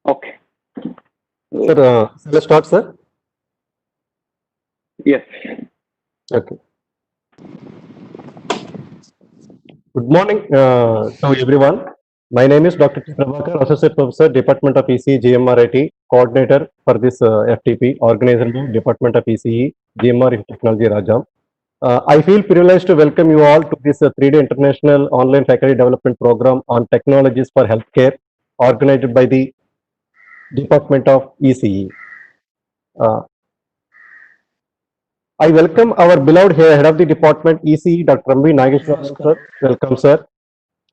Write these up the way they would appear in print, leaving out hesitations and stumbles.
Okay. Sir, shall I start, sir? Yes. Okay. Good morning to everyone. My name is Dr. T. Prabhakar, Associate Professor, Department of ECE, GMRIT, Coordinator for this FTP, organized by Department of ECE, GMR in Technology, Rajam. I feel privileged to welcome you all to this 3-day International Online Faculty Development Program on Technologies for Healthcare, organized by the Department of ECE. I welcome our beloved head of the department, ECE, Dr. Rambi Nageshwaran, sir. Welcome, sir.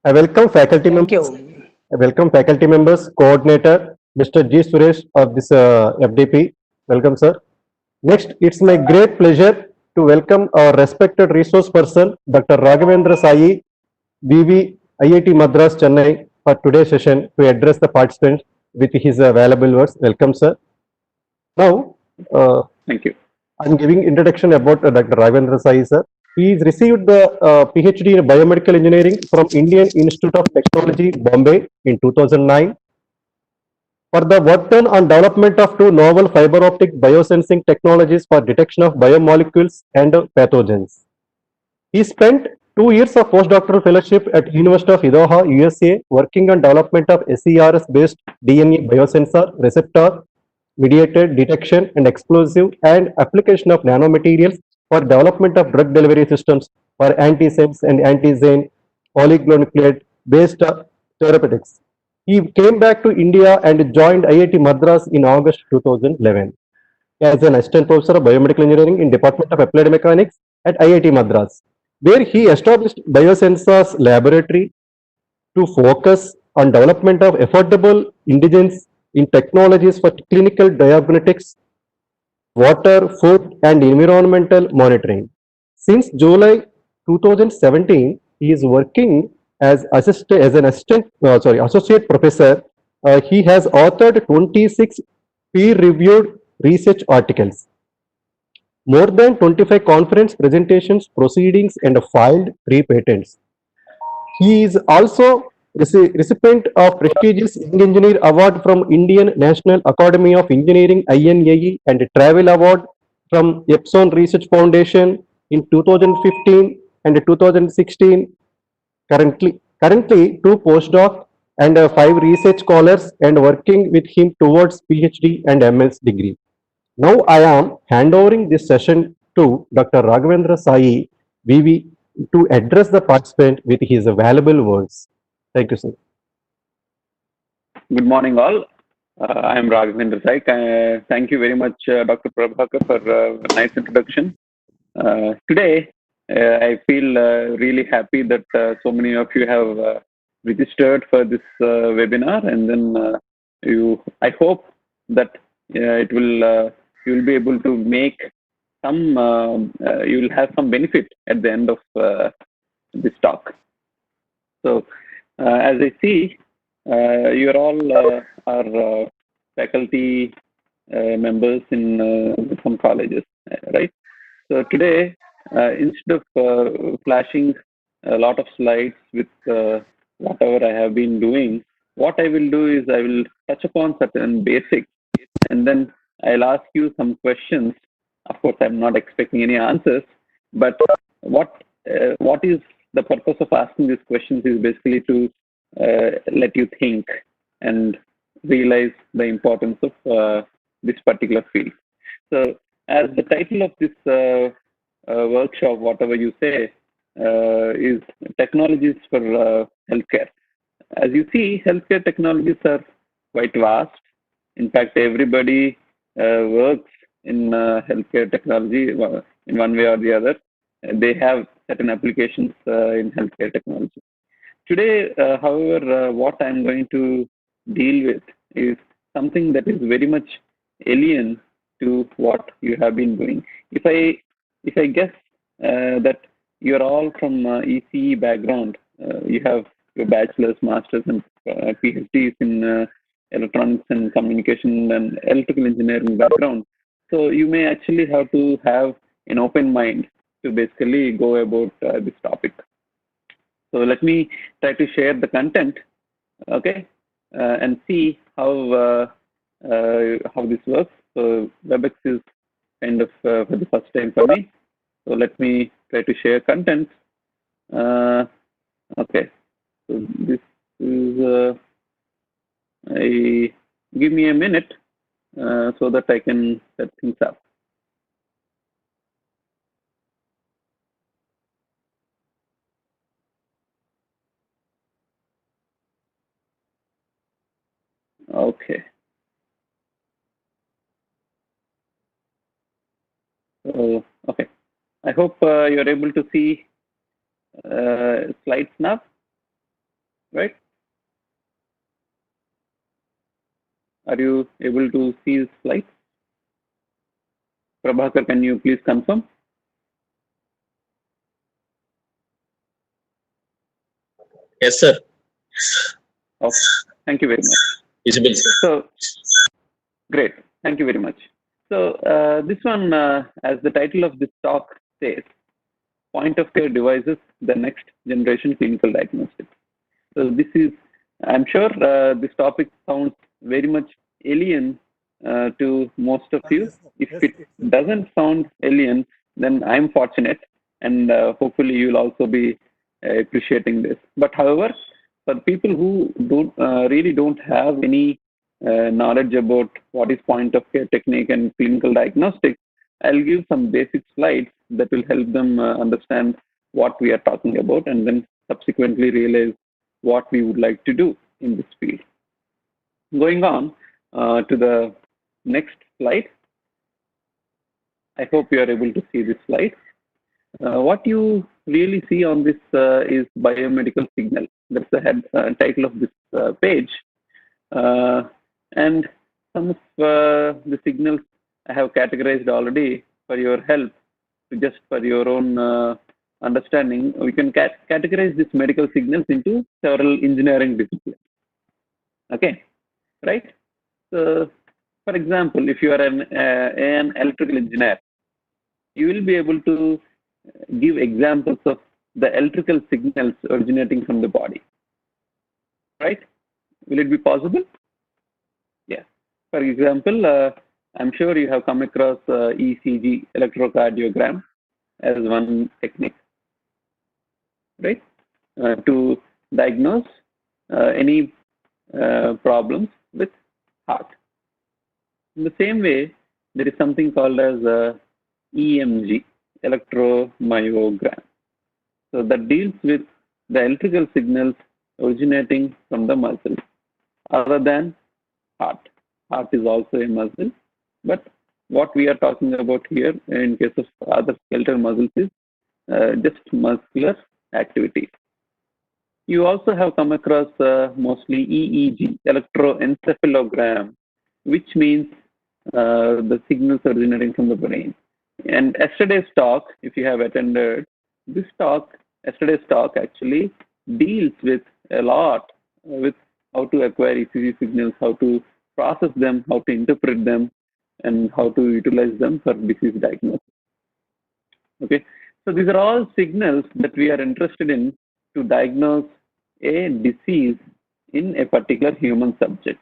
I welcome faculty Thank members. you. I welcome faculty members, coordinator, Mr. G. Suresh of this FDP. Welcome, sir. Next, it's my great pleasure to welcome our respected resource person, Dr. Raghavendra Sai, BV, IIT Madras, Chennai, for today's session to address the participants with his valuable words. Welcome, sir. Now, Thank you. I'm giving introduction about Dr. Raghavendra Sai, sir. He has received the PhD in Biomedical Engineering from Indian Institute of Technology, Bombay in 2009 for the work done on development of two novel fiber optic biosensing technologies for detection of biomolecules and pathogens. He spent 2 years of postdoctoral fellowship at University of Idaho, USA, working on development of SERS-based DNA biosensor receptor mediated detection and explosive and application of nanomaterials for development of drug delivery systems for antisense and antigen oligonucleotide based therapeutics. He came back to India and joined IIT Madras in August 2011 as an assistant professor of biomedical engineering in Department of Applied Mechanics at IIT Madras, where he established Biosensors laboratory to focus on development of affordable indigenous in technologies for clinical diagnostics, water, food, and environmental monitoring. Since July 2017, he is working as associate professor. He has authored 26 peer-reviewed research articles, more than 25 conference presentations, proceedings, and filed 3 patents. He is also recipient of prestigious Young Engineer Award from Indian National Academy of Engineering INAE and Travel Award from Epson Research Foundation in 2015 and 2016. Currently, 2 postdoc and 5 research scholars and working with him towards PhD and MS degree. Now I am handovering this session to Dr. Raghavendra Sai, VV, to address the participant with his valuable words. Thank you, sir. Good morning, all. I am Raghavendra Sai. Thank you very much, Dr. Prabhakar, for a nice introduction. Today, I feel really happy that so many of you have registered for this webinar, and then I hope that it will you will be able to make some you will have some benefit at the end of this talk. So, as I see, you are all are faculty members in some colleges, right? So today, instead of flashing a lot of slides with whatever I have been doing, what I will do is I will touch upon certain basics, and then I'll ask you some questions. Of course, I'm not expecting any answers, but what is the purpose of asking these questions is basically to let you think and realize the importance of this particular field. So, as the title of this workshop, whatever you say, is technologies for healthcare. As you see, healthcare technologies are quite vast. In fact, everybody works in healthcare technology in one way or the other. They have certain applications in healthcare technology. Today, however, what I'm going to deal with is something that is very much alien to what you have been doing. If I guess that you're all from ECE background, you have your bachelor's, master's, and PhDs in electronics and communication and electrical engineering background. So you may actually have to have an open mind to basically go about this topic. So let me try to share the content, okay, and see how this works. So WebEx is kind of for the first time for me. So let me try to share content. Okay, so this is give me a minute so that I can set things up. Okay. So okay, I hope you're able to see slides now, right? Are you able to see slides? Prabhakar, can you please confirm? Yes, sir. Okay, thank you very much. Visible, sir. So, great, thank you very much. So, this one, as the title of this talk says, point of care devices, the next generation clinical diagnostics. So, this is, I'm sure this topic sounds very much alien to most of you. If it doesn't sound alien, then I'm fortunate, and hopefully you'll also be appreciating this. But however, for people who really don't have any knowledge about what is point of care technique and clinical diagnostics, I'll give some basic slides that will help them understand what we are talking about, and then subsequently realize what we would like to do in this field. Going on to the next slide. I hope you are able to see this slide. What you really see on this is biomedical signal. That's the head title of this page. And some of the signals I have categorized already for your help, just for your own understanding. We can categorize these medical signals into several engineering disciplines. Okay, right? So, for example, if you are an electrical engineer, you will be able to give examples of the electrical signals originating from the body, right? Will it be possible? Yeah. For example, I'm sure you have come across ECG, electrocardiogram, as one technique, right? To diagnose any problems with heart. In the same way, there is something called as EMG, electromyogram. So that deals with the electrical signals originating from the muscle, other than heart. Heart is also a muscle, but what we are talking about here in case of other skeletal muscles is just muscular activity. You also have come across mostly EEG, electroencephalogram, which means the signals originating from the brain. And yesterday's talk, if you have attended this talk, yesterday's talk actually deals with a lot with how to acquire ECG signals, how to process them, how to interpret them, and how to utilize them for disease diagnosis. Okay, so these are all signals that we are interested in to diagnose a disease in a particular human subject,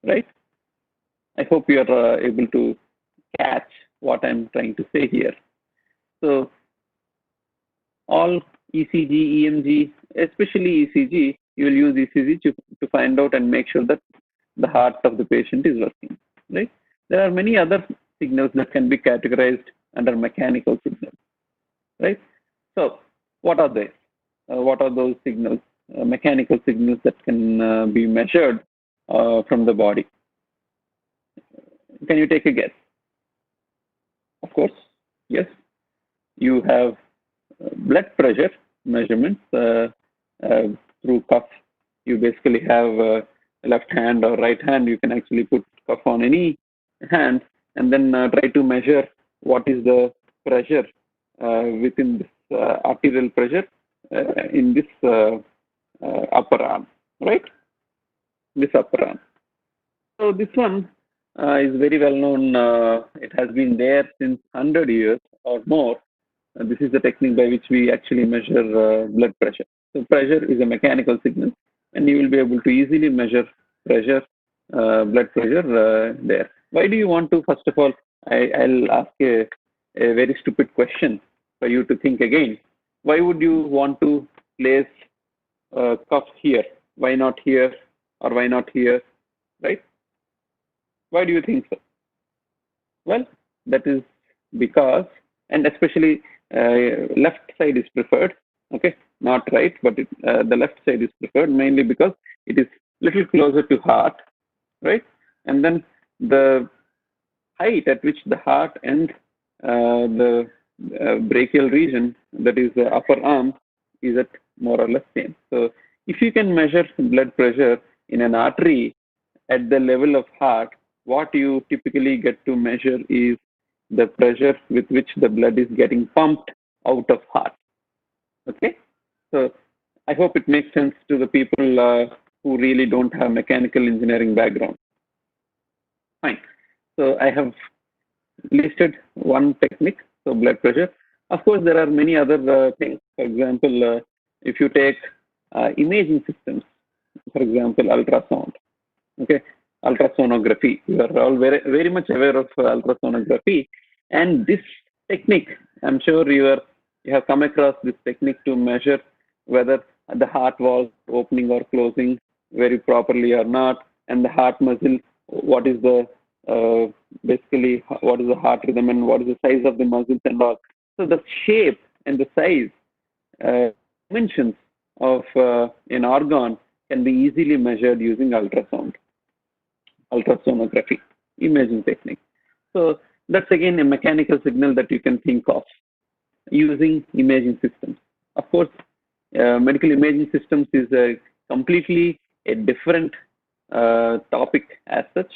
right? I hope you are able to catch what I'm trying to say here. So all ECG, EMG, especially ECG, you will use ECG to find out and make sure that the heart of the patient is working, right? There are many other signals that can be categorized under mechanical signals, right? So what are they? What are those signals? Mechanical signals that can be measured from the body. Can you take a guess? Of course, yes. You have blood pressure measurements through cuff. You basically have left hand or right hand. You can actually put cuff on any hand, and then try to measure what is the pressure within this arterial pressure in this upper arm, right? This upper arm. So this one is very well known. It has been there since 100 years or more. This is the technique by which we actually measure blood pressure. So pressure is a mechanical signal, and you will be able to easily measure pressure, blood pressure there. Why do you want to? First of all, I'll ask a very stupid question for you to think again. Why would you want to place cuff here? Why not here, or why not here? Right? Why do you think so? Well, that is because, and especially left side is preferred, okay, not right, but the left side is preferred mainly because it is little closer to heart, right? And then the height at which the heart and the brachial region, that is the upper arm, is at more or less same. So if you can measure blood pressure in an artery at the level of heart, what you typically get to measure is the pressure with which the blood is getting pumped out of heart. Okay, so I hope it makes sense to the people who really don't have mechanical engineering background. Fine. So I have listed one technique, so blood pressure. Of course, there are many other things. For example, if you take imaging systems, for example, ultrasound, okay, ultrasonography. You are all very much aware of ultrasonography, and this technique, I'm sure you have come across this technique to measure whether the heart valve opening or closing very properly or not, and the heart muscle, what is the basically what is the heart rhythm and what is the size of the muscles and all. So the shape and the size, dimensions of an organ can be easily measured using ultrasonography, imaging technique. So that's again a mechanical signal that you can think of using imaging systems. Of course, medical imaging systems is completely a different topic as such.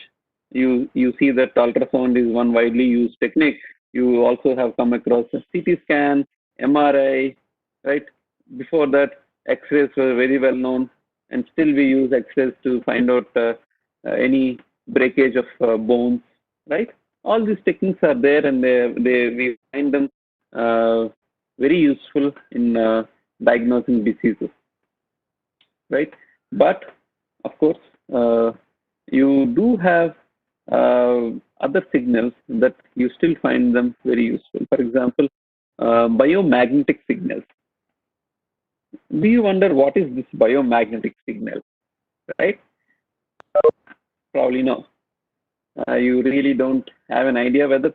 You see that ultrasound is one widely used technique. You also have come across a CT scan, MRI, right? Before that, X-rays were very well known, and still we use X-rays to find out any breakage of bones, right? All these techniques are there, and we find them very useful in diagnosing diseases, right? But of course, you do have other signals that you still find them very useful. For example, biomagnetic signals. Do you wonder what is this biomagnetic signal, right? Probably no. You really don't have an idea whether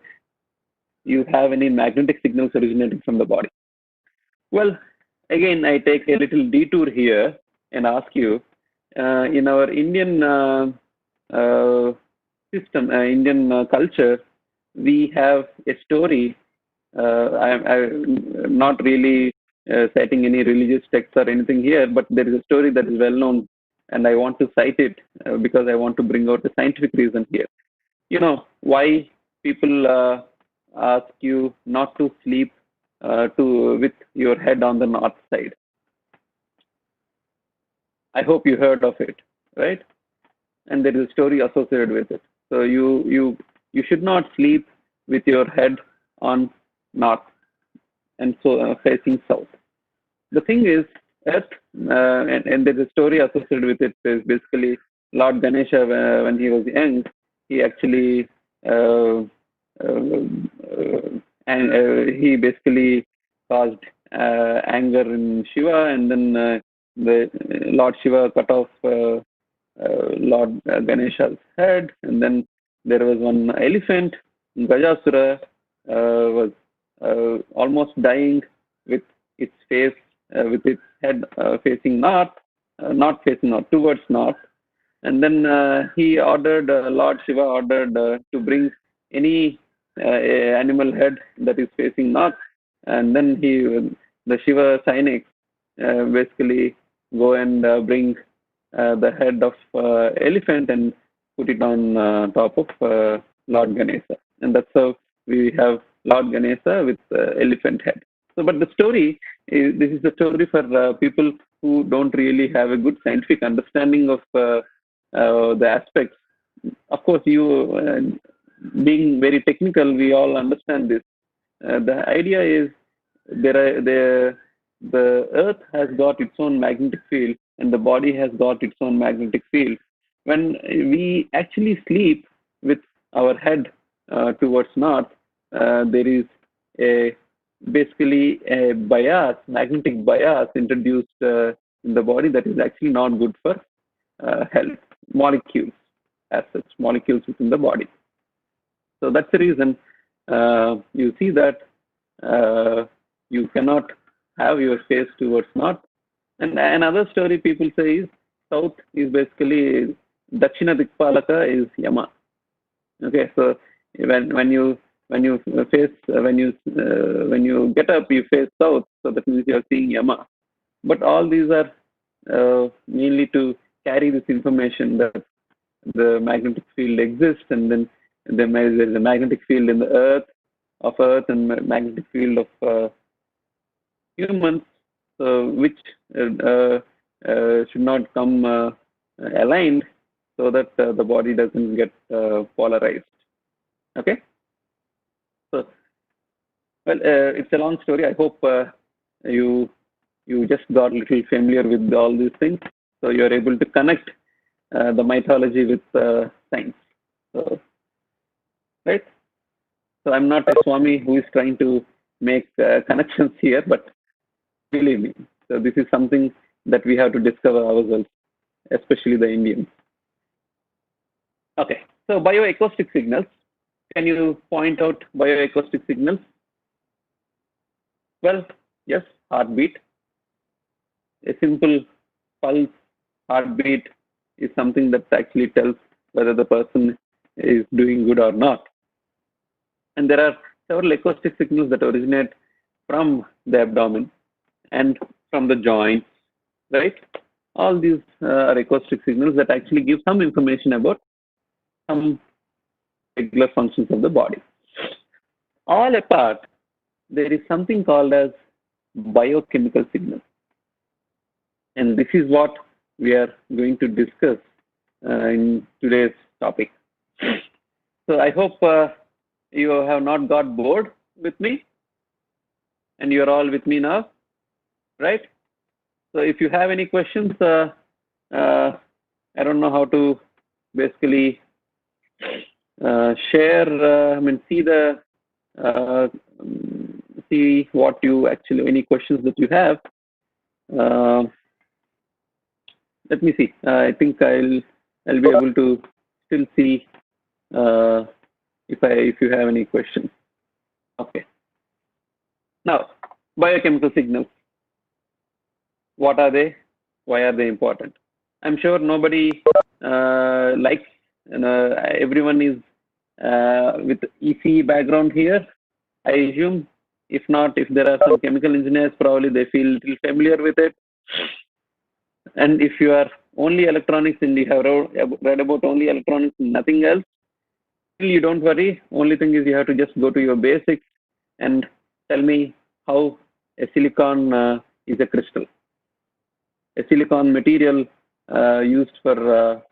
you have any magnetic signals originating from the body. Well, again, I take a little detour here and ask you, in our Indian system, Indian culture, we have a story. I'm not really citing any religious text or anything here, but there is a story that is well known, and I want to cite it because I want to bring out a scientific reason here. You know why people ask you not to sleep with your head on the north side. I hope you heard of it, right? And there is a story associated with it. So you should not sleep with your head on north and so facing south. The thing is, Earth, and there's a story associated with it. Is basically Lord Ganesha, when he was young, he actually and he basically caused anger in Shiva, and then the Lord Shiva cut off Lord Ganesha's head, and then there was one elephant, Gajasura, was almost dying with its face, with its head facing north, not facing north, towards north. And then he ordered, Lord Shiva ordered to bring any animal head that is facing north, and then the Shiva Sainik basically go and bring the head of elephant and put it on top of Lord Ganesha, and that's how we have Lord Ganesha with elephant head. So, but the story is, this is a story for people who don't really have a good scientific understanding of the aspects. Of course, you being very technical, we all understand this. The idea is the Earth has got its own magnetic field, and the body has got its own magnetic field. When we actually sleep with our head towards north, there is a basically a bias, magnetic bias introduced in the body that is actually not good for health molecules as such, molecules within the body. So that's the reason you see that you cannot have your face towards north. And another story people say is south is basically Dakshina Dikpalaka is Yama. Okay, so when you face when you get up, you face south, so that means you are seeing Yama. But all these are mainly to carry this information that the magnetic field exists, and then there is a magnetic field in the Earth and magnetic field of humans, which should not come aligned, so that the body doesn't get polarized. Okay, so well, it's a long story. I hope you just got a little familiar with all these things, so you are able to connect the mythology with science. So, right. So I'm not a Swami who is trying to make connections here, but believe me, so this is something that we have to discover ourselves, especially the Indians. Okay, so bioacoustic signals. Can you point out bioacoustic signals? Well, yes, heartbeat. A simple pulse, heartbeat is something that actually tells whether the person is doing good or not. And there are several acoustic signals that originate from the abdomen and from the joints, right? All these are acoustic signals that actually give some information about some regular functions of the body. All apart, there is something called as biochemical signals. And this is what we are going to discuss in today's topic. So I hope you have not got bored with me, and you're all with me now, right? So if you have any questions, I don't know how to basically share, see what you actually, any questions that you have. Let me see. I think I'll be able to still see if you have any questions. Okay. Now, biochemical signals. What are they? Why are they important? I'm sure nobody likes. Everyone is with ECE background here. I assume. If not, if there are some chemical engineers, probably they feel a little familiar with it. And if you are only electronics and you have read about only electronics and nothing else, you don't worry. Only thing is you have to just go to your basics and tell me how a silicon is a crystal. A silicon material used for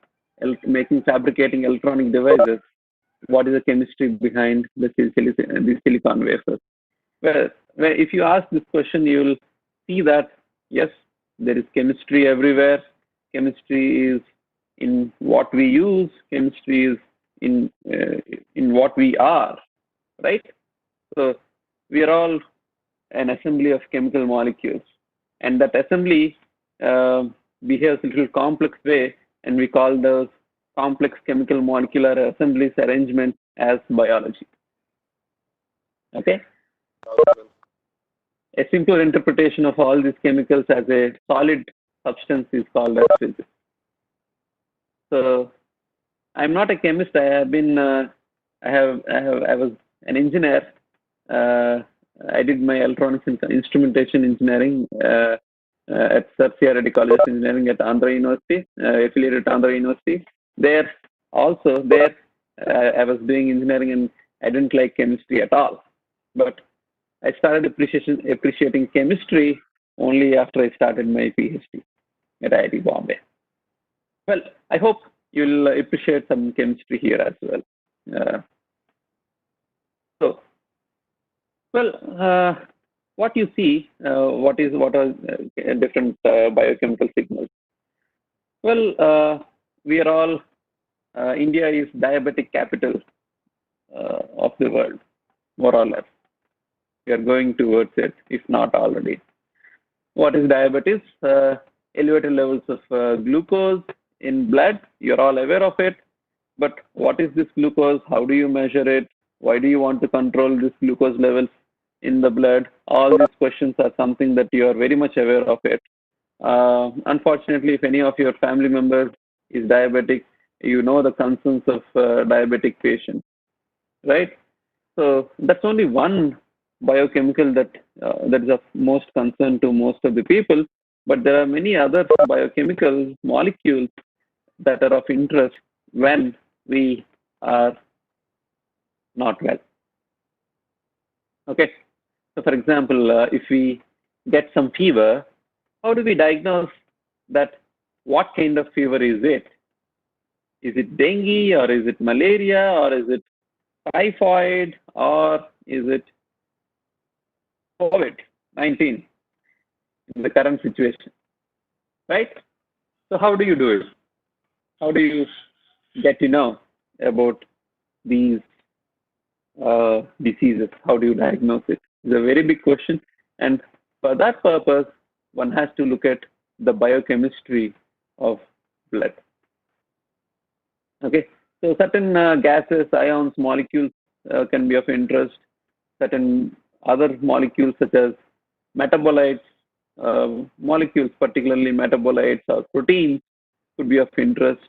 fabricating electronic devices. What is the chemistry behind the silicon wafers? Well, if you ask this question, you will see that yes, there is chemistry everywhere. Chemistry is in what we use. Chemistry is in what we are, right? So we are all an assembly of chemical molecules, and that assembly behaves a little complex way, and we call those complex chemical molecular assemblies arrangement as biology. Okay. A simple interpretation of all these chemicals as a solid substance is called as physics. So I'm not a chemist. I have been. I was an engineer. I did my electronics and instrumentation engineering at Sir C.R. Reddy College of Engineering at Andhra University, affiliated to Andhra University. There, Also, there I was doing engineering and I didn't like chemistry at all. But I started appreciating chemistry only after I started my PhD at IIT Bombay. Well, I hope you'll appreciate some chemistry here as well. Uh, so, well, what you see, what are different biochemical signals? Well, we are all India is diabetic capital of the world, more or less. We are going towards it, if not already. What is diabetes? Elevated levels of glucose in blood. You're all aware of it. But what is this glucose? How do you measure it? Why do you want to control this glucose levels in the blood? All these questions are something that you are very much aware of it. Unfortunately, if any of your family members is diabetic, you know the concerns of diabetic patients, right? So that's only one biochemical that is of most concern to most of the people. But there are many other biochemical molecules that are of interest when we are not well. Okay. So, for example, if we get some fever, how do we diagnose that? What kind of fever is it? Is it dengue or is it malaria or is it typhoid or is it COVID-19 in the current situation, right? So how do you do it? How do you get to know about these diseases? How do you diagnose it? It's a very big question. And for that purpose, one has to look at the biochemistry of blood. Okay, so certain gases, ions, molecules can be of interest. Certain other molecules such as metabolites, molecules, particularly metabolites or proteins, could be of interest.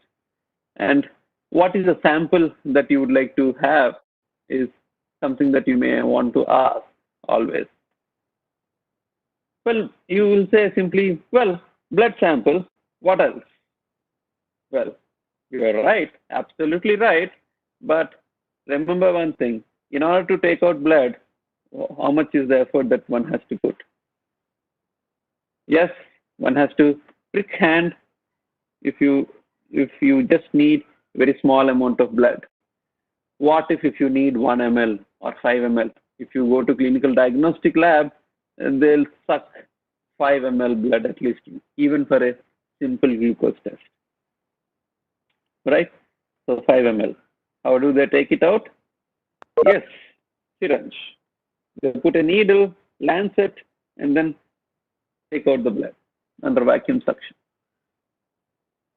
And what is a sample that you would like to have is something that you may want to ask always. Well, you will say simply, well, blood sample, what else? Well, you are right, absolutely right. But remember one thing, in order to take out blood, how much is the effort that one has to put? Yes, one has to prick hand if you just need very small amount of blood. What if you need 1 ml or 5 ml? If you go to clinical diagnostic lab, they'll suck 5 ml blood at least, even for a simple glucose test, right? So 5 ml. How do they take it out? Yes, syringe. They put a needle, lancet, and then take out the blood under vacuum suction,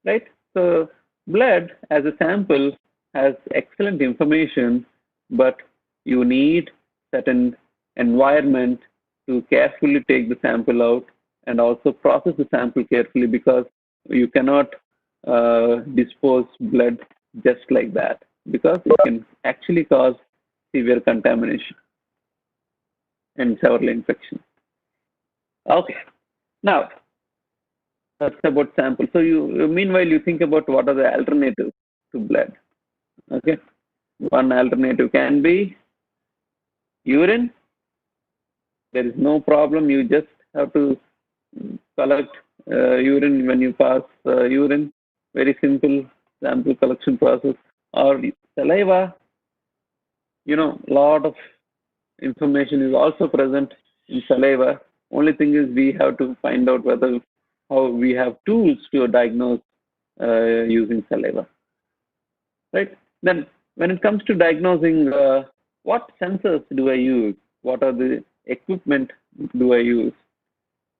right? So blood as a sample has excellent information, but you need certain environment to carefully take the sample out and also process the sample carefully, because you cannot dispose blood just like that, because it can actually cause severe contamination and several infections. Okay, now that's about sample. So meanwhile, you think about what are the alternatives to blood. Okay, one alternative can be urine. There is no problem. You just have to collect urine when you pass urine. Very simple sample collection process. Or saliva. Lot of information is also present in saliva. Only thing is we have to find out how we have tools to diagnose using saliva, right? Then when it comes to diagnosing, what sensors do I use? What are the equipment do I use?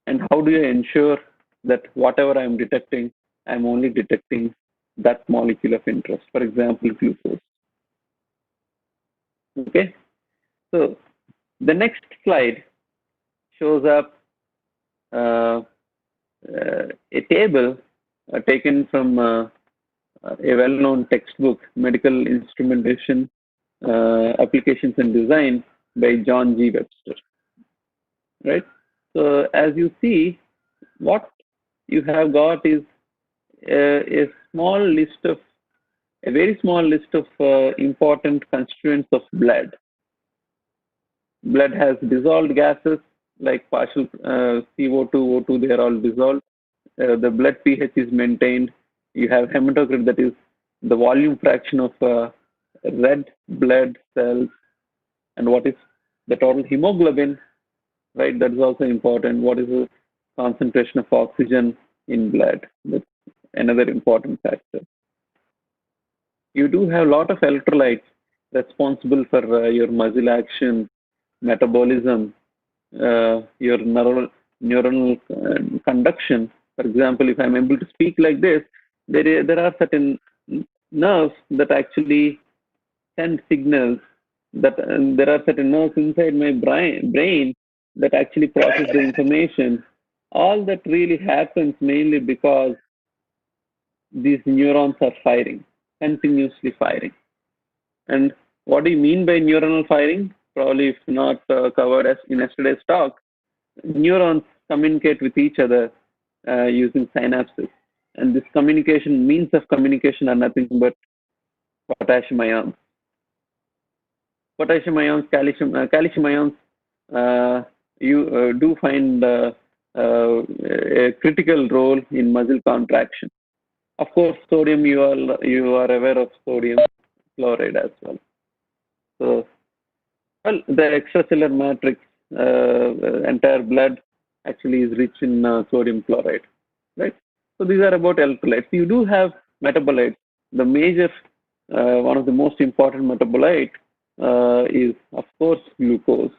And how do I ensure that whatever I'm detecting, I'm only detecting that molecule of interest, for example, glucose. Okay, so the next slide shows up a table taken from a well-known textbook, Medical Instrumentation, Applications and Design by John G. Webster, right? So as you see, what you have got is a small list of a very small list of important constituents of blood. Blood has dissolved gases like partial CO2, O2, they are all dissolved. The blood pH is maintained. You have hematocrit, that is the volume fraction of red blood cells, and what is the total hemoglobin, right? That is also important. What is the concentration of oxygen in blood? That's another important factor. You do have a lot of electrolytes responsible for your muscle action, metabolism, your neuronal conduction. For example, if I'm able to speak like this, there are certain nerves that actually send signals, that there are certain nerves inside my brain that actually process the information. All that really happens mainly because these neurons are firing, continuously firing. And what do you mean by neuronal firing? Probably if not covered as in yesterday's talk, neurons communicate with each other using synapses. And this communication, means of communication are nothing but potassium ions. Potassium ions, calcium ions, you do find a critical role in muscle contraction. Of course, sodium, you are aware of sodium chloride as well. So, well, the extracellular matrix, entire blood actually is rich in sodium chloride, right? So these are about electrolytes. You do have metabolites. The major, one of the most important metabolite is, of course, glucose.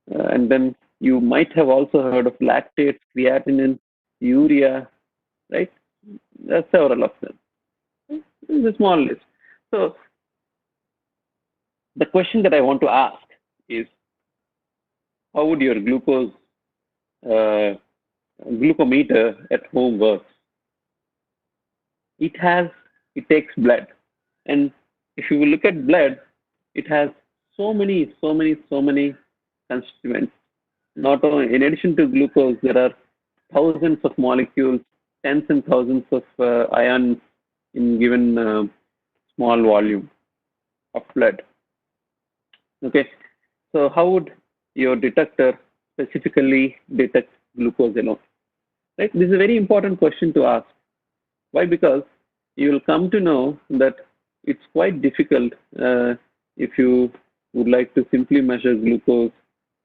And then you might have also heard of lactates, creatinine, urea, right? There are several of them. It's a small list. So the question that I want to ask is, how would your uh, glucometer at home work? It has, it takes blood, and if you look at blood, it has so many constituents. Not only, in addition to glucose, there are thousands of molecules, tens and thousands of ions in given small volume of blood. Okay, so how would your detector specifically detect glucose alone? Right, this is a very important question to ask. Why? Because you will come to know that it's quite difficult if you would like to simply measure glucose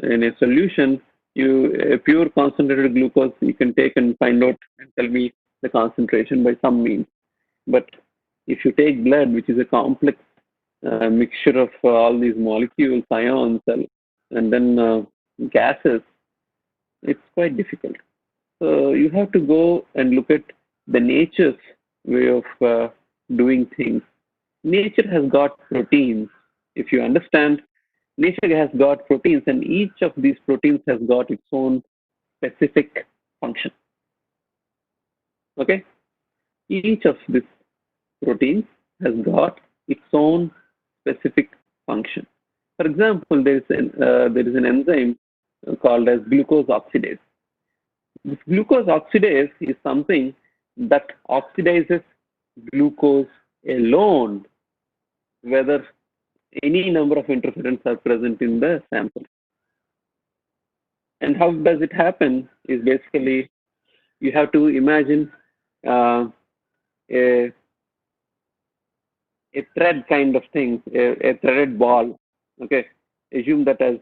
in a solution. A pure concentrated glucose you can take and find out and tell me the concentration by some means. But if you take blood, which is a complex mixture of all these molecules, ions, and then gases, it's quite difficult. So you have to go and look at the nature's way of doing things. Nature has got proteins. If you understand, nature has got proteins, and each of these proteins has got its own specific function. Okay? Each of these proteins has got its own specific function. For example, there is an enzyme called as glucose oxidase. This glucose oxidase is something that oxidizes glucose alone, whether any number of interferents are present in the sample. And how does it happen is basically you have to imagine uh, a, a thread kind of thing, a threaded ball. Okay, assume that as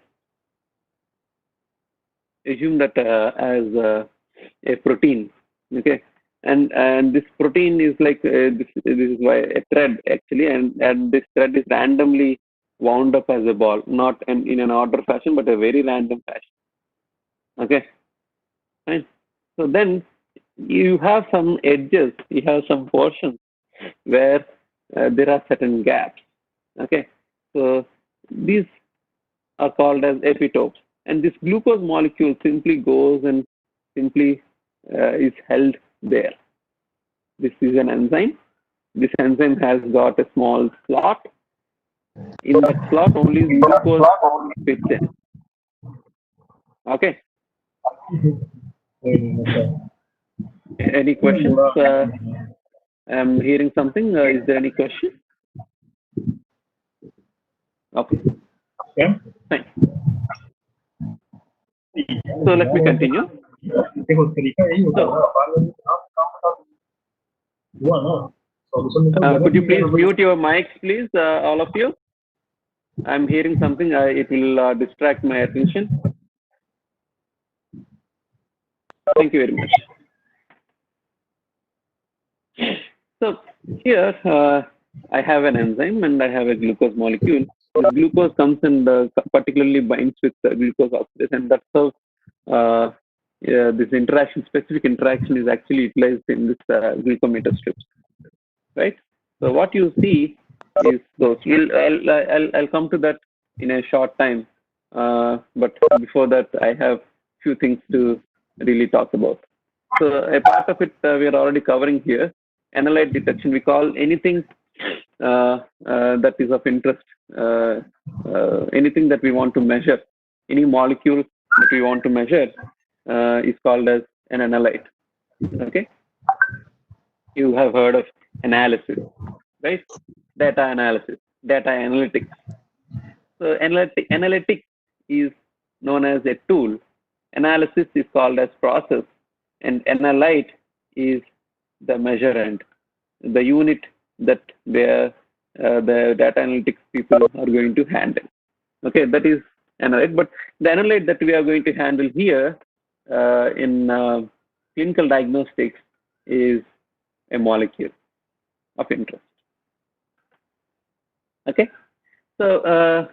a protein. Okay, and this protein is like this is why a thread actually, and this thread is randomly wound up as a ball, not in an order fashion, but a very random fashion. Okay, fine. So then you have some edges, you have some portions where there are certain gaps. Okay, so these are called as epitopes, and this glucose molecule simply goes and simply is held there. This is an enzyme. This enzyme has got a small slot. In that slot, only glucose fits in. Okay. Any questions? I'm hearing something. Is there any question? Okay. Yeah. Fine. So let me continue. Could you please mute your mics, please, all of you? I'm hearing something. It will distract my attention. Thank you very much. So here I have an enzyme and I have a glucose molecule. The glucose comes and particularly binds with glucose oxidase, and that's how this interaction, specific interaction, is actually utilized in this glucometer strips, right? So what you see is those. I'll come to that in a short time, but before that, I have few things to really talk about. So a part of it we are already covering here. Analyte detection. We call anything that is of interest, anything that we want to measure, any molecule that we want to measure is called as an analyte. Okay, you have heard of analysis, right? Data analysis, data analytics. So analytics is known as a tool. Analysis is called as process, and analyte is the measurand, the unit that the data analytics people are going to handle. Okay, that is analyte. But the analyte that we are going to handle here in clinical diagnostics is a molecule of interest. Okay, so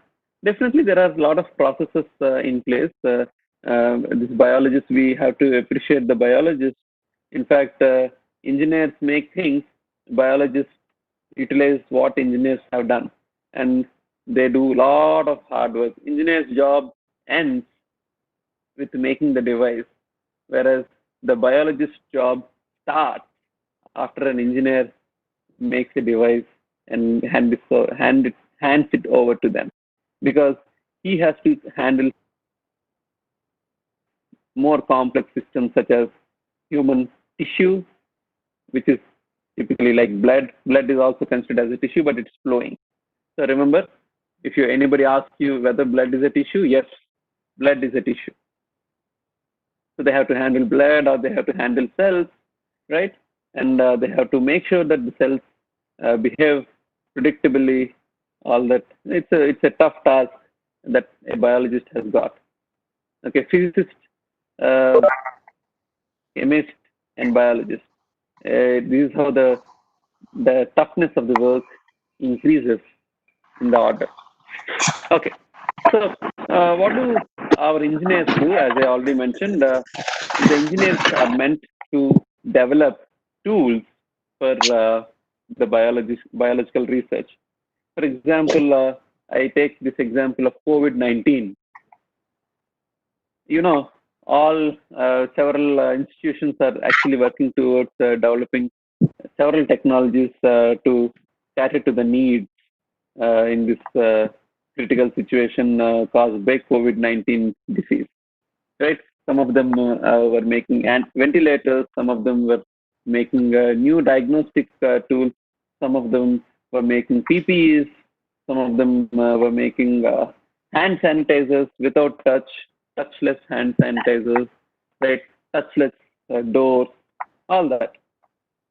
definitely there are a lot of processes in place. This biologists, we have to appreciate the biologists. In fact, engineers make things, biologists utilize what engineers have done, and they do a lot of hard work. Engineer's job ends with making the device, whereas the biologist's job starts after an engineer makes a device and hands it over to them, because he has to handle more complex systems such as human tissue, which is typically like blood. Blood is also considered as a tissue, but it's flowing. So remember, if anybody asks you whether blood is a tissue, yes, blood is a tissue. So they have to handle blood, or they have to handle cells, right? And they have to make sure that the cells behave predictably. All that, it's a tough task that a biologist has got. Okay, physicist, chemist, and biologist. This is how the toughness of the work increases in the order. Okay, so what do our engineers do? As I already mentioned, the engineers are meant to develop tools for the biological research. For example, I take this example of COVID-19. You know, all several institutions are actually working towards developing several technologies to cater to the needs in this critical situation caused by COVID-19 disease, right? Some of them were making ventilators, some of them were making new diagnostic tools, some of them were making PPEs, some of them were making hand sanitizers without touchless hand sanitizers, right? Touchless doors, all that,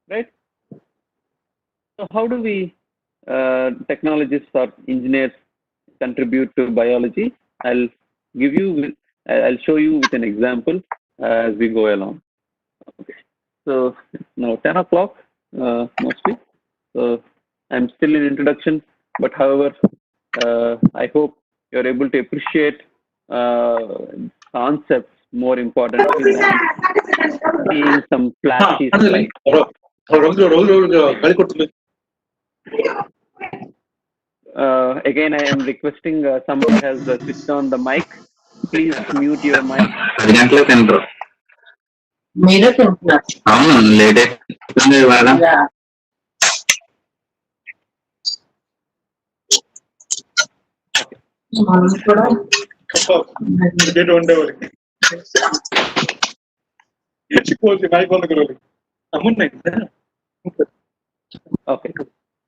right? So how do we technologists or engineers contribute to biology? I'll show you with an example as we go along. Okay. So it's now 10 o'clock mostly. So I'm still in introduction, but however, I hope you're able to appreciate concepts more importantly than seeing some flashy slides. Again, I am requesting somebody has switched on the mic. Please mute your mic. Okay.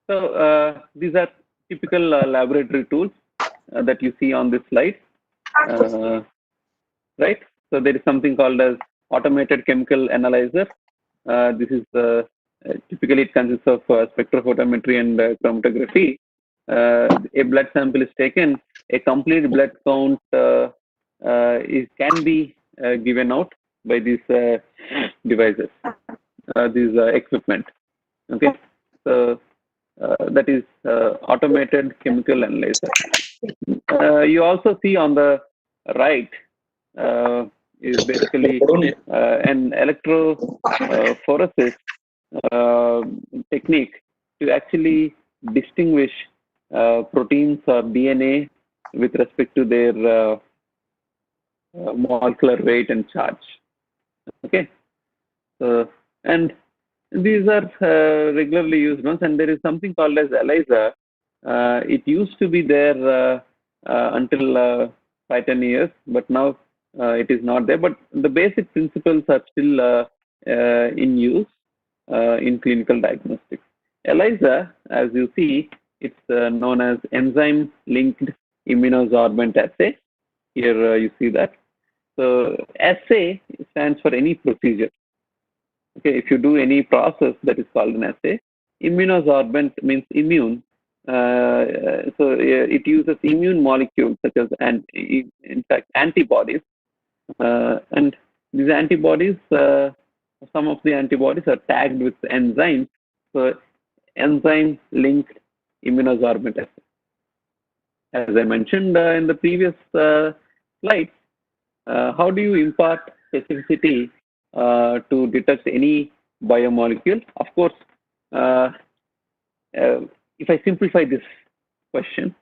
So these are typical laboratory tools that you see on this slide, right? So there is something called as automated chemical analyzer. This is typically it consists of spectrophotometry and chromatography. A blood sample is taken. A complete blood count can be given out by these devices, these equipment. Okay, so that is automated chemical analyzer. You also see on the right is basically an electrophoresis technique to actually distinguish proteins or DNA with respect to their molecular weight and charge. Okay, so and these are regularly used ones, and there is something called as ELISA. It used to be there until 5-10 years, but now it is not there. But the basic principles are still in use in clinical diagnostics. ELISA, as you see, it's known as enzyme-linked immunosorbent assay. Here you see that. So assay stands for any procedure. Okay, if you do any process that is called an assay, immunosorbent means immune. So it uses immune molecules such as, in fact, antibodies. And these antibodies, some of the antibodies are tagged with enzymes. So enzyme-linked immunosorbent assay. As I mentioned in the previous slide, how do you impart specificity to detect any biomolecule? Of course, if I simplify this question,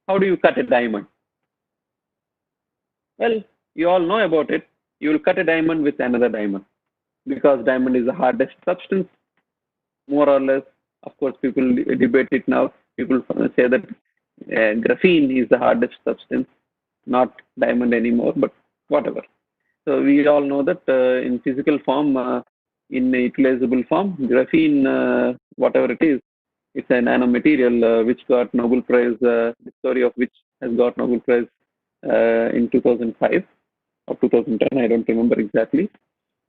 how do you cut a diamond? Well, you all know about it. You will cut a diamond with another diamond because diamond is the hardest substance, more or less. Of course, people debate it now. People say that graphene is the hardest substance, not diamond anymore, but whatever. So we all know that in physical form, in utilizable form, graphene, whatever it is, it's a nanomaterial which got Nobel Prize, the story of which has got Nobel Prize in 2005 or 2010, I don't remember exactly.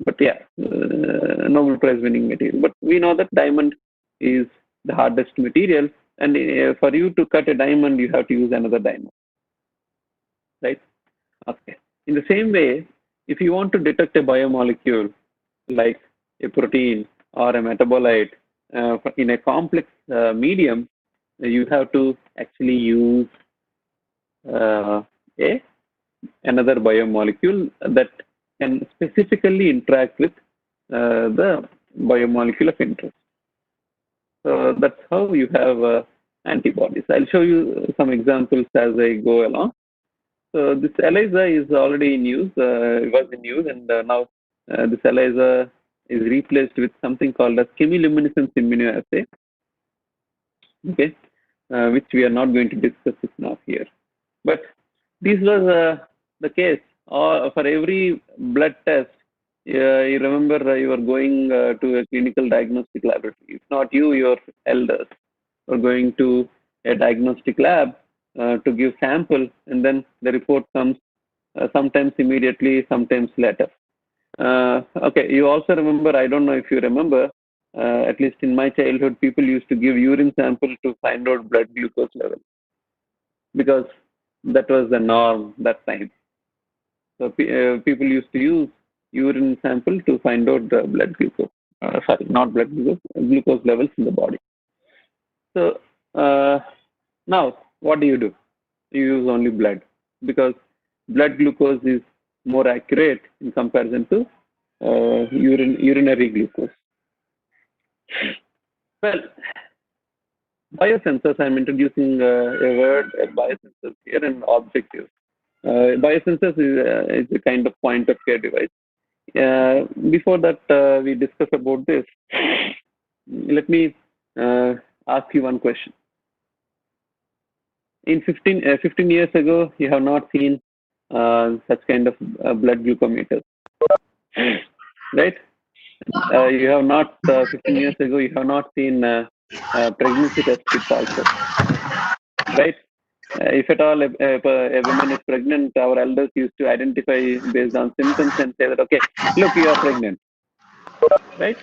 But yeah, Nobel Prize winning material. But we know that diamond is the hardest material, and for you to cut a diamond, you have to use another diamond, right? Okay. In the same way, if you want to detect a biomolecule like a protein or a metabolite in a complex medium, you have to actually use a another biomolecule that can specifically interact with the biomolecule of interest. So that's how you have antibodies. I'll show you some examples as I go along. So this ELISA is already in use. It was in use, and now this ELISA is replaced with something called as chemiluminescence immunoassay. Okay, which we are not going to discuss it now here. But this was the case. For every blood test, you remember you were going to a clinical diagnostic laboratory. If not you, your elders were going to a diagnostic lab to give sample, and then the report comes sometimes immediately, sometimes later. Okay, you also remember, I don't know if you remember, at least in my childhood, people used to give urine sample to find out blood glucose level because that was the norm that time. So people used to use urine sample to find out the blood glucose. Sorry, not blood glucose, glucose levels in the body. So now, what do? You use only blood because blood glucose is more accurate in comparison to urinary glucose. Well, biosensors, I'm introducing a word, biosensors here, and objectives. Biosensors is a kind of point of care device. Before that, we discuss about this. Let me ask you one question. In 15 years ago, you have not seen such kind of blood glucometers, right? You have not, 15 years ago, you have not seen pregnancy test kits also, right? If at all a woman is pregnant, our elders used to identify based on symptoms and say that, okay, look, you are pregnant, right?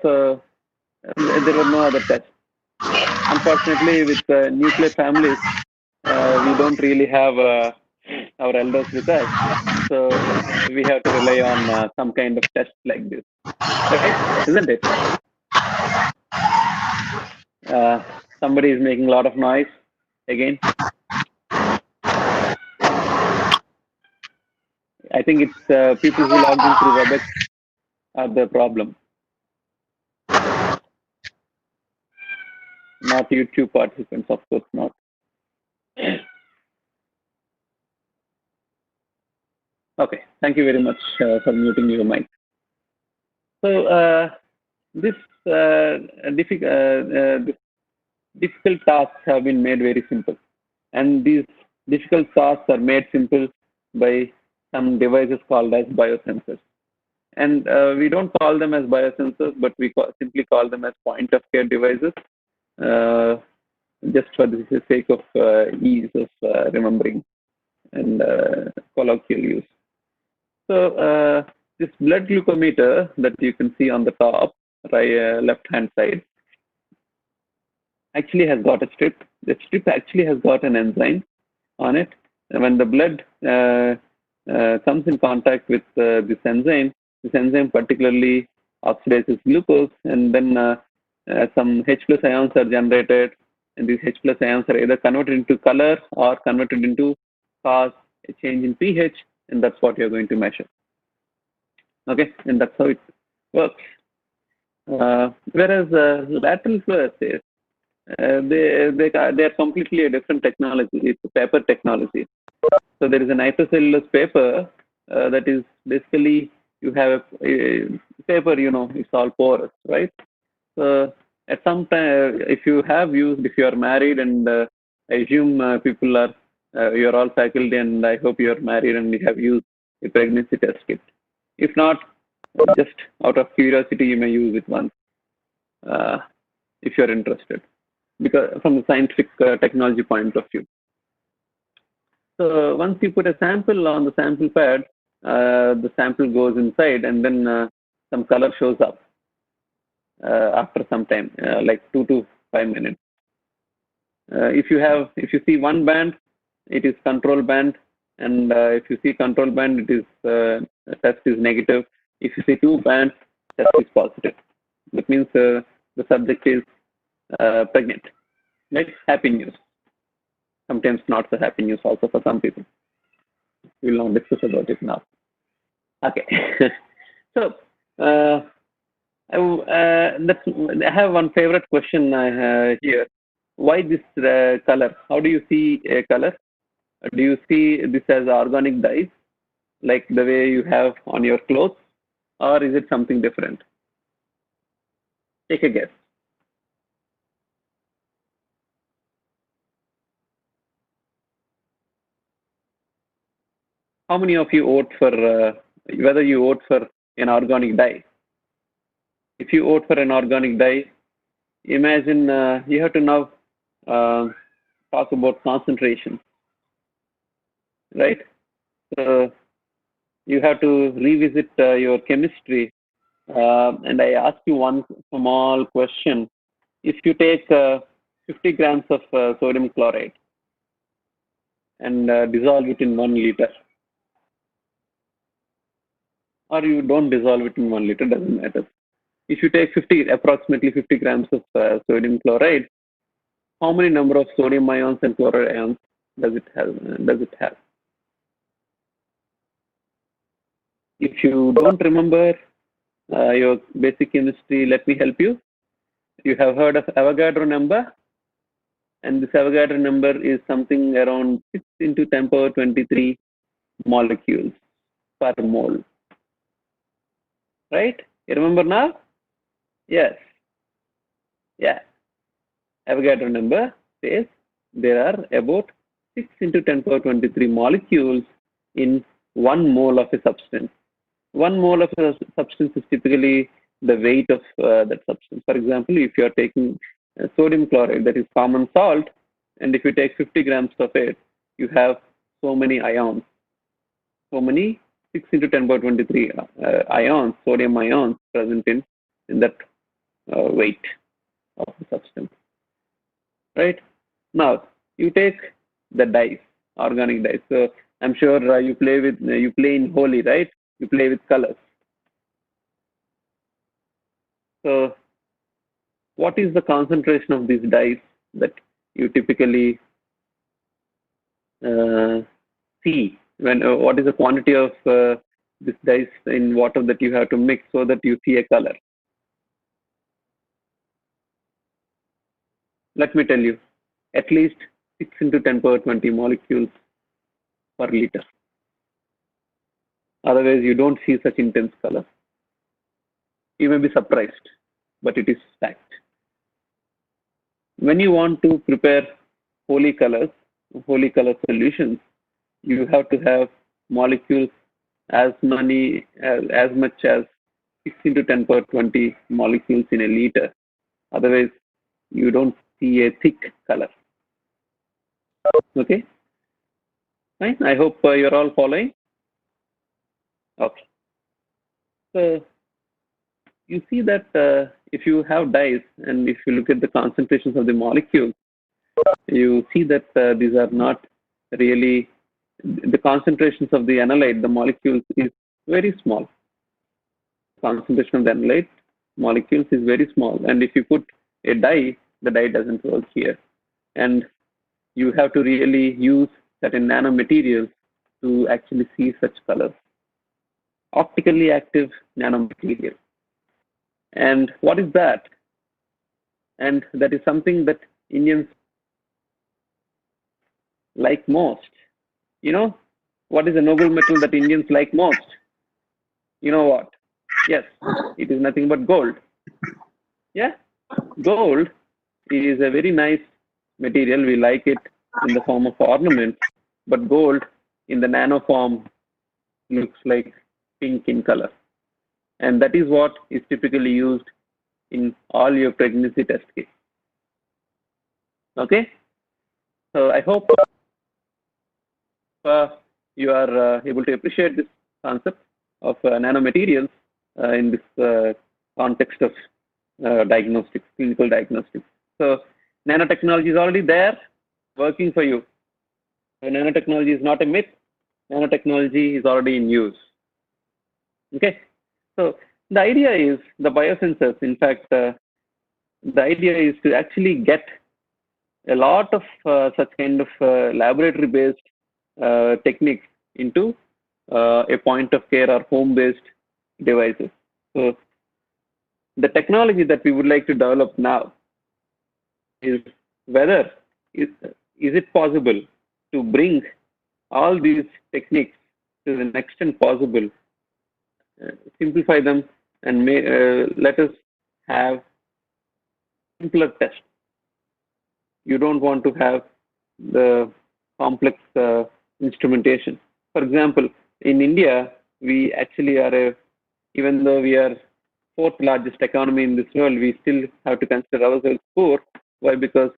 So there were no other tests. Unfortunately, with nuclear families, we don't really have our elders with us. So we have to rely on some kind of test like this, right? Isn't it? Somebody is making a lot of noise again. I think it's people who logged in through WebEx are the problem, not YouTube participants, of course not. Okay, thank you very much for muting your mic. So this difficult tasks have been made very simple, and these difficult tasks are made simple by some devices called as biosensors. And we don't call them as biosensors, but we simply call them as point of care devices, just for the sake of ease of remembering and colloquial use. So this blood glucometer that you can see on the top, right, left-hand side, actually has got a strip. The strip actually has got an enzyme on it. And when the blood comes in contact with this enzyme particularly oxidizes glucose, and then some H plus ions are generated, and these H plus ions are either converted into color or converted into cause a change in pH, and that's what you're going to measure. Okay, and that's how it works. Whereas lateral flow assays, they are completely a different technology. It's a paper technology. So there is a nitrocellulose paper that is basically, you have a paper, it's all porous, right? So at some time, if you are married, and I assume people are, you're all faculty, and I hope you're married and you have used a pregnancy test kit. If not, just out of curiosity, you may use it once if you're interested, because from the scientific technology point of view. So once you put a sample on the sample pad, the sample goes inside, and then some color shows up after some time, like 2 to 5 minutes. If you see one band, it is control band, and if you see control band, it is test is negative. If you see two bands, test is positive. That means the subject is pregnant. Right? Happy news. Sometimes not so happy news also for some people. We will not discuss about it now. Okay. So I have one favorite question here. Why this color? How do you see a color? Do you see this as organic dyes, like the way you have on your clothes, or is it something different? Take a guess. How many of you vote for whether you vote for an organic dye? If you vote for an organic dye, imagine you have to now talk about concentration, right? So you have to revisit your chemistry, and I ask you one small question. If you take 50 grams of sodium chloride and dissolve it in 1 liter, or you don't dissolve it in 1 liter, doesn't matter. If you take approximately 50 grams of sodium chloride, how many number of sodium ions and chloride ions does it have? If you don't remember your basic chemistry, let me help you. You have heard of Avogadro number, and this Avogadro number is something around 6 into 10 power 23 molecules per mole. Right? You remember now? Yes. Yeah. Avogadro number says there are about 6 into 10 power 23 molecules in 1 mole of a substance. 1 mole of a substance is typically the weight of that substance. For example, if you are taking sodium chloride, that is common salt, and if you take 50 grams of it, you have so many ions, so many 6 into 10 power 23 ions, sodium ions present in that weight of the substance. Right? Now, you take the dyes, organic dyes. So I'm sure you play in Holi, right? You play with colors. So what is the concentration of these dyes that you typically see when what is the quantity of this dyes in water that you have to mix so that you see a color? Let me tell you, at least 6 into 10 power 20 molecules per liter. Otherwise, you don't see such intense color. You may be surprised, but it is fact. When you want to prepare holy color solutions, you have to have molecules as much as 6 into 10 power 20 molecules in a liter. Otherwise, you don't see a thick color. Okay? Fine. I hope you're all following. Okay. So you see that if you have dyes and if you look at the concentrations of the molecules, you see that these are not really the concentrations of the analyte, the molecules is very small. Concentration of the analyte molecules is very small, and if you put a dye, the dye doesn't work here, and you have to really use certain nanomaterials to actually see such colors. Optically active nanomaterial. And what is that? And that is something that Indians like most. You know, what is a noble metal that Indians like most? You know what? Yes, it is nothing but gold. Yeah, gold is a very nice material. We like it in the form of ornaments, but gold in the nano form looks like pink in color. And that is what is typically used in all your pregnancy test kits. Okay? So I hope you are able to appreciate this concept of nanomaterials in this context of diagnostics, clinical diagnostics. So nanotechnology is already there, working for you. So nanotechnology is not a myth. Nanotechnology is already in use. Okay, so the idea is the biosensors. In fact, the idea is to actually get a lot of such kind of laboratory-based techniques into a point of care or home-based devices. So the technology that we would like to develop now is whether is it possible to bring all these techniques to the extent possible, simplify them, and let us have simpler tests. You don't want to have the complex instrumentation. For example, in India, we actually are even though we are fourth largest economy in this world, we still have to consider ourselves poor. Why? Because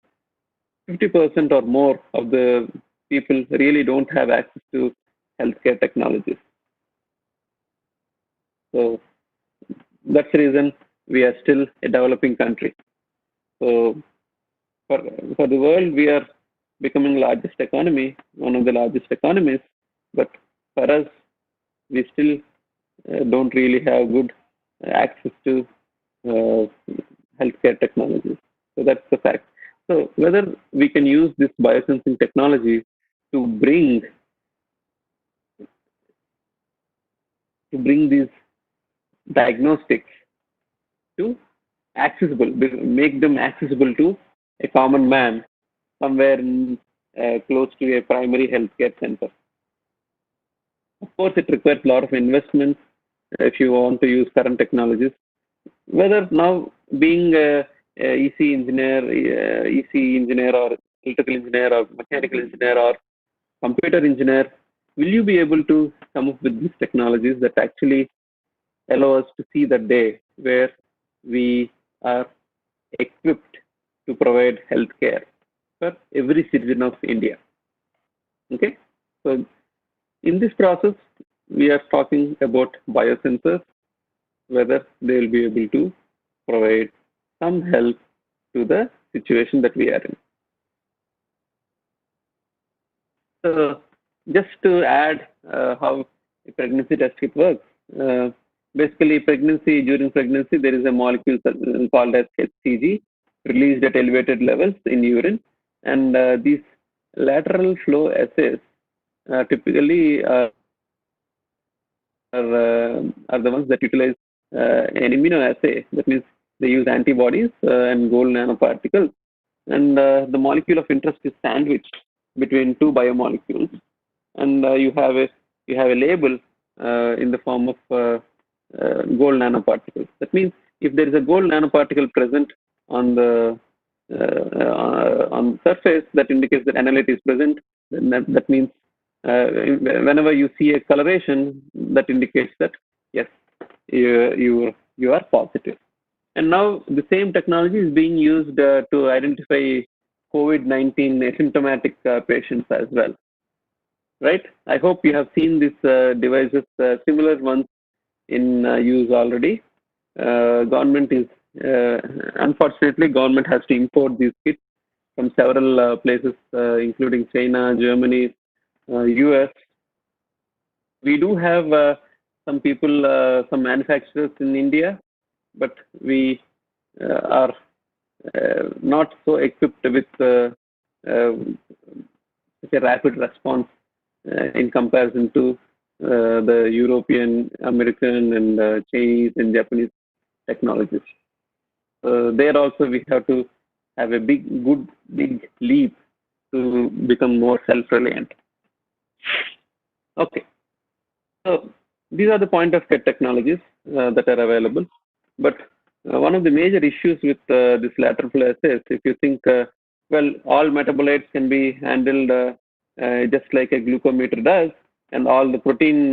50% or more of the people really don't have access to healthcare technologies. So that's the reason we are still a developing country. So for the world, we are becoming largest economy, one of the largest economies. But for us, we still don't really have good access to healthcare technologies. So that's the fact. So whether we can use this biosensing technology to bring these diagnostics to accessible, make them accessible to a common man somewhere close to a primary healthcare center. Of course, it requires a lot of investments if you want to use current technologies. Whether now being EC engineer, EC engineer or electrical engineer or mechanical engineer or computer engineer, will you be able to come up with these technologies that actually allow us to see that day where we are equipped to provide healthcare for every citizen of India. Okay, so in this process, we are talking about biosensors, whether they will be able to provide some help to the situation that we are in. So just to add how a pregnancy test kit works, basically during pregnancy, there is a molecule called as HCG released at elevated levels in urine, and these lateral flow assays typically are the ones that utilize an immunoassay. That means they use antibodies and gold nanoparticles, and the molecule of interest is sandwiched between two biomolecules, and you have a label in the form of gold nanoparticles. That means if there is a gold nanoparticle present on the surface, that indicates that analyte is present. Then that means whenever you see a coloration, that indicates that yes, you are positive. And now the same technology is being used to identify COVID-19 asymptomatic patients as well, right? I hope you have seen these devices, similar ones in use already. Government is, unfortunately, government has to import these kits from several places, including China, Germany, US. We do have some people, some manufacturers in India, but we are not so equipped with such a rapid response in comparison to the European, American, and Chinese and Japanese technologies. There also we have to have a big leap to become more self-reliant. Okay, so these are the point of care technologies that are available. But one of the major issues with this lateral flow assays, if you think, well, all metabolites can be handled just like a glucometer does, and all the protein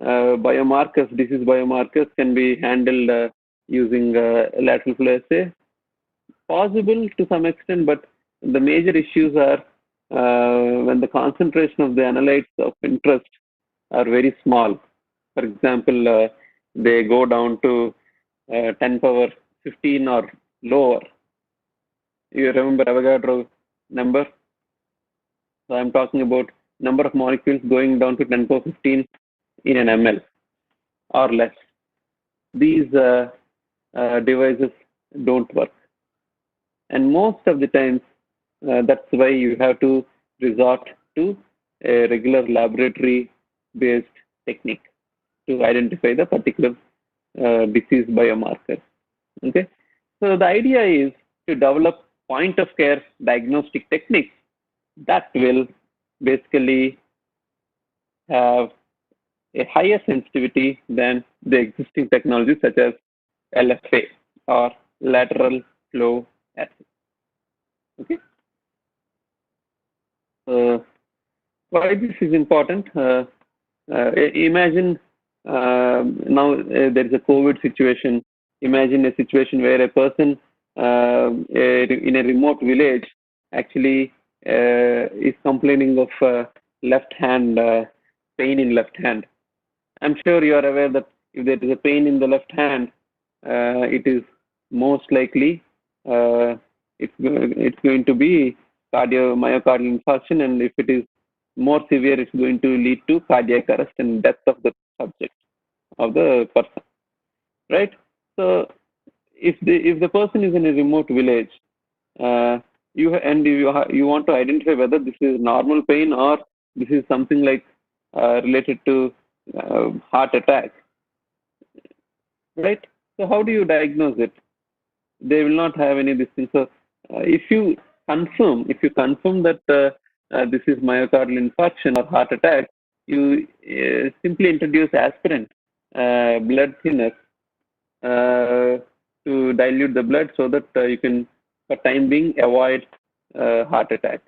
biomarkers, disease biomarkers, can be handled using lateral flow assay. Possible to some extent, but the major issues are when the concentration of the analytes of interest are very small. For example, they go down to 10 power 15 or lower. You remember Avogadro number? So I'm talking about number of molecules going down to 10 power 15 in an ml or less. These devices don't work. And most of the times, that's why you have to resort to a regular laboratory-based technique to identify the particular disease biomarker. Okay, so the idea is to develop point-of-care diagnostic techniques that will basically have a higher sensitivity than the existing technologies such as LFA or lateral flow assay. Okay. Why this is important? Imagine now there is a COVID situation. Imagine a situation where a person in a remote village actually is complaining of left hand pain in left hand. I'm sure you are aware that if there is a pain in the left hand, it is most likely it's going to be myocardial infarction, and if it is more severe, it's going to lead to cardiac arrest and death of the subject, of the person, right? So if the person is in a remote village, you want to identify whether this is normal pain or this is something like related to heart attack, right? So how do you diagnose it? They will not have any this thing. So if you confirm that this is myocardial infarction or heart attack, you simply introduce aspirin, blood thinner, to dilute the blood so that you can, for time being, avoid heart attack.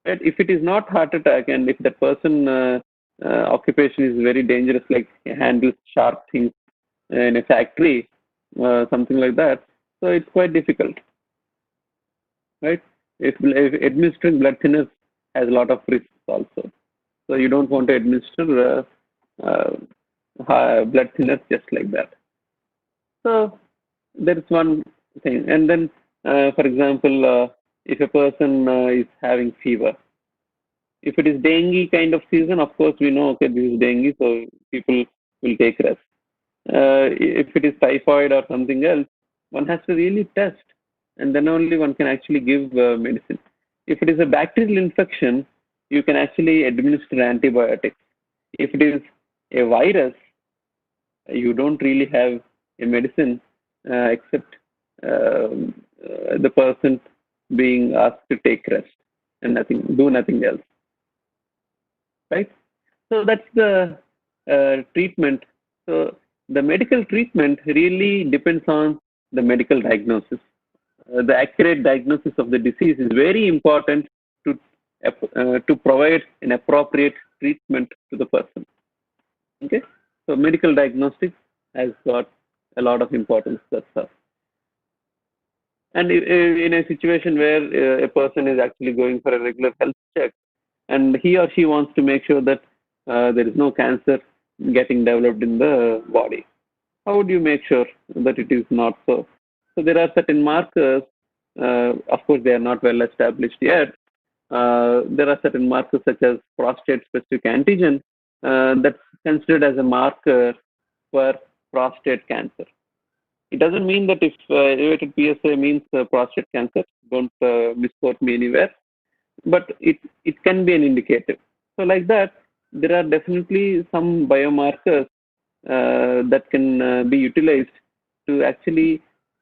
But if it is not heart attack, and if that person occupation is very dangerous, like handles sharp things in a factory, something like that. So it's quite difficult, right? If administering blood thinners has a lot of risks also. So you don't want to administer blood thinners just like that. So there is one thing. And then, for example, if a person is having fever, if it is dengue kind of season, of course, we know, okay, this is dengue, so people will take rest. If it is typhoid or something else, one has to really test, and then only one can actually give medicine. If it is a bacterial infection, you can actually administer antibiotics. If it is a virus, you don't really have a medicine except the person being asked to take rest and do nothing else, right? So that's the treatment. So the medical treatment really depends on the medical diagnosis. The accurate diagnosis of the disease is very important to to provide an appropriate treatment to the person. Okay, so medical diagnostics has got a lot of importance. That's all. And in a situation where a person is actually going for a regular health check, and he or she wants to make sure that there is no cancer getting developed in the body, how would you make sure that it is not so? So there are certain markers. Of course, they are not well established yet. There are certain markers such as prostate-specific antigen that's considered as a marker for prostate cancer. It doesn't mean that if elevated PSA means prostate cancer. Don't misquote me anywhere. But it can be an indicator. So like that, there are definitely some biomarkers that can be utilized to actually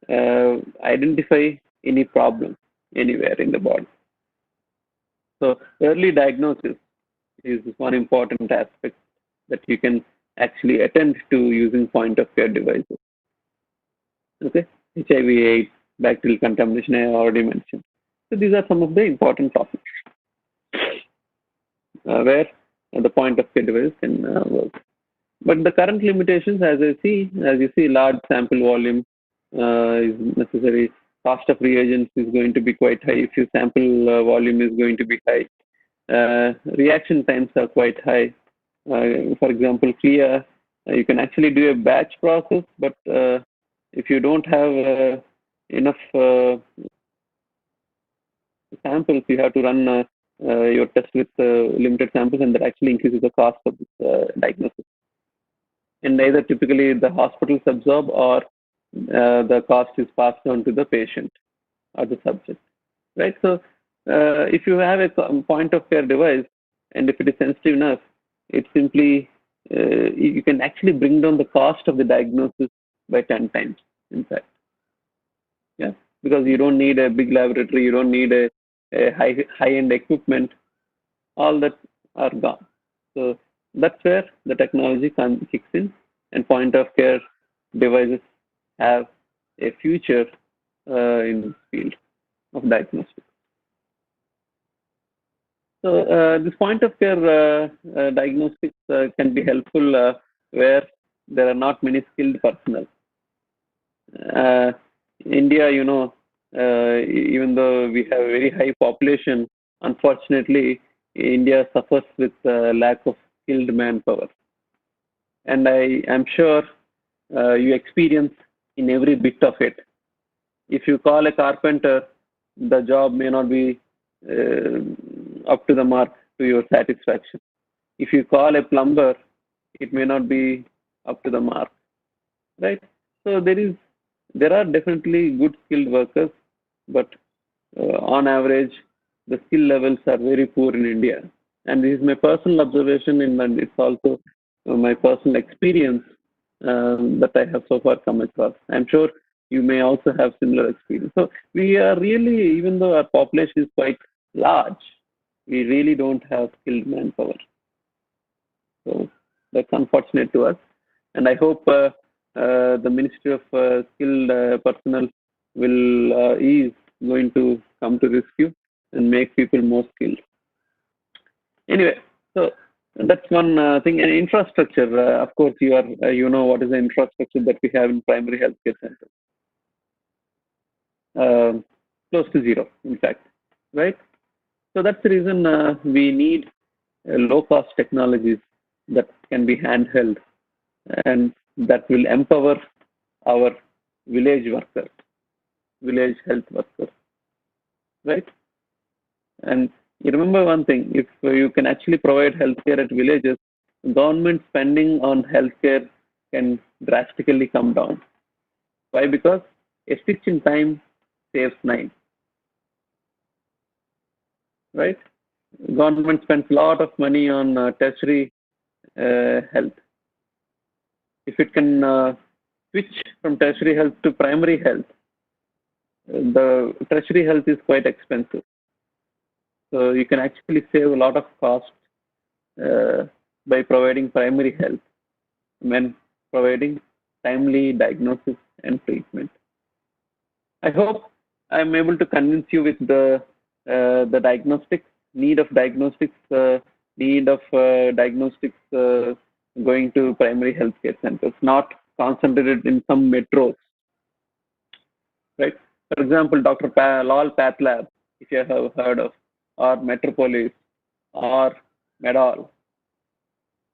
identify any problem anywhere in the body. So early diagnosis is one important aspect that you can actually attend to using point of care devices. Okay, HIV/AIDS, bacterial contamination, I already mentioned. So these are some of the important topics where the point of care device can work. But the current limitations, as you see, large sample volume is necessary. Cost of reagents is going to be quite high if your sample volume is going to be high. Reaction times are quite high. For example, CLIA, you can actually do a batch process, but if you don't have enough samples, you have to run your test with limited samples, and that actually increases the cost of this diagnosis. And either typically the hospitals absorb or the cost is passed on to the patient or the subject, right? So if you have a point of care device and if it is sensitive enough, it simply you can actually bring down the cost of the diagnosis by 10 times, in fact. Yeah, because you don't need a big laboratory, you don't need a high-end equipment, all that are gone. So that's where the technology kicks in, and point of care devices have a future in this field of diagnostics. So this point of care diagnostics can be helpful where there are not many skilled personnel. India, even though we have a very high population, unfortunately, India suffers with lack of skilled manpower. And I am sure you experience in every bit of it. If you call a carpenter, the job may not be up to the mark to your satisfaction. If you call a plumber, it may not be up to the mark, right? So there are definitely good skilled workers, but on average, the skill levels are very poor in India. And this is my personal observation, and it's also my personal experience that I have so far come across. I'm sure you may also have similar experience. So we are really, even though our population is quite large, we really don't have skilled manpower. So that's unfortunate to us. And I hope the Ministry of Skilled Personnel is going to come to rescue and make people more skilled. Anyway, so That's one thing. And infrastructure, of course, you know what is the infrastructure that we have in primary healthcare centers. Close to zero, in fact, right? So that's the reason we need low-cost technologies that can be handheld and that will empower our village workers, village health workers, right? And you remember one thing: if you can actually provide healthcare at villages, government spending on healthcare can drastically come down. Why? Because a stitch in time saves nine, right? Government spends a lot of money on tertiary health. If it can switch from tertiary health to primary health, the tertiary health is quite expensive. So you can actually save a lot of cost uh, by providing primary health when providing timely diagnosis and treatment. I hope I'm able to convince you with the diagnostics need of diagnostics going to primary healthcare centers, not concentrated in some metros, right? For example, Lal Path Lab, if you have heard of, or Metropolis, or Medall,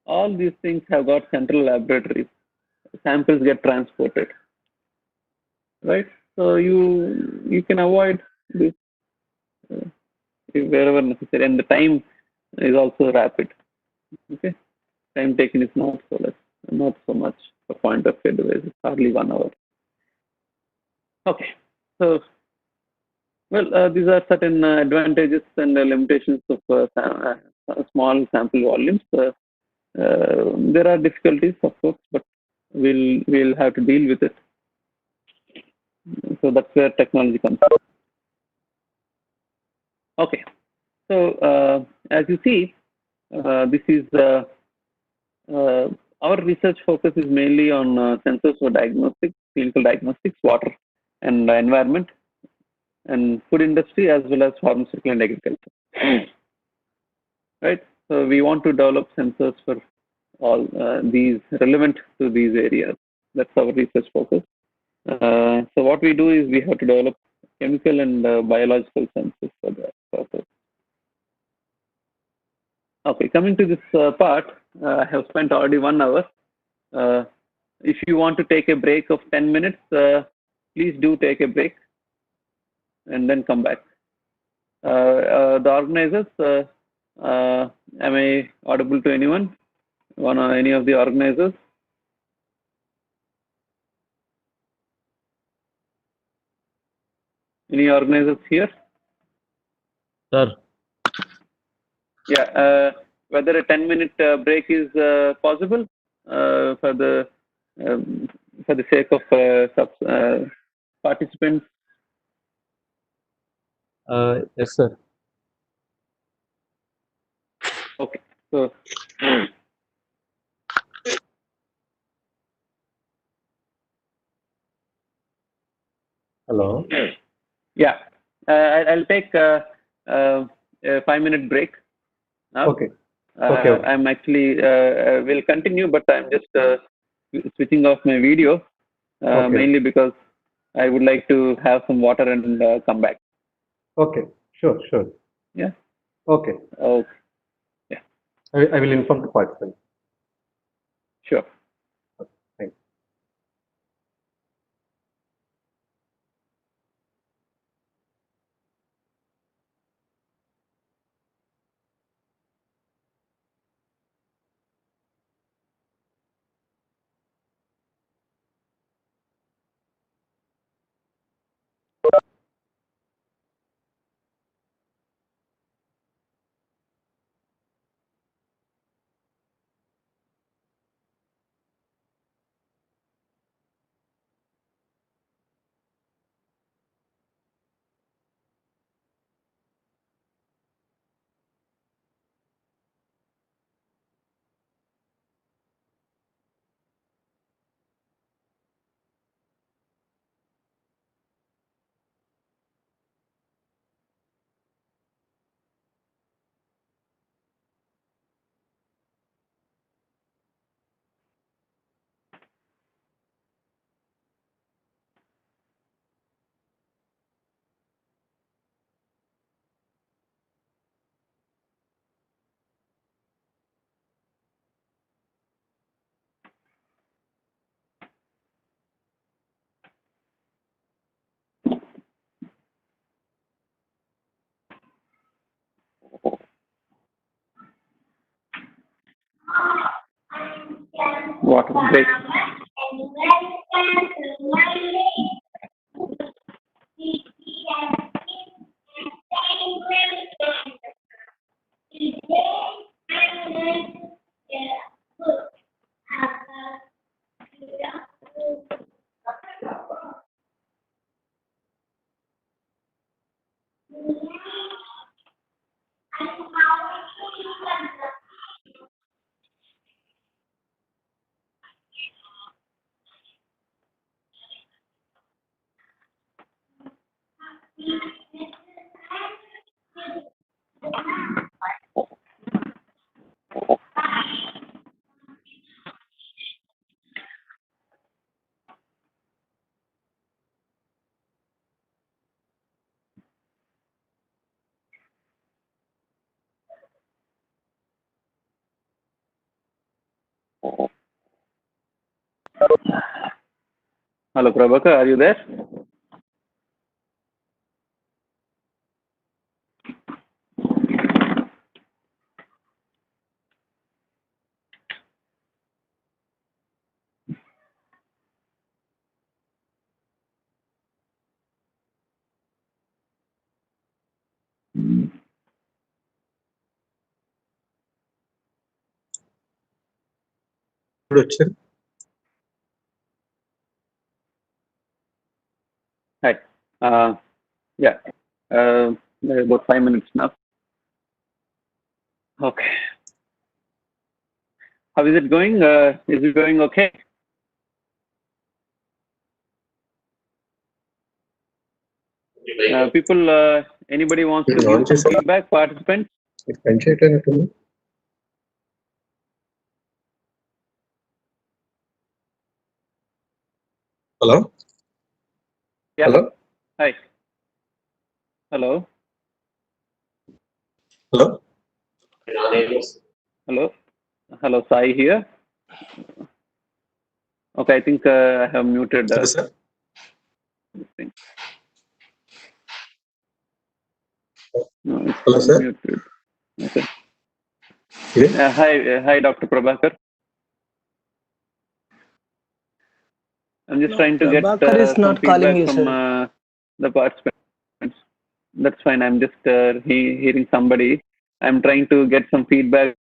all these things have got central laboratories. Samples get transported, right? So you can avoid this uh, wherever necessary, and the time is also rapid. Okay, time taken is not so less, not so much a point of view device. It's hardly 1 hour. Okay, so well, these are certain advantages and limitations of small sample volumes. There are difficulties, of course, but we'll have to deal with it. So that's where technology comes in. Okay, so as you see, this is our research focus is mainly on sensors for diagnostics, clinical diagnostics, water and environment, and food industry, as well as pharmaceutical and agriculture. Right. So we want to develop sensors for all these relevant to these areas. That's our research focus. So what we do is we have to develop chemical and biological sensors for that purpose. Okay, coming to this part, I have spent already 1 hour. Uh, if you want to take a break of 10 minutes, please do take a break and then come back. The organizers, am I audible to anyone? Any of the organizers? Any organizers here? Sir. Yeah, whether a 10-minute break is possible for the um, for the sake of participants. Yes, sir. Okay, so Hello. yeah, I'll take a 5-minute break now. Okay. Okay. Okay. I'm actually will continue, but I'm just switching off my video Okay. mainly because I would like to have some water and come back. Okay. Sure. Sure. Yeah. Okay. Okay. Yeah. I will inform the participants. Sure. Thank you. Water. Great. Hello, Prabhakar, are you there? Introduction. Hi. Yeah. About 5 minutes now. Okay. How is it going? Is it going okay? People, anybody wants to give some feedback? Participants? Hello? Yeah. Hello? Hi. Hello. Hello? Hello. Hello, Sai here. Okay, I think I have muted Hello, sir. this thing. No, it's Hello, sir. muted. Okay. Yeah. Hi, Dr. Prabhakar. I'm just No, trying to get Prabhakar is some not calling feedback you, from sir. the participants. That's fine. I'm just hearing somebody. I'm trying to get some feedback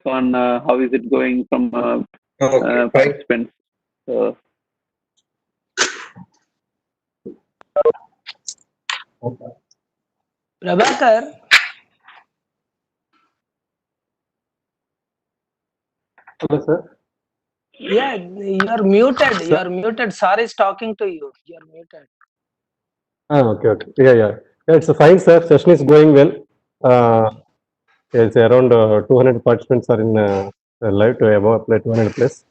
on how is it going from Okay, fine. participants. So, Prabhakar, Hello, sir. yeah, you're muted. You're muted. Sir is talking to you. You're muted. Okay, okay. Yeah. It's fine, sir. Session is going well. It's around 200 participants are in live to about 200 plus.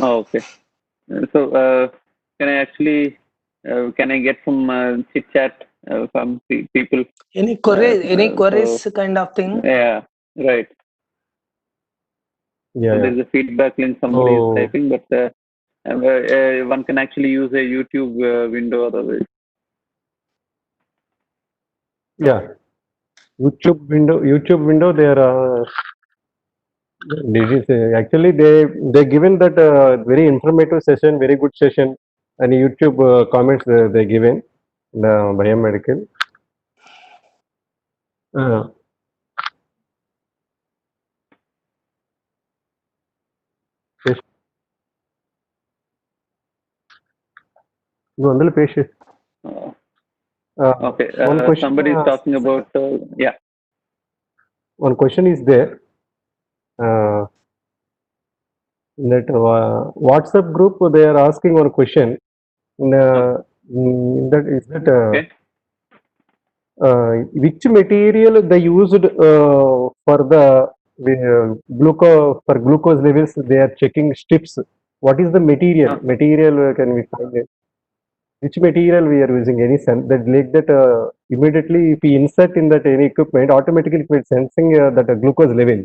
okay. So, can I get some chit chat from people? Any queries? Any queries So, kind of thing? yeah, right. Yeah, So yeah. there's a feedback link somebody is So, typing, but one can actually use a YouTube window otherwise. yeah. YouTube window, they are actually they given that very informative session, very good session, and YouTube comments they given the biomedical. No, అందులో patient. Uh, Uh, okay, one question. somebody is talking about yeah. One question is there. That WhatsApp group they are asking one question. That is that Okay. which material they used for the glucose levels? They are checking strips. What is the material? Material can we find it? Which material we are using? Any sense that like that immediately if we insert in that any equipment, automatically it will sensing that glucose level.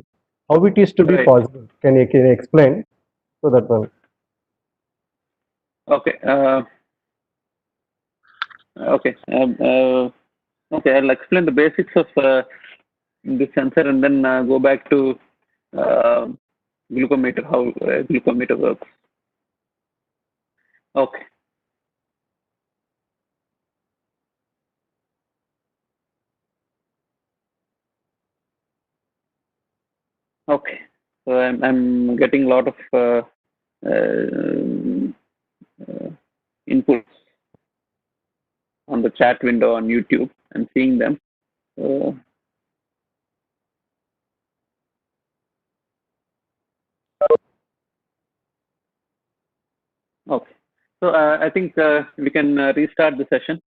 How it is to be Right. possible? Can you explain? So that one. Okay. Okay. Okay. I'll explain the basics of this sensor and then go back to glucometer, how glucometer works. Okay. Okay. So I'm getting a lot of inputs on the chat window on YouTube. I'm seeing them. Okay. So I think we can restart the session.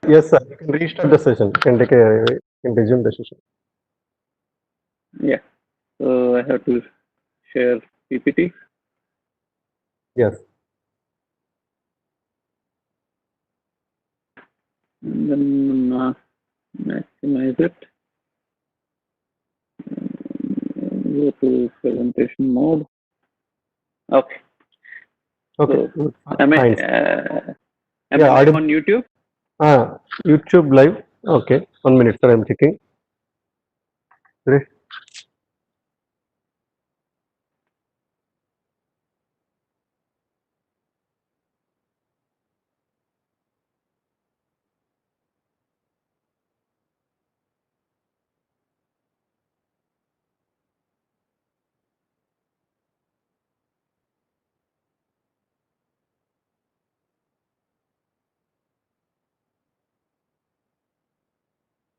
Yes, sir. You can restart the session. You can resume the session. Yeah. So I have to share PPT. Yes. And then maximize it. Go to presentation mode. Okay. Okay. So, am I Yeah, live on YouTube? YouTube live. Okay. 1 minute, sir. I'm checking. Re-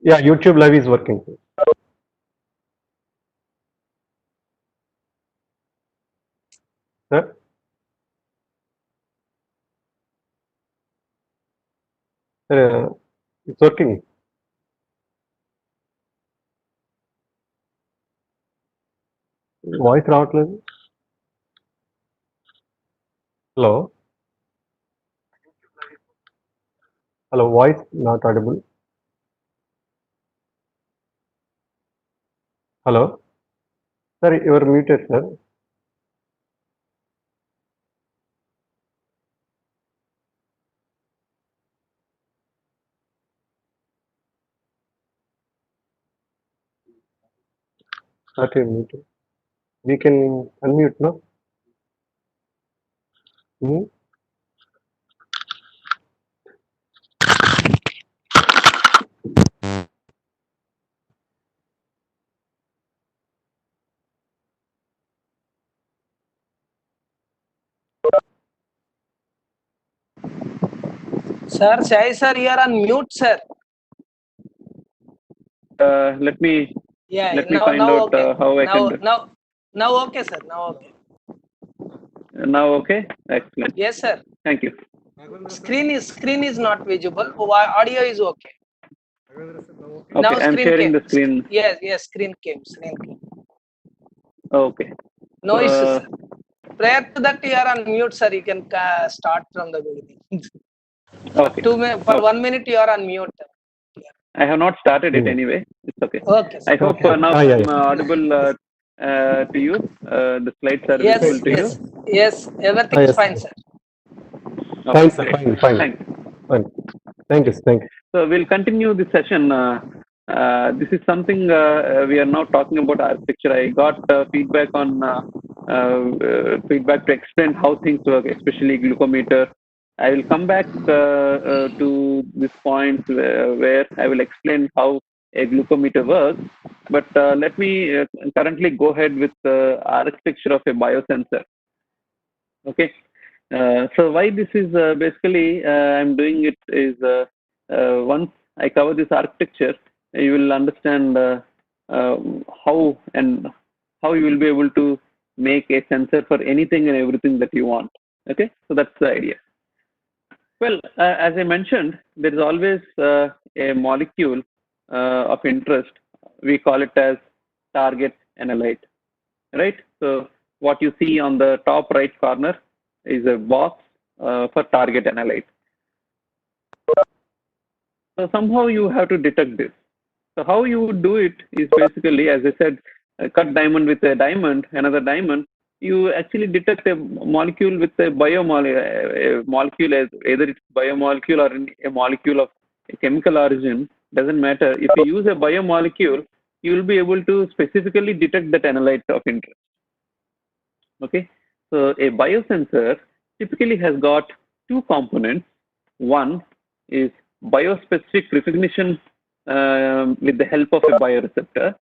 Yeah, YouTube live is working. Sir? Sir, it's working. Voice రావట్లేదు. Hello. Hello. Voice not audible. Hello. Sir, you are muted, sir. Not muted. We can unmute, no? Hmm? Sir, Sai sir, you are on mute, sir. Let me Yeah, find out okay. how I can do. Now okay, sir. Now okay. Now okay? Excellent. Yes, sir. Thank you. Screen is not visible. Audio is okay. Okay, Now I'm screen sharing came. the screen. Yes, screen came. Okay. No issues, sir. Prior to that, you are on mute, sir. You can start from the beginning. Okay. For 1 minute, you are on mute. I have not started it anyway. It's okay. Okay, sir. I hope now I'm audible to you. The slides are visible to you. Yes. Everything is Yes. fine, sir. Okay, Fine, sir. great. Fine. Thanks. Fine. Thank you. Thank you. So we'll continue this session. This is something we are now talking about architecture. I got feedback on feedback to explain how things work, especially glucometer. I will come back to this point where I will explain how a glucometer works. But let me currently go ahead with the architecture of a biosensor. Okay. So why this is basically I'm doing it is once I cover this architecture, you will understand how you will be able to make a sensor for anything and everything that you want. Okay, so that's the idea. Well, as I mentioned, there is always a molecule of interest. We call it as target analyte, right? So what you see on the top right corner is a box for target analyte. So somehow you have to detect this. So how you would do it is basically, as I said, cut diamond with a diamond, another diamond. You actually detect a molecule with a molecule, as either it's biomolecule or a molecule of a chemical origin. doesn't matter. If you use a biomolecule, you will be able to specifically detect that analyte of interest. Okay, so a biosensor typically has got two components. One is biospecific recognition with the help of a bioreceptor.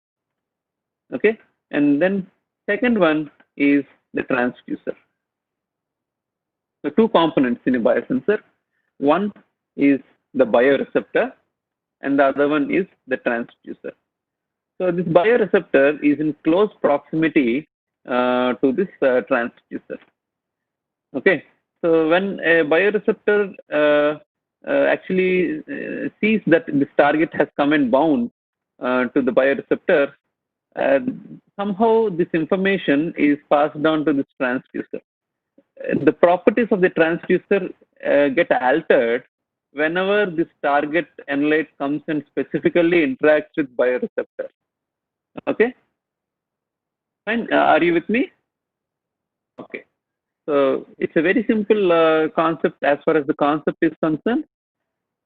Okay, and then second one is the transducer. So two components in a biosensor. One is the bioreceptor, and the other one is the transducer. So this bioreceptor is in close proximity to this transducer. Okay, so when a bioreceptor actually sees that this target has come and bound to the bioreceptor, somehow this information is passed down to this transducer. The properties of the transducer get altered whenever this target analyte comes and specifically interacts with bioreceptor. Okay, fine. Are you with me? Okay. So it's a very simple concept as far as the concept is concerned.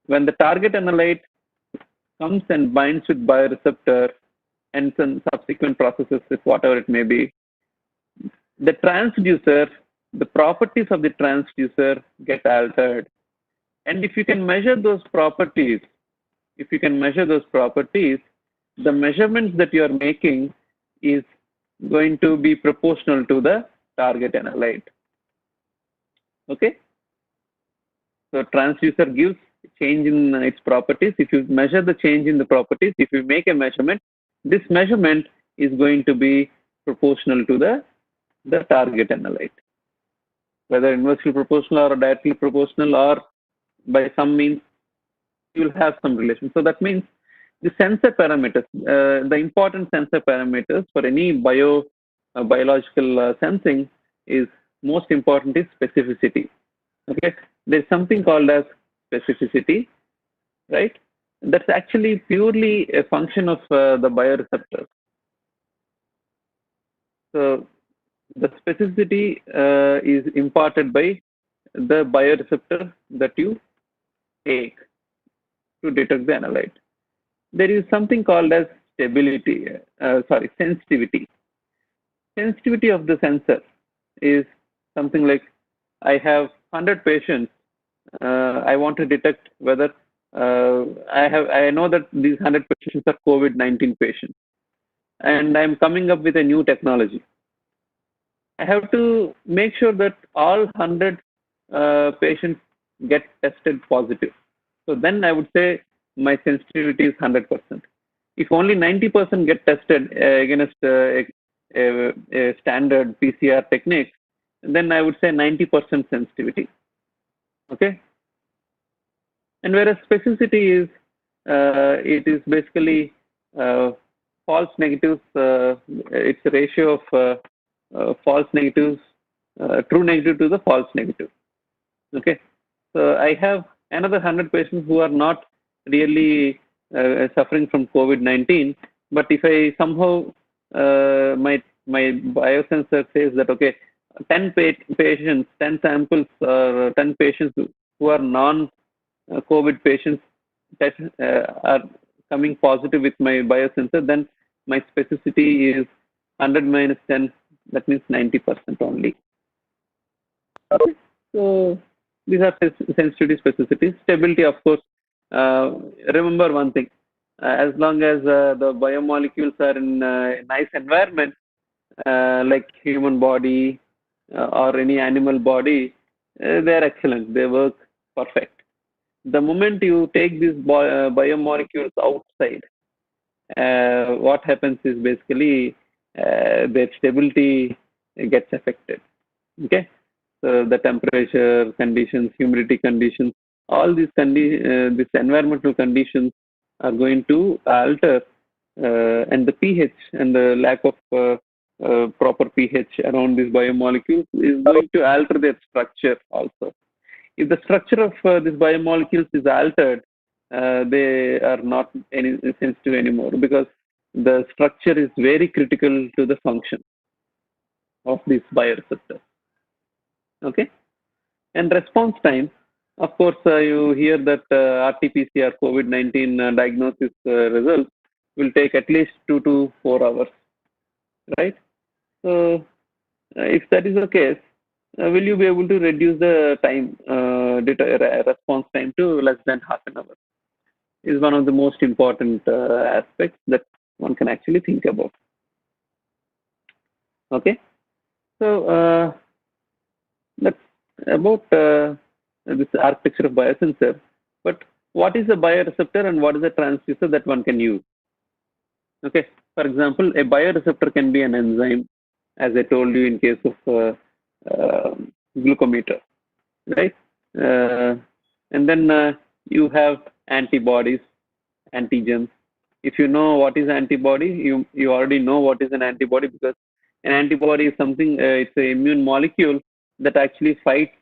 When the target analyte comes and binds with bioreceptor and some subsequent processes, whatever it may be, the transducer, the properties of the transducer get altered. And if you can measure those properties, the measurements that you are making is going to be proportional to the target analyte. Okay, so transducer gives change in its properties. If you measure the change in the properties, if you make a measurement, this measurement is going to be proportional to the target analyte, whether inversely proportional or directly proportional, or by some means you will have some relation. So that means the sensor parameters, the important sensor parameters for any biological sensing is most important is specificity. Okay, there's something called as specificity, right? That's actually purely a function of the bioreceptors. So the specificity is imparted by the bioreceptor that you take to detect the analyte. There is something called as sensitivity. Sensitivity of the sensor is something like, I have 100 patients. I want to detect whether I know that these 100 patients are COVID-19 patients, and I'm coming up with a new technology. I have to make sure that all 100 patients get tested positive. So then I would say my sensitivity is 100%. If only 90% get tested against a standard PCR technique, then I would say 90% sensitivity. Okay. And whereas specificity is, it is basically false negatives. It's a ratio of false negatives, true negative to the false negative. Okay. So I have another 100 patients who are not really suffering from COVID-19, but if I somehow my biosensor says that, okay, 10 patients, 10 samples, or 10 patients who are non-COVID patients that are coming positive with my biosensor, then my specificity is 100 minus 10, that means 90% only. Okay. So these are sensitivity, specificity. Stability, of course. Remember one thing, as long as the biomolecules are in a nice environment, like human body or any animal body, they're excellent. They work perfect. The moment you take these biomolecules outside, what happens is basically their stability gets affected. Okay, so the temperature conditions, humidity conditions, all these these environmental conditions are going to alter, and the pH and the lack of proper pH around these biomolecules is going to alter their structure also. If the structure of these biomolecules is altered, they are not any sensitive anymore, because the structure is very critical to the function of these bioreceptors. Okay, and response time. Of course, you hear that RT-PCR COVID-19 diagnosis results will take at least 2 to 4 hours, right? So, if that is the case, will you be able to reduce the time, response time to less than half an hour? Is one of the most important aspects that one can actually think about. Okay, so that's about this architecture of biosensor. But what is a bioreceptor and what is a transducer that one can use? Okay, for example, a bioreceptor can be an enzyme, as I told you in case of glucometer, right? Uh, and then you have antibodies, antigens. If you know what is antibody, you already know what is an antibody, because an antibody is something, it's an immune molecule that actually fights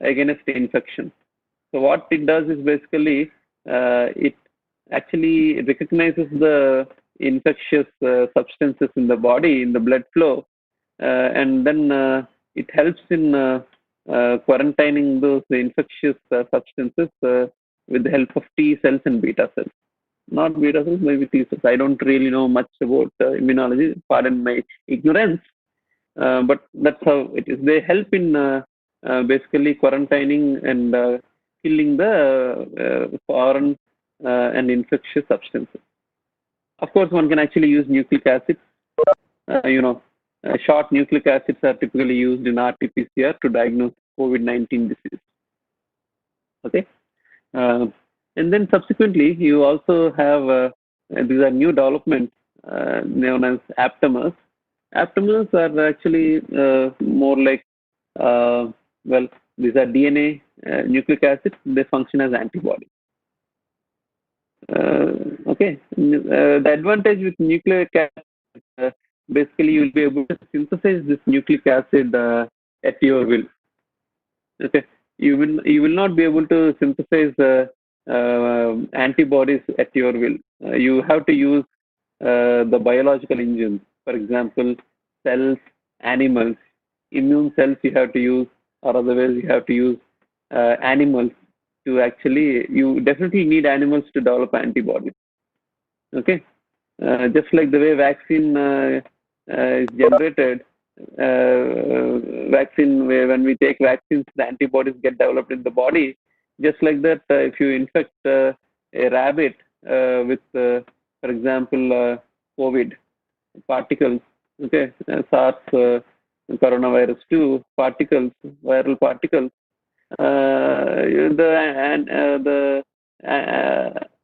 against infection. So what it does is basically it actually recognizes the infectious substances in the body, in the blood flow, and then it helps in quarantining those infectious substances with the help of T cells and beta cells. Not beta cells, maybe T cells. I don't really know much about immunology. Pardon my ignorance. But that's how it is. They help in basically quarantining and killing the foreign and infectious substances. Of course, one can actually use nucleic acids. You know, short nucleic acids are typically used in RT-PCR to diagnose COVID-19 disease. Okay, uh, and then subsequently, you also have these are new developments known as aptamers. Aptamers are actually more like, uh, well, these are DNA nucleic acids. They function as antibodies. Okay, the advantage with nucleic acid, basically you'll be able to synthesize this nucleic acid at your will. Okay, you will not be able to synthesize antibodies at your will. You have to use the biological engines. For example, cells, animals, immune cells you have to use, or otherwise you have to use animals to actually. You definitely need animals to develop antibodies. Okay, just like the way vaccine is generated, vaccine where when we take vaccines, the antibodies get developed in the body. Just like that, if you infect a rabbit with, for example, COVID particles, okay, SARS, coronavirus 2 particles, viral particles, the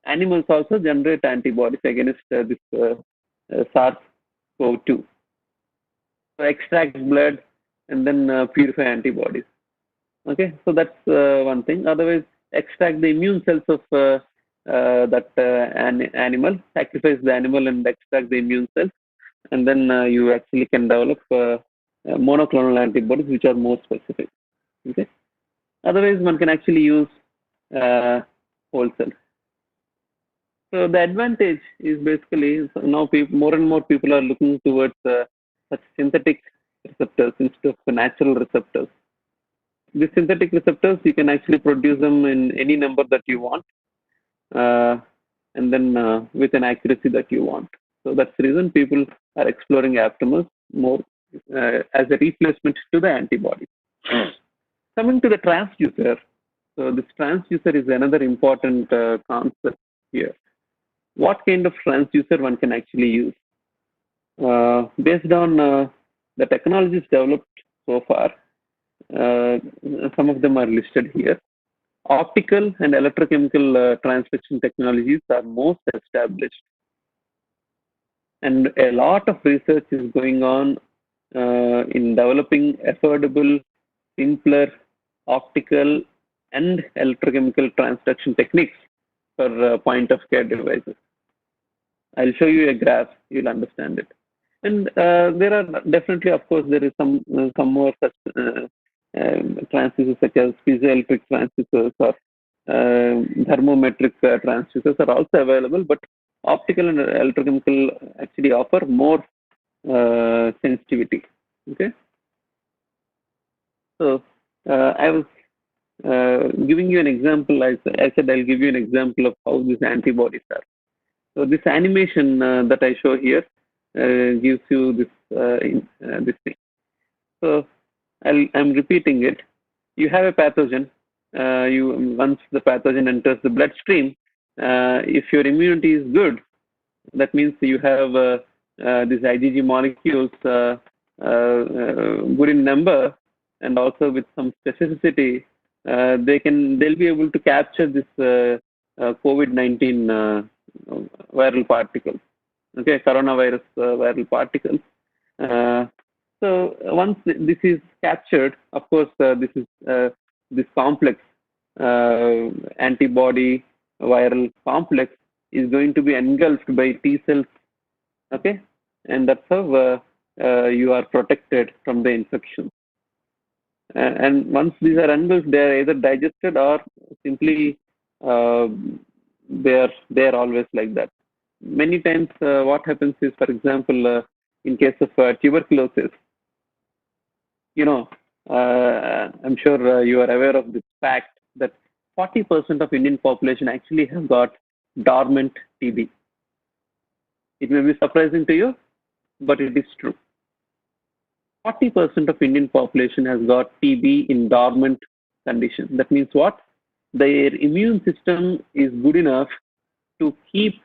animals also generate antibodies against this SARS-CoV-2. So extract blood and then purify antibodies. Okay, so that's one thing. Otherwise, extract the immune cells of that animal, sacrifice the animal and extract the immune cells, and then you actually can develop monoclonal antibodies which are more specific. Okay. Otherwise, one can actually use whole cells. So the advantage is basically, so now more and more people are looking towards such synthetic receptors instead of the natural receptors. These synthetic receptors, you can actually produce them in any number that you want, uh, and then with an accuracy that you want. So that's the reason people are exploring aptamers more as a replacement to the antibody. Coming to the transducer, so this transducer is another important concept here. What kind of transducer one can actually use? Based on the technologies developed so far, uh, some of them are listed here. Optical and electrochemical transduction technologies are most established, and a lot of research is going on in developing affordable, simpler optical and electrochemical transduction techniques for point of care devices. I'll show you a graph, you'll understand it. And there are definitely, of course, there is some more such transducers such as piezoelectric transducers or thermometric transducers are also available, but optical and electrochemical actually offer more sensitivity. Okay, so I was Giving you an example, I said I'll give you an example of how these antibodies are. So this animation that I show here gives you this thing. So I'm repeating it. You have a pathogen. Once the pathogen enters the bloodstream, if your immunity is good, that means you have these IgG molecules good in number and also with some specificity. They'll be able to capture this COVID-19 viral particles. Okay, coronavirus viral particles. Uh, so once this is captured, of course, this complex antibody viral complex is going to be engulfed by T cells. Okay, and that's how you are protected from the infection. And once these are engulfed, they are either digested or simply uh, they are always like that. Many times, what happens is, for example, in case of tuberculosis, you know, I'm sure you are aware of this fact that 40% of Indian population actually have got dormant TB. It may be surprising to you, but it is true. 40% of Indian population has got TB in dormant condition. That means what? Their immune system is good enough to keep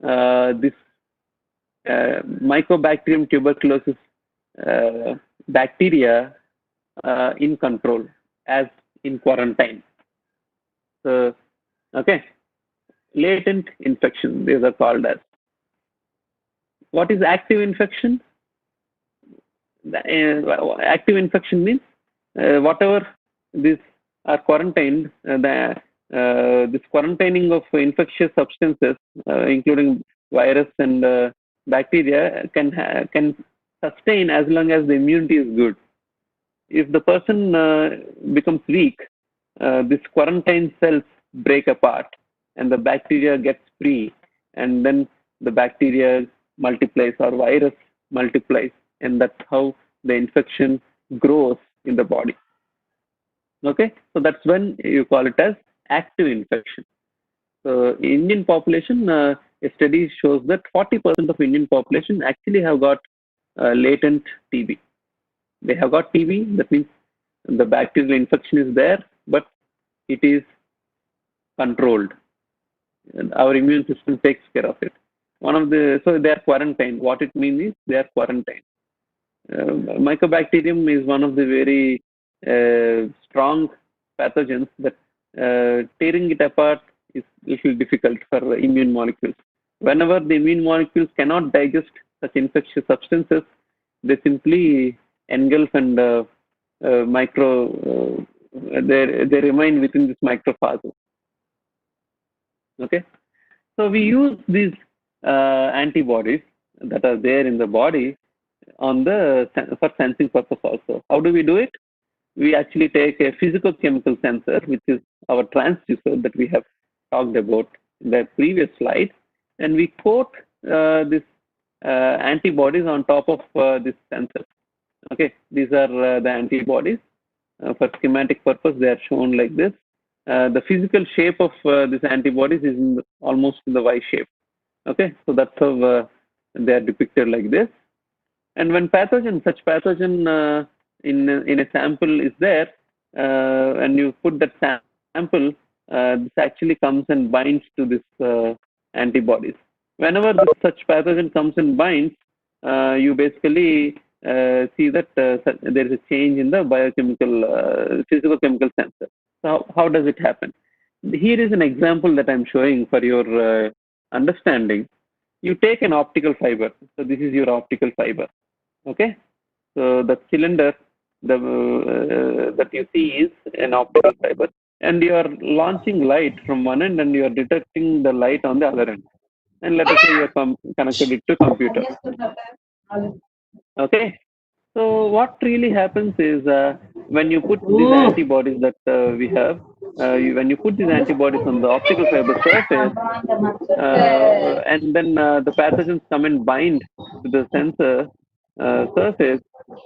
this Mycobacterium tuberculosis bacteria in control, as in quarantine. So, okay, latent infection, these are called as. What is active infection? Active infection means whatever these are quarantined, this quarantining of infectious substances, including virus and bacteria, can sustain as long as the immunity is good. If the person becomes weak, this quarantine cells break apart and the bacteria gets free, and then the bacteria multiplies or virus multiplies, and that's how the infection grows in the body. Okay, so that's when you call it as active infection. So Indian population, a study shows that 40% of Indian population actually have got latent TB. They have got TB, that means the bacterial infection is there, but it is controlled. And our immune system takes care of it. So they are quarantined. What it means is they are quarantined. Mycobacterium is one of the very strong pathogens that tearing it apart is little difficult for immune molecules. Whenever the immune molecules cannot digest such infectious substances, they simply engulf and they remain within this microphase. Okay, so we use these antibodies that are there in the body for sensing purpose also. How do we do it? We actually take a physical-chemical sensor, which is our transducer that we have talked about in the previous slide, and we coat this antibodies on top of this sensor. Okay, these are the antibodies. For schematic purpose, they are shown like this. The physical shape of these antibodies is almost in the Y shape. Okay, so that's how they are depicted like this. And when such pathogen in a sample is there, and you put that sample, this actually comes and binds to this antibodies. Whenever such pathogen comes and binds, you basically see that there is a change in the biochemical, physical-chemical sensor. So how does it happen? Here is an example that I'm showing for your understanding. You take an optical fiber. So this is your optical fiber. Okay. So the cylinder that you see is an optical fiber, and you are launching light from one end, and you are detecting the light on the other end. And let us say you are connected it to computer. Okay. So what really happens is when you put these antibodies that we have, when you put these antibodies on the optical fiber surface, and then the pathogens come and bind to the sensor surface,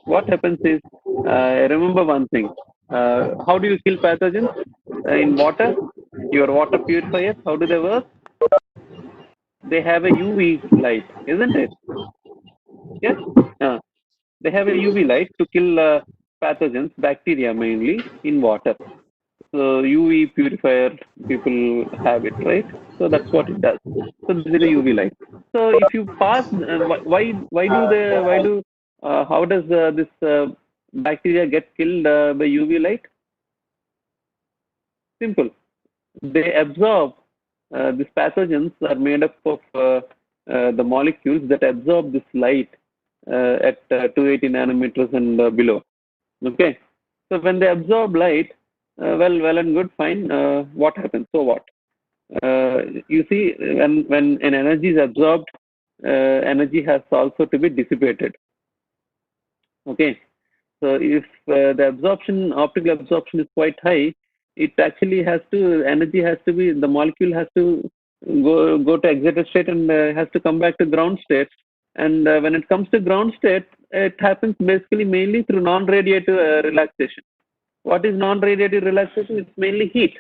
what happens is, remember one thing, How do you kill pathogens in water? Your water purifiers, how do they work? They have a UV light, isn't it? Yes. Uh, they have a UV light to kill pathogens, bacteria mainly in water. So UV purifier people have it, right? So that's what it does. So this is a UV light. So if you pass, how does this bacteria get killed by UV light? Simple. They absorb. These pathogens are made up of the molecules that absorb this light at 280 nanometers and below. Okay. So when they absorb light, well and good, fine. What happens? So what? You see, when an energy is absorbed, energy has also to be dissipated. Okay. So if the optical absorption is quite high, it actually energy has to be, the molecule has to go to excited state and has to come back to ground state. And when it comes to ground state, it happens basically mainly through non-radiative relaxation. What is non-radiative relaxation? It's mainly heat.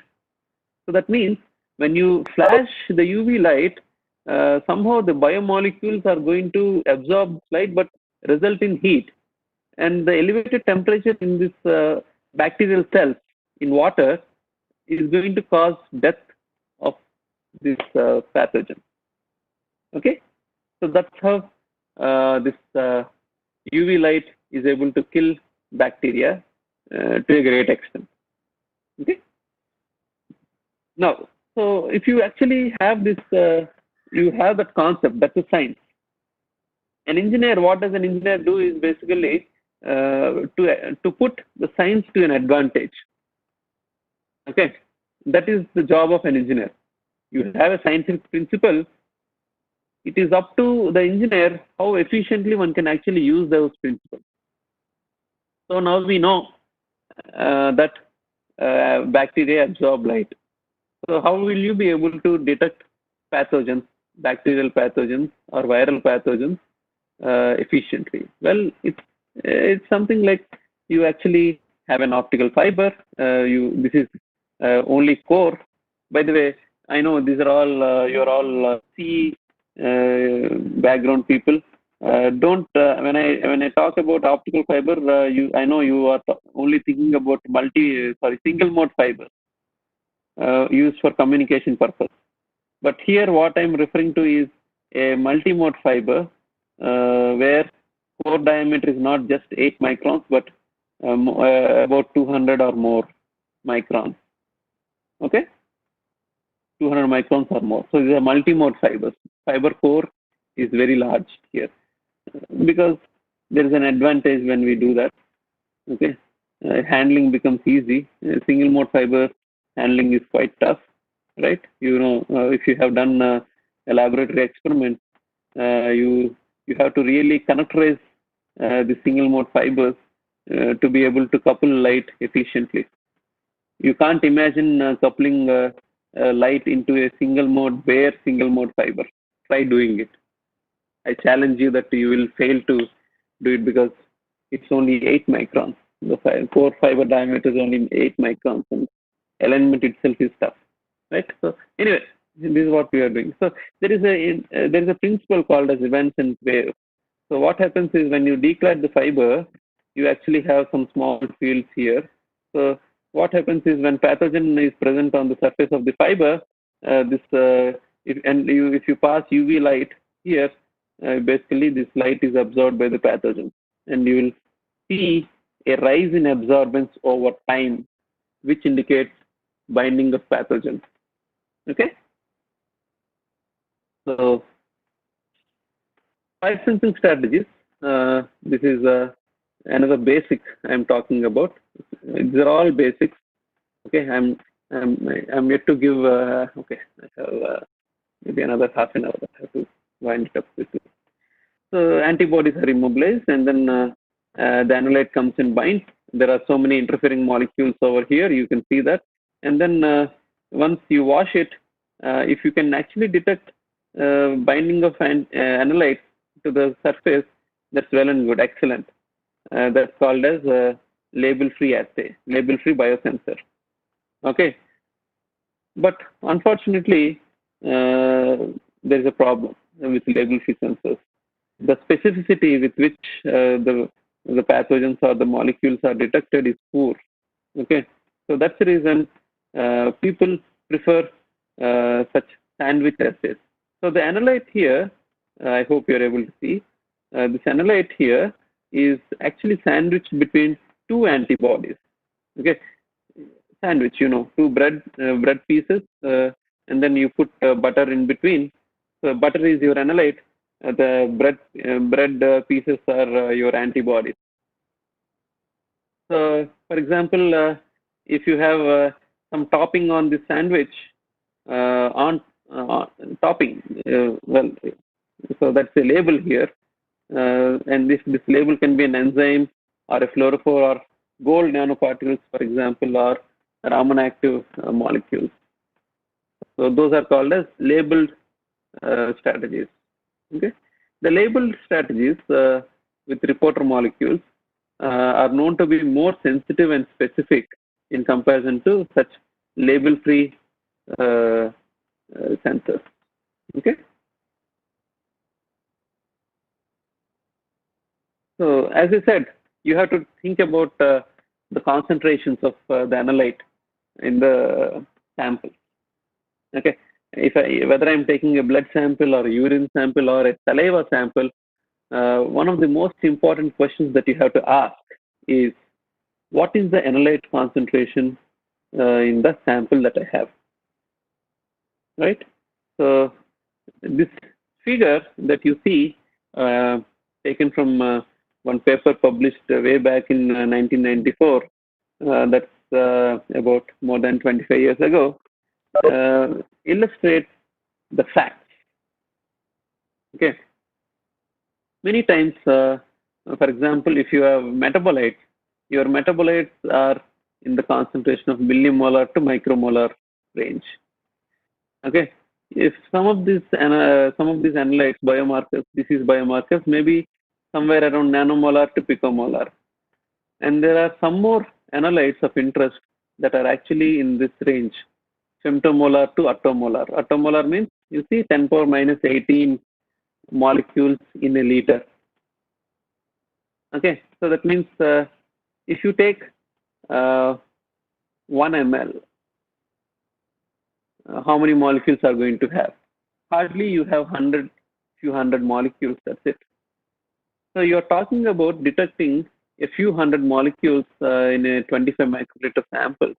So that means when you flash the UV light, somehow the biomolecules are going to absorb light but result in heat. And the elevated temperature in this bacterial cells in water is going to cause death of this pathogen. Okay, so that's how this UV light is able to kill bacteria to a great extent. Okay. Now, so if you actually have this, you have that concept. That's a science. An engineer, what does an engineer do is basically to put the science to an advantage. Okay, that is the job of an engineer. You have a scientific principle. It is up to the engineer how efficiently one can actually use those principles. So now we know that bacteria absorb light. So how will you be able to detect pathogens, bacterial pathogens or viral pathogens efficiently? Well, it's something like you actually have an optical fiber. This is only core. By the way, I know these are all you're all C background people. Don't when I talk about optical fiber, I know you are only thinking about single mode fiber used for communication purpose. But here, what I'm referring to is a multi-mode fiber where core diameter is not just 8 microns, but about 200 or more microns. Okay, 200 microns or more. So these are multi-mode fibers. Fiber core is very large here because there is an advantage when we do that. Okay, handling becomes easy. Single mode fiber handling is quite tough, right? You know, if you have done a laboratory experiment, you have to really connectorize the single mode fibers to be able to couple light efficiently. You can't imagine coupling light into a bare single mode fiber. Try doing it. I challenge you that you will fail to do it because it's only 8 microns. The core fiber diameter is only 8 microns, and alignment itself is tough, right? So anyway, this is what we are doing. So there is a principle called as events and waves. So what happens is when you declad the fiber, you actually have some small fields here. So what happens is when pathogen is present on the surface of the fiber, if you pass UV light here, basically this light is absorbed by the pathogen, and you will see a rise in absorbance over time, which indicates binding of pathogen. Okay, so 5 sensing strategies. This is another basic I'm talking about. These are all basics. Okay, I'm yet to give. Okay, I have maybe another half an hour. I have to wind it up quickly. So antibodies are immobilized, and then the analyte comes and binds. There are so many interfering molecules over here. You can see that, and then once you wash it, if you can actually detect binding of analytes to the surface, that's well and good, excellent. That's called as label-free assay, label-free biosensor. Okay, but unfortunately, there is a problem with label-free sensors. The specificity with which the pathogens or the molecules are detected is poor. Okay, so that's the reason people prefer such sandwich assays. So the analyte here, I hope you're able to see, this analyte here is actually sandwiched between two antibodies. Okay, sandwich, two bread pieces, and then you put butter in between. So butter is your analyte. The bread pieces are your antibodies. So, for example, if you have some topping on the sandwich, on topping, well, so that's the label here. And this label can be an enzyme or a fluorophore or gold nanoparticles, for example, or Raman active molecules. So those are called as labeled strategies. Okay, the labeled strategies with reporter molecules are known to be more sensitive and specific in comparison to such label-free sensors. Okay. So as I said, you have to think about the concentrations of the analyte in the sample. Okay, whether I'm taking a blood sample or a urine sample or a saliva sample, one of the most important questions that you have to ask is, what is the analyte concentration in the sample that I have? Right. So this figure that you see, taken from one paper published way back in 1994, that's about more than 25 years ago, illustrates the facts. Okay. Many times, for example, if you have metabolites, your metabolites are in the concentration of millimolar to micromolar range. Okay. If some of these analytes, biomarkers, disease biomarkers, maybe somewhere around nanomolar to picomolar. And there are some more analytes of interest that are actually in this range, femtomolar to attomolar. Attomolar means, you see, 10 power minus 18 molecules in a liter. Okay, so that means if you take 1 ml, how many molecules are going to have? Hardly you have few hundred molecules, that's it. So you're talking about detecting a few hundred molecules in a 25 microliter sample.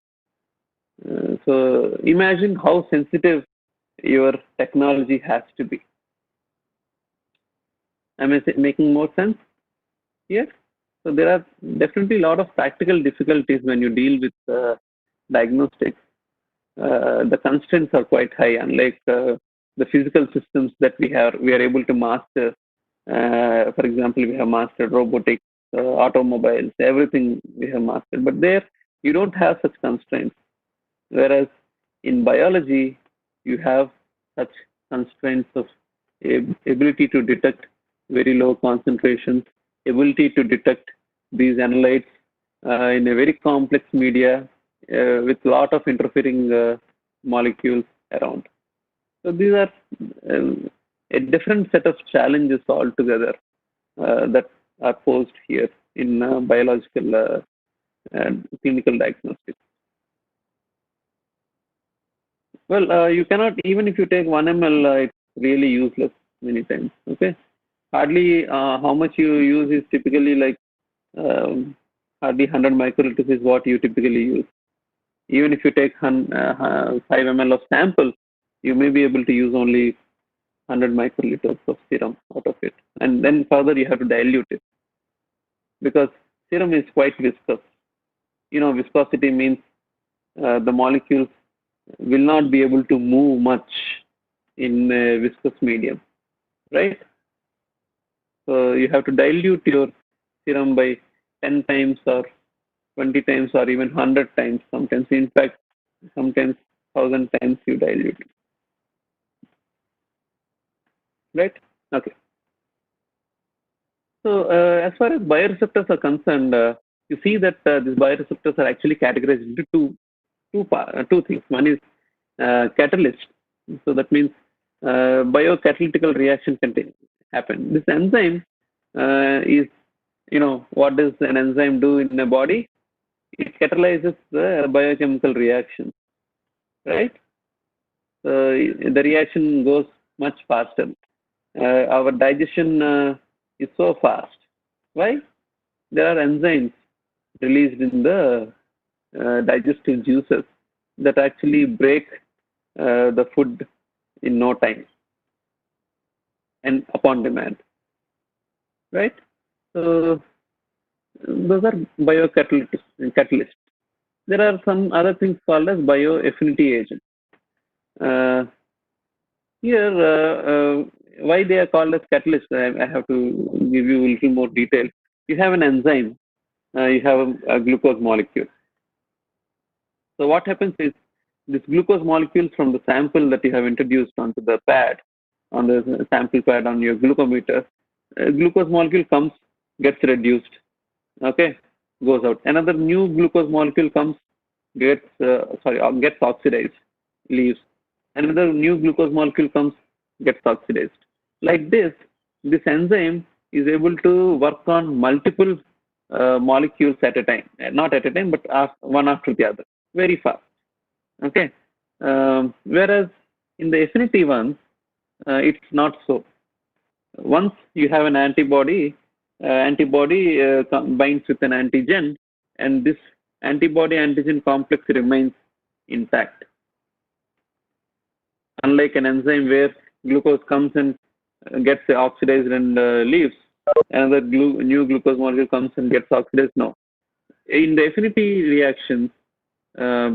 So imagine how sensitive your technology has to be. Am I making more sense here? So there are definitely a lot of practical difficulties when you deal with diagnostics. The constraints are quite high, unlike the physical systems that we are able to master. For example, we have mastered robotics, automobiles, everything we have mastered. But there, you don't have such constraints. Whereas in biology, you have such constraints of ability to detect very low concentrations, ability to detect these analytes in a very complex media with a lot of interfering molecules around. So these are a different set of challenges altogether that are posed here in biological and clinical diagnostics. Well, you cannot, even if you take 1 ml, it's really useless many times. Okay, hardly how much you use is typically like hardly 100 microliters is what you typically use. Even if you take 5 ml of sample, you may be able to use only 100 microliters of serum out of it. And then further you have to dilute it, because serum is quite viscous. Viscosity means the molecules will not be able to move much in a viscous medium, right? So you have to dilute your serum by 10 times or 20 times or even 100 times sometimes. In fact, sometimes 1,000 times you dilute it. Right? Okay. So as far as bioreceptors are concerned, you see that these bioreceptors are actually categorized into two things. One is catalyst. So that means biocatalytical reaction can happen. This enzyme is, what does an enzyme do in a body? It catalyzes the biochemical reaction, right? The reaction goes much faster. Our digestion is so fast. Why? There are enzymes released in the digestive juices that actually break the food in no time and upon demand, right? So those are catalysts. There are some other things called as bioaffinity agents. Uh, Here, why they are called as catalysts, I have to give you a little more detail. You have an enzyme, you have a glucose molecule. So what happens is this glucose molecule from the sample that you have introduced onto the pad, on the sample pad on your glucometer, glucose molecule comes, gets reduced, okay, goes out. Another new glucose molecule comes, gets oxidized, leaves. Another new glucose molecule comes, gets oxidized. Like this enzyme is able to work on multiple molecules at a time, not at a time, but one after the other, very fast. Okay. Whereas in the affinity ones, it's not so. Once you have an antibody, binds with an antigen, and this antibody-antigen complex remains intact. Unlike an enzyme where glucose comes and gets oxidized and leaves, another new glucose molecule comes and gets oxidized. No. In the affinity reactions,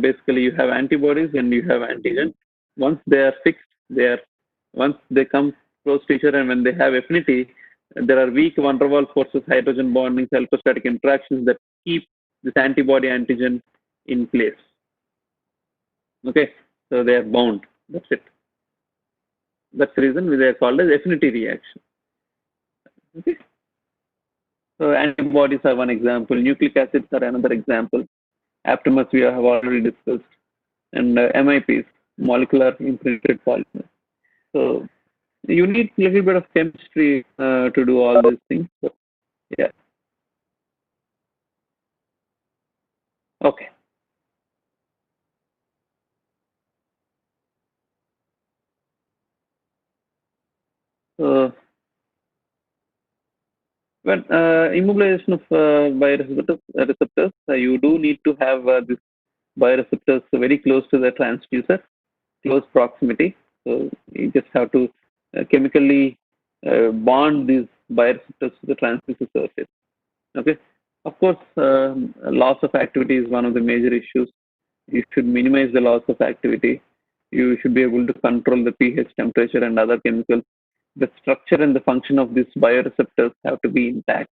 basically you have antibodies and you have antigens. Once they are fixed, once they come close to each other, and when they have affinity, there are weak van der Waals forces, hydrogen bonding, alphastatic interactions that keep this antibody antigen in place. Okay, so they are bound. That's it. That's the reason they are called as affinity reaction. Okay. So antibodies are one example. Nucleic acids are another example. Aptamers we have already discussed, and MIPs, molecular imprinted polymers. So you need a little bit of chemistry to do all these things. So, yeah. Okay. So when immobilization of bioreceptors, you do need to have this bioreceptors very close to the transducer, close proximity. So you just have to chemically bond these bioreceptors to the transducer surface. Okay. Of course, loss of activity is one of the major issues. You should minimize the loss of activity. You should be able to control the pH, temperature, and other chemicals. The structure and the function of these bioreceptors have to be intact.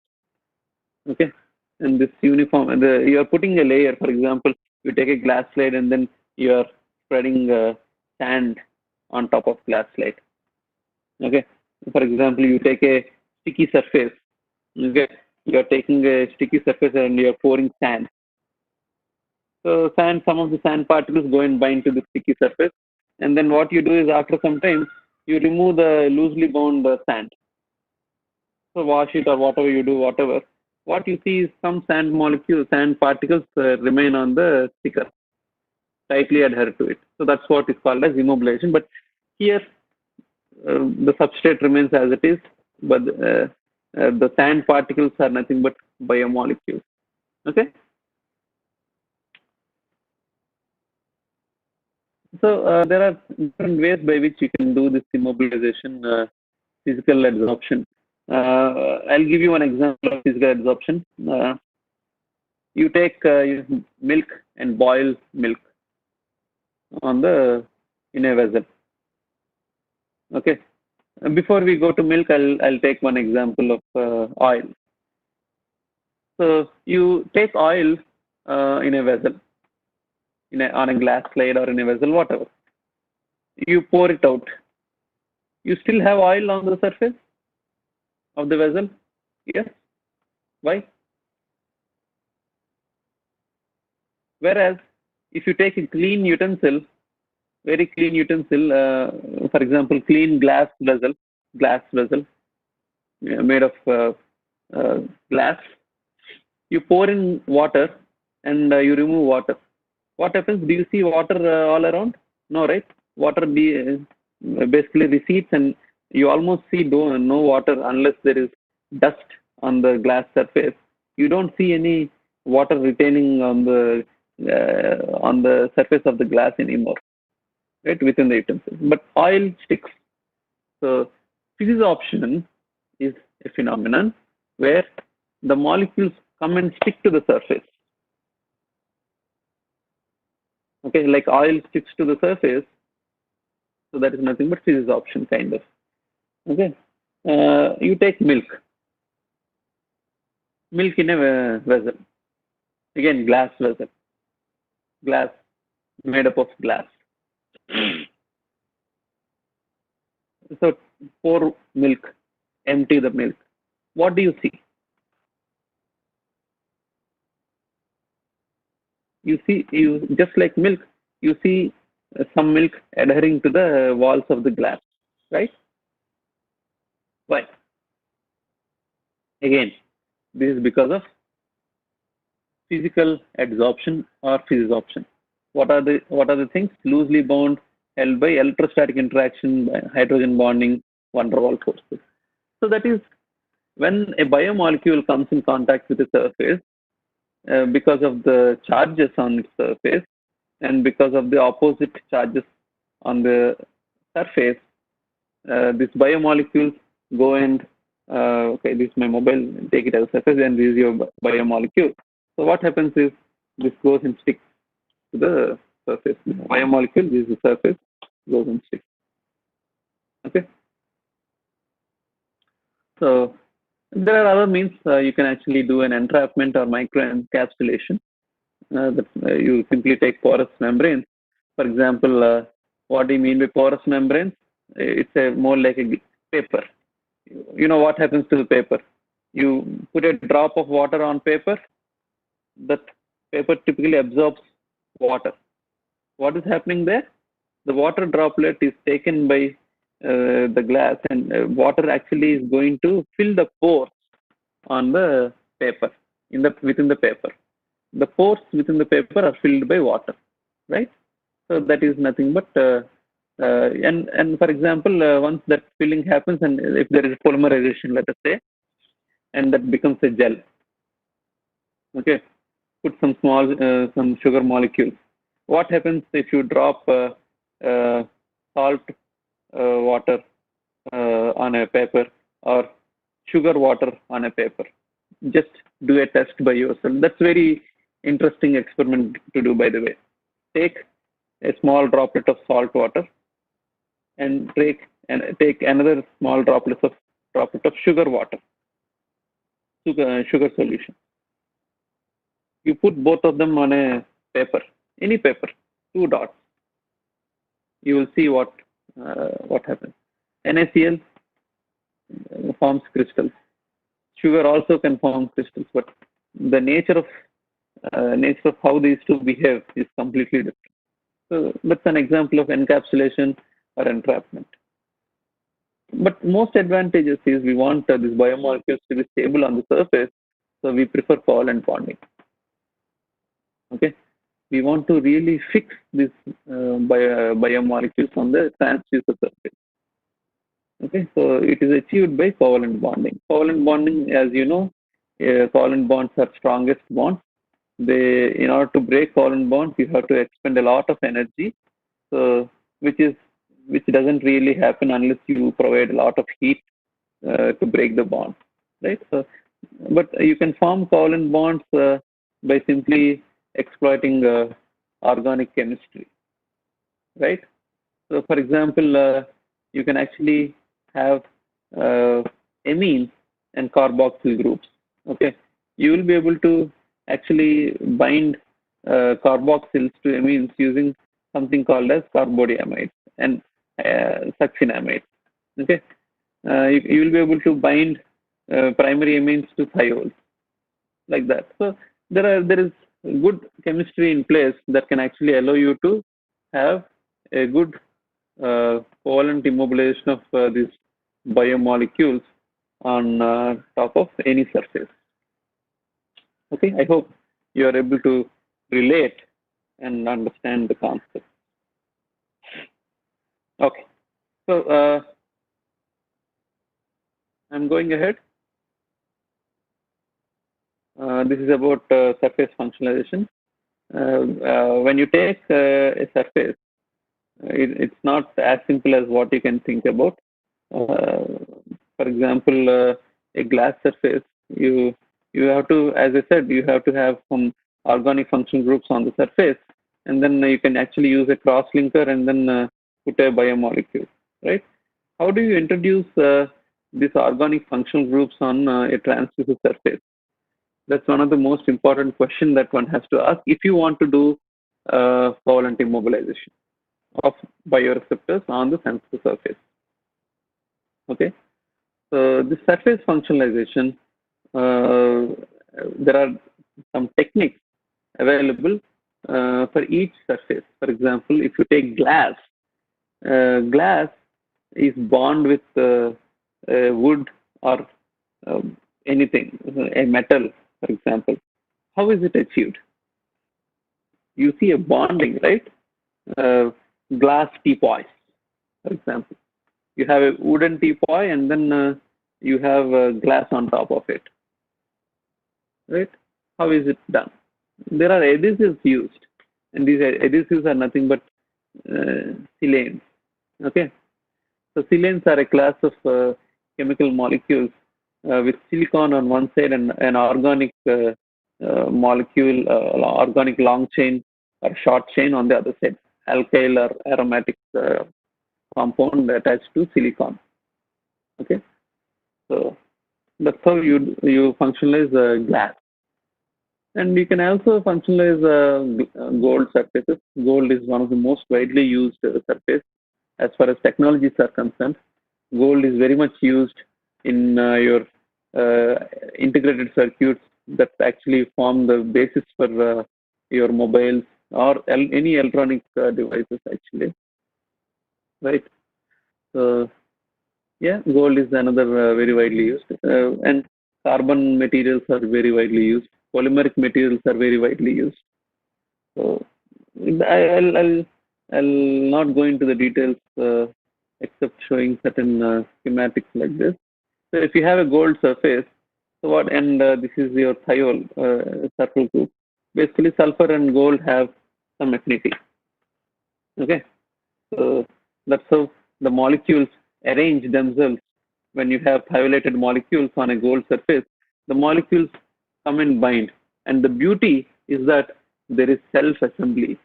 Okay. And this uniform, you are putting a layer. For example, you take a glass slide and then you are spreading sand on top of glass slide. Okay. For example, you take a sticky surface. Okay. You are taking a sticky surface and you are pouring sand. So some of the sand particles go and bind to the sticky surface. And then what you do is after some time, you remove the loosely bound sand. So wash it or whatever you do, whatever. What you see is some sand particles remain on the sticker, tightly adhered to it. So that's what is called as immobilization. But here, the substrate remains as it is, but the sand particles are nothing but biomolecules. Okay. So there are different ways by which you can do this immobilization, physical adsorption. I'll give you one example of physical adsorption. You take milk and boil milk in a vessel. Okay. Before we go to milk, I'll take one example of oil. So you take oil in a vessel, on a glass slide or in a vessel, whatever. You pour it out. You still have oil on the surface of the vessel? Yes. Why? Whereas if you take a clean utensil, very clean utensil, for example, clean glass vessel made of glass, you pour in water and you remove water. What happens? Do you see water all around? No, right? Water basically recedes, and you almost see no water unless there is dust on the glass surface. You don't see any water retaining on the surface of the glass anymore, right? Within the utensil. But oil sticks. So physisorption is a phenomenon where the molecules come and stick to the surface. Okay, like oil sticks to the surface, so that is nothing but physisorption kind of. Okay, you take milk in a vessel, again glass vessel, glass made up of glass. So pour milk, empty the milk. What do you see? You just like milk, you see some milk adhering to the walls of the glass, right? Why? Again, this is because of physical adsorption or physisorption. What are the things? Loosely bound, held by electrostatic interaction, by hydrogen bonding, van der Waals forces. So that is when a biomolecule comes in contact with the surface, because of the charges on its surface and because of the opposite charges on the surface, these biomolecules go and okay, this is my mobile, take it as a surface, and this is your biomolecule. So what happens is this goes and sticks to the surface. Biomolecule, this is the surface, goes and sticks. Okay. So there are other means. You can actually do an entrapment or microencapsulation. You simply take porous membranes. For example, what do you mean by porous membranes? It's more like a paper. You know what happens to the paper? You put a drop of water on paper, that paper typically absorbs water. What is happening there? The water droplet is taken by the glass, and water actually is going to fill the pores on the paper, within the paper. The pores within the paper are filled by water, right? So that is nothing but and for example, once that filling happens, and if there is polymerization, let us say, and that becomes a gel. Okay, put some sugar molecules. What happens if you drop salt water on a paper, or sugar water on a paper? Just do a test by yourself. That's very interesting experiment to do, by the way. Take a small droplet of salt water and take another small droplet of sugar water, sugar solution. You put both of them on a paper, any paper, 2 dots. You will see what happens. NaCl forms crystals. Sugar also can form crystals, but the nature of how these two behave is completely different. So that's an example of encapsulation or entrapment. But most advantageous is we want these biomolecules to be stable on the surface, so we prefer covalent bonding. Okay, we want to really fix these biomolecules on the transducer surface. Okay, so it is achieved by covalent bonding. Covalent bonding, as you know, covalent bonds are strongest bonds. In order to break covalent bonds, you have to expend a lot of energy, so which doesn't really happen unless you provide a lot of heat to break the bond, right? So, but you can form covalent bonds by simply exploiting organic chemistry, right? So, for example, you can actually have amines and carboxyl groups. Okay, you will be able to actually bind carboxyls to amines using something called as carbodiamides and succinamides. Okay, you will be able to bind primary amines to thiols, like that. So there is good chemistry in place that can actually allow you to have a good covalent immobilization of these biomolecules on top of any surface. Okay, I hope you are able to relate and understand the concept. Okay, so I'm going ahead. This is about surface functionalization. When you take a surface, it's not as simple as what you can think about. For example, a glass surface, you have to, as I said, you have to have some organic function groups on the surface, and then you can actually use a cross-linker and then put a biomolecule, right? How do you introduce these organic functional groups on a translucent surface? That's one of the most important questions that one has to ask if you want to do covalent immobilization of bioreceptors on the sensitive surface. Okay, so the surface functionalization, there are some techniques available for each surface. For example, if you take glass, glass is bond with wood or anything, a metal, for example. How is it achieved? You see a bonding, right? Glass teapoys, for example. You have a wooden teapoy and then you have glass on top of it, right? How is it done? There are adhesives used, and these adhesives are nothing but silanes. Okay, so silanes are a class of chemical molecules with silicon on one side and an organic molecule, organic long chain or short chain on the other side, alkyl or aromatic compound attached to silicon. Okay, so that's how you functionalize glass. And you can also functionalize gold surfaces. Gold is one of the most widely used surface as far as technologies are concerned. Gold is very much used in your integrated circuits that actually form the basis for your mobiles or any electronic devices actually, right? So yeah, gold is another very widely used, and carbon materials are very widely used. Polymeric materials are very widely used. So I'll not go into the details except showing certain schematics like this. So if you have a gold surface, so what? And this is your thiol circle group. Basically, sulfur and gold have some affinity. Okay, so that's how the molecules arrange themselves. When you have thiolated molecules on a gold surface, the molecules come and bind. And the beauty is that there is self-assembly.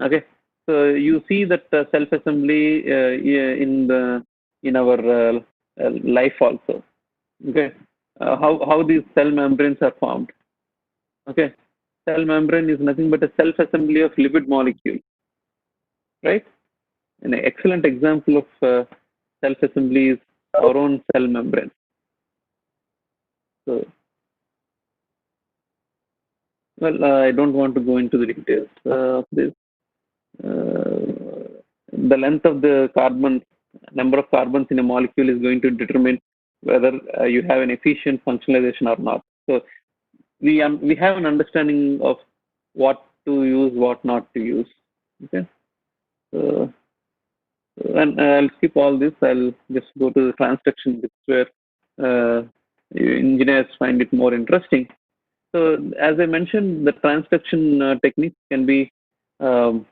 Okay, so you see that self-assembly in our life also. Okay, how these cell membranes are formed. Okay, cell membrane is nothing but a self-assembly of lipid molecule, right? An excellent example of self-assembly is our own cell membrane. So, well, I don't want to go into the details of this. The length of the carbon, number of carbons in a molecule is going to determine whether you have an efficient functionalization or not. So we have an understanding of what to use, what not to use. Okay. So, and I'll skip all this. I'll just go to the transduction bits where engineers find it more interesting. So as I mentioned, the transduction techniques can be um,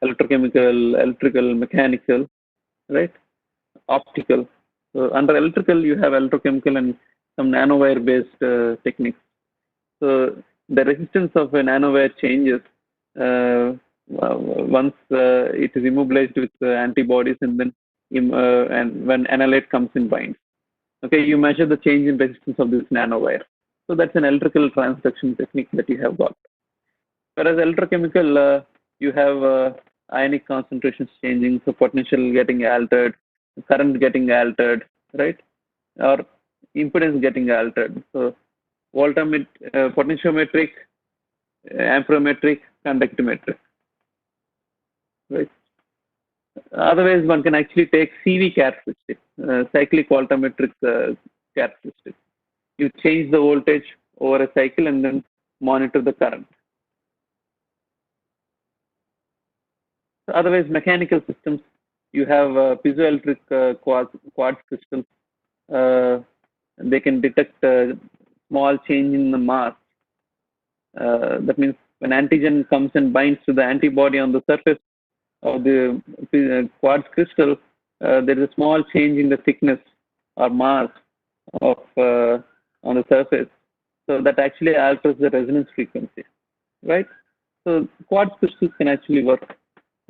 electrochemical, electrical, mechanical, right? Optical. So under electrical, you have electrochemical and some nanowire-based techniques. So the resistance of a nanowire changes once it is immobilized with antibodies and then and when analyte comes in binds. Okay, you measure the change in resistance of this nanowire. So that's an electrical transduction technique that you have got. Whereas electrochemical, you have ionic concentrations changing, so potential getting altered, current getting altered, right? Or impedance getting altered. So potentiometric amperometric, conductometric, right? Otherwise, one can actually take CV characteristics, cyclic voltammetric characteristics. You change the voltage over a cycle and then monitor the current. So otherwise, mechanical systems, you have piezoelectric quartz crystals. They can detect small change in the mass. That means when antigen comes and binds to the antibody on the surface of the quartz crystal, there is a small change in the thickness or mass of on the surface. So that actually alters the resonance frequency, right? So quartz crystals can actually work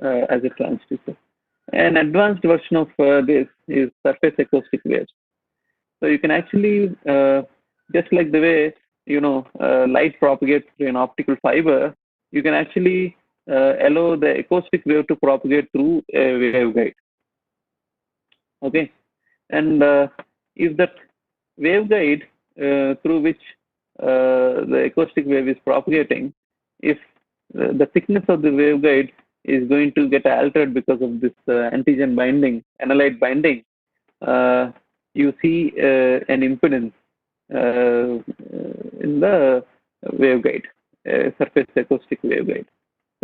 as a transducer. An advanced version of this is surface acoustic waves. So you can actually, just like the way light propagates through an optical fiber, you can actually allow the acoustic wave to propagate through a waveguide. Okay, and if that waveguide through which the acoustic wave is propagating, if the thickness of the waveguide is going to get altered because of this antigen binding, analyte binding, you see an impedance in the waveguide, surface acoustic waveguide.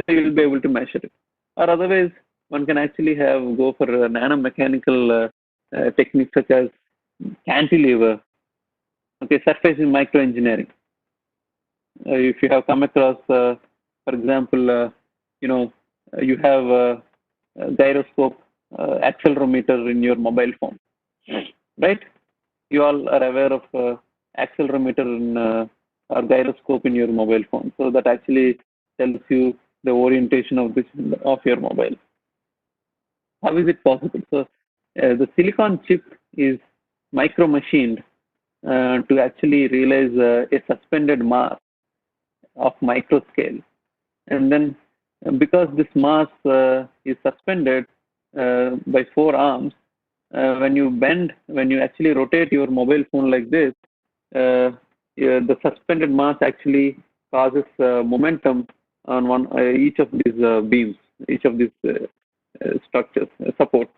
So you will be able to measure it. Or otherwise, one can actually go for nanomechanical techniques such as cantilever. Okay, surface is microengineering. If you have come across, for example, you have a gyroscope accelerometer in your mobile phone, right? You all are aware of accelerometer or gyroscope in your mobile phone. So that actually tells you the orientation of your mobile. How is it possible? So the silicon chip is micro machined to actually realize a suspended mass of micro scale. And then because this mass is suspended by 4 arms, when you actually rotate your mobile phone like this, the suspended mass actually causes momentum on each of these beams, each of these structures, support.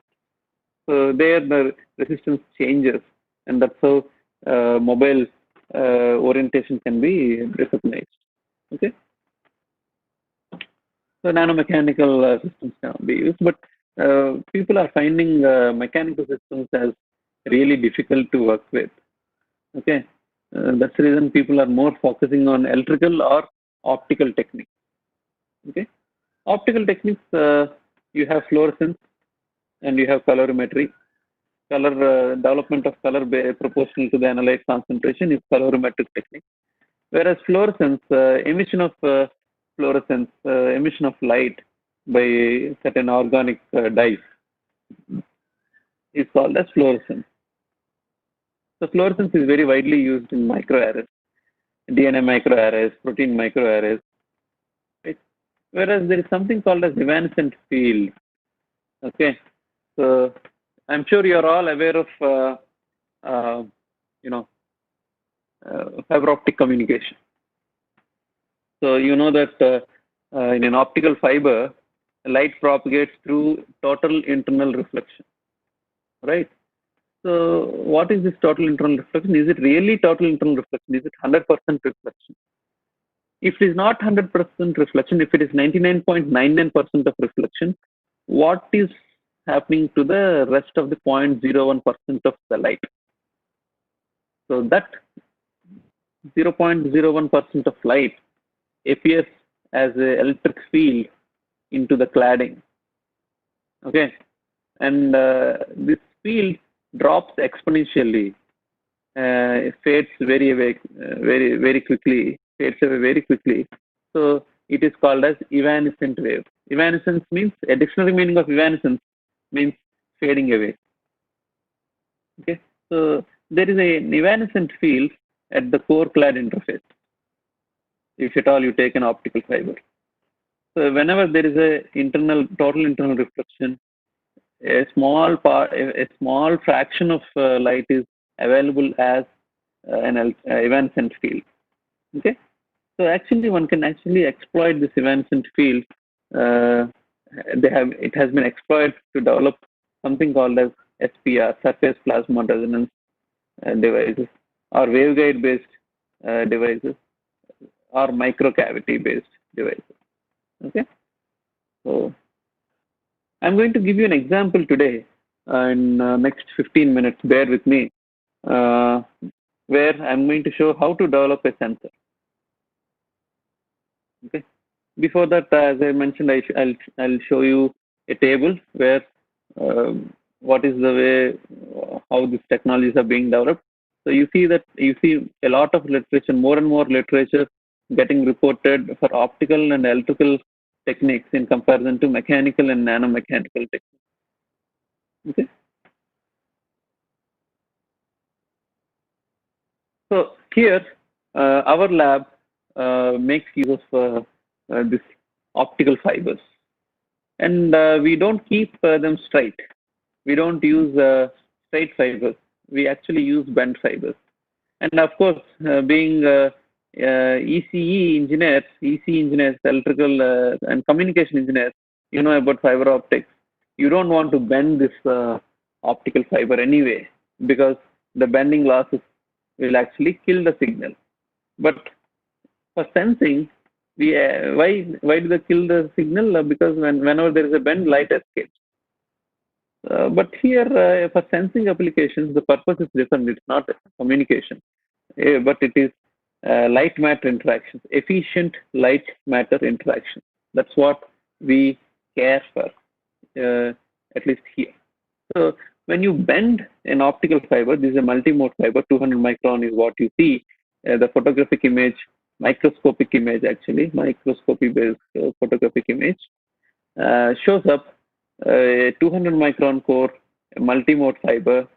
So there the resistance changes, and that's how mobile orientation can be recognized. Okay. So nanomechanical systems can be used, but people are finding mechanical systems as really difficult to work with. Okay, that's the reason people are more focusing on electrical or optical techniques. Okay, optical techniques, you have fluorescence and you have colorimetry. Development of color proportional to the analyte concentration is colorimetric technique. Whereas fluorescence, emission of fluorescence, emission of light by certain organic dyes is called as fluorescence. So fluorescence is very widely used in microarrays, DNA microarrays, protein microarrays. Right? Whereas there is something called as evanescent field. Okay, so I'm sure you are all aware of fiber optic communication. So you know that in an optical fiber, light propagates through total internal reflection, right? So what is this total internal reflection? Is it really total internal reflection? Is it 100% reflection? If it is not 100% reflection, if it is 99.99% of reflection, what is happening to the rest of the 0.01% of the light? So that 0.01% of light appears as an electric field into the cladding. Okay, and this field drops exponentially, fades very quickly, fades away very quickly. So it is called as evanescent wave. Evanescence means, a dictionary meaning of evanescence means fading away. Okay, so there is an evanescent field at the core clad interface, if at all you take an optical fiber. So whenever there is a total internal reflection, a small fraction of light is available as an evanescent field. Okay, So actually, one can actually exploit this evanescent field. Uh, it has been exploited to develop something called as SPR, surface plasma resonance devices, or waveguide based devices, or microcavity based devices. Okay, so I'm going to give you an example today in next 15 minutes. Bear with me, uh, where I'm going to show how to develop a sensor. Okay. Before that, as I mentioned, I'll show you a table where what is the way how these technologies are being developed. So you see a lot of literature, more and more literature getting reported for optical and electrical techniques in comparison to mechanical and nanomechanical techniques. Okay. So here, our lab makes use of this optical fibers, and we don't keep them straight. We don't use straight fibers. We actually use bent fibers. And of course, being ECE engineers, electrical and communication engineers, you know about fiber optics. You don't want to bend this optical fiber anyway, because the bending losses will actually kill the signal. But for sensing, we why do they kill the signal? Because whenever there is a bend, light escapes. But here, for sensing applications, the purpose is different. It's not communication, but it is light matter interactions, efficient light matter interaction. That's what we care for, at least here. So when you bend an optical fiber, this is a multimode fiber, 200 micron is what you see. The photographic image, microscopic image actually, microscopy based photographic image shows up a 200 micron core, a multimode fiber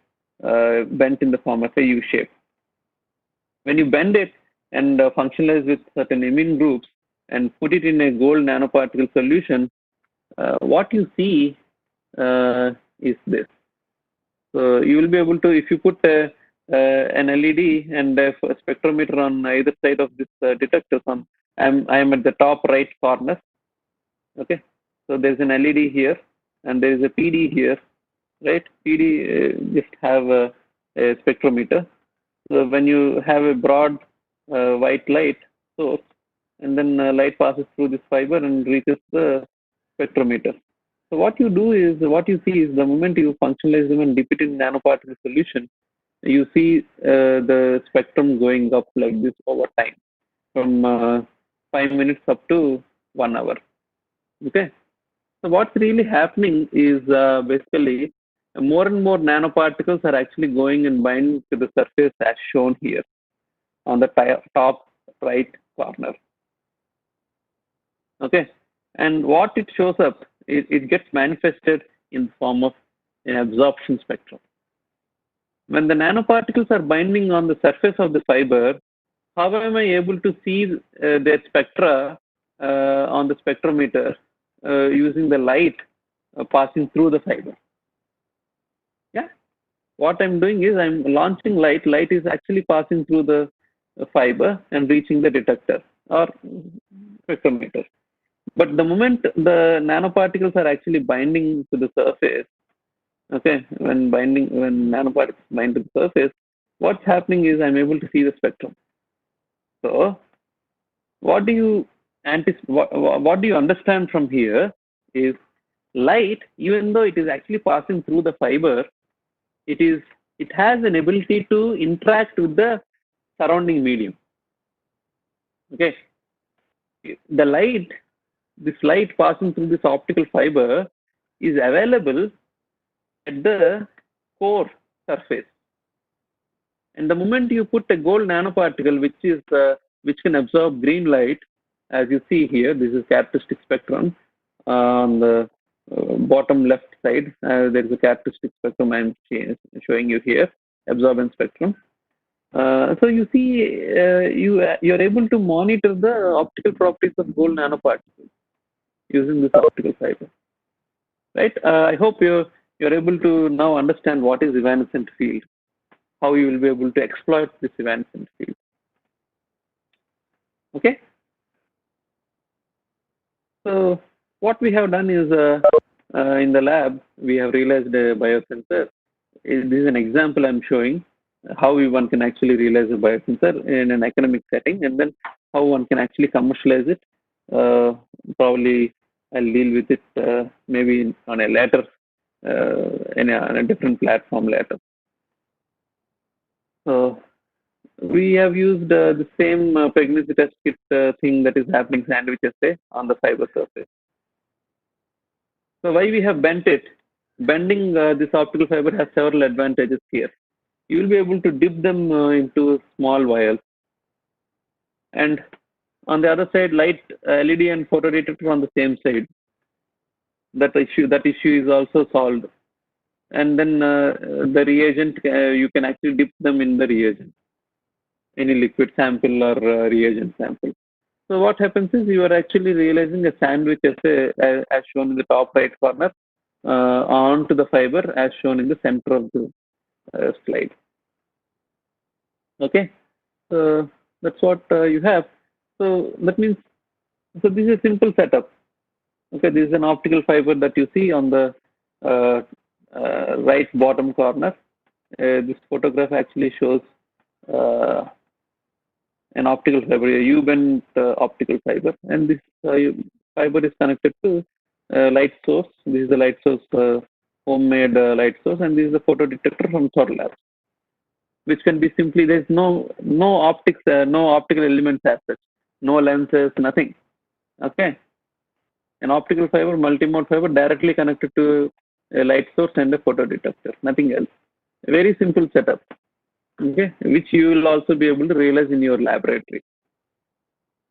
bent in the form of a U shape. When you bend it and functionalize with certain imine groups and put it in a gold nanoparticle solution, what you see is this. So you will be able to, if you put an LED and a spectrometer on either side of this detector, I am at the top right corner. Okay, so there's an LED here, and there is a PD here, right? PD just have a spectrometer. So when you have a broad white light source, and then light passes through this fiber and reaches the spectrometer. So what you do is, what you see is the moment you functionalize them and dip it in nanoparticle solution, you see the spectrum going up like this over time, from 5 minutes up to 1 hour. Okay. So what's really happening is basically more and more nanoparticles are actually going and binding to the surface as shown here on the top right corner. Okay, and what it shows up, it gets manifested in the form of an absorption spectrum. When the nanoparticles are binding on the surface of the fiber, how am I able to see their spectra on the spectrometer using the light passing through the fiber? Yeah, what I'm doing is I'm launching light. Light is actually passing through the fiber and reaching the detector or spectrometer. But the moment the nanoparticles are actually binding to the surface, okay, when nanoparticles bind to the surface, what's happening is I'm able to see the spectrum. So what do you what do you understand from here is light, even though it is actually passing through the fiber, it has an ability to interact with the surrounding medium. Okay, this light passing through this optical fiber is available at the core surface. And the moment you put a gold nanoparticle, which can absorb green light, as you see here, this is characteristic spectrum on the bottom left side. There is a characteristic spectrum I'm showing you here, absorbance spectrum. So you see, you're able to monitor the optical properties of gold nanoparticles using this optical fiber, right? I hope you're able to now understand what is evanescent field, how you will be able to exploit this evanescent field. Okay, So what we have done is in the lab, we have realized a biosensor. This is an example I'm showing how one can actually realize a biosensor in an academic setting, and then how one can actually commercialize it. Probably I'll deal with it maybe on a later, on a different platform later. So we have used the same pregnancy test kit thing that is happening sandwiches say on the fiber surface. So why we have bent it? Bending this optical fiber has several advantages here. You will be able to dip them into small vials, and on the other side, light LED and photodetector on the same side. That issue is also solved. And then the reagent, you can actually dip them in the reagent, any liquid sample or reagent sample. So what happens is you are actually realizing a sandwich as shown in the top right corner onto the fiber as shown in the center of the slide. Okay, so that's what you have. So that means, so this is a simple setup. Okay, this is an optical fiber that you see on the uh, right bottom corner. This photograph actually shows uh, an optical fiber, a U-bent optical fiber, and this fiber is connected to light source. This is the light source, homemade light source, and this is the photo detector from Thor Labs, which can be simply, there's no optics, no optical elements as such, no lenses, nothing. Okay, an optical fiber, multimode fiber directly connected to a light source and a photo detector, nothing else. A very simple setup. Okay, which you will also be able to realize in your laboratory.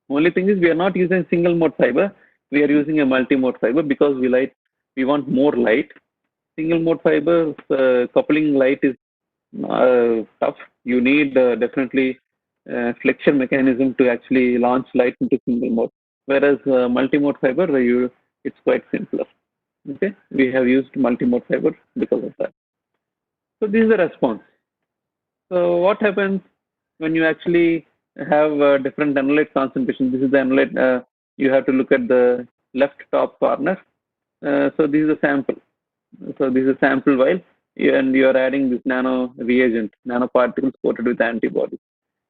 Only thing is we are not using single mode fiber. We are using a multi-mode fiber because we want more light. Single mode fiber coupling light is tough. You need definitely flexion mechanism to actually launch light into single mode. Whereas multi-mode fiber, it's quite simpler. Okay, we have used multi-mode fiber because of that. So this is the response. So what happens when you actually have different analyte concentration? This is the analyte. You have to look at the left top corner. So this is a sample. So this is a sample vial, and you are adding this nano reagent, nanoparticles coated with antibodies.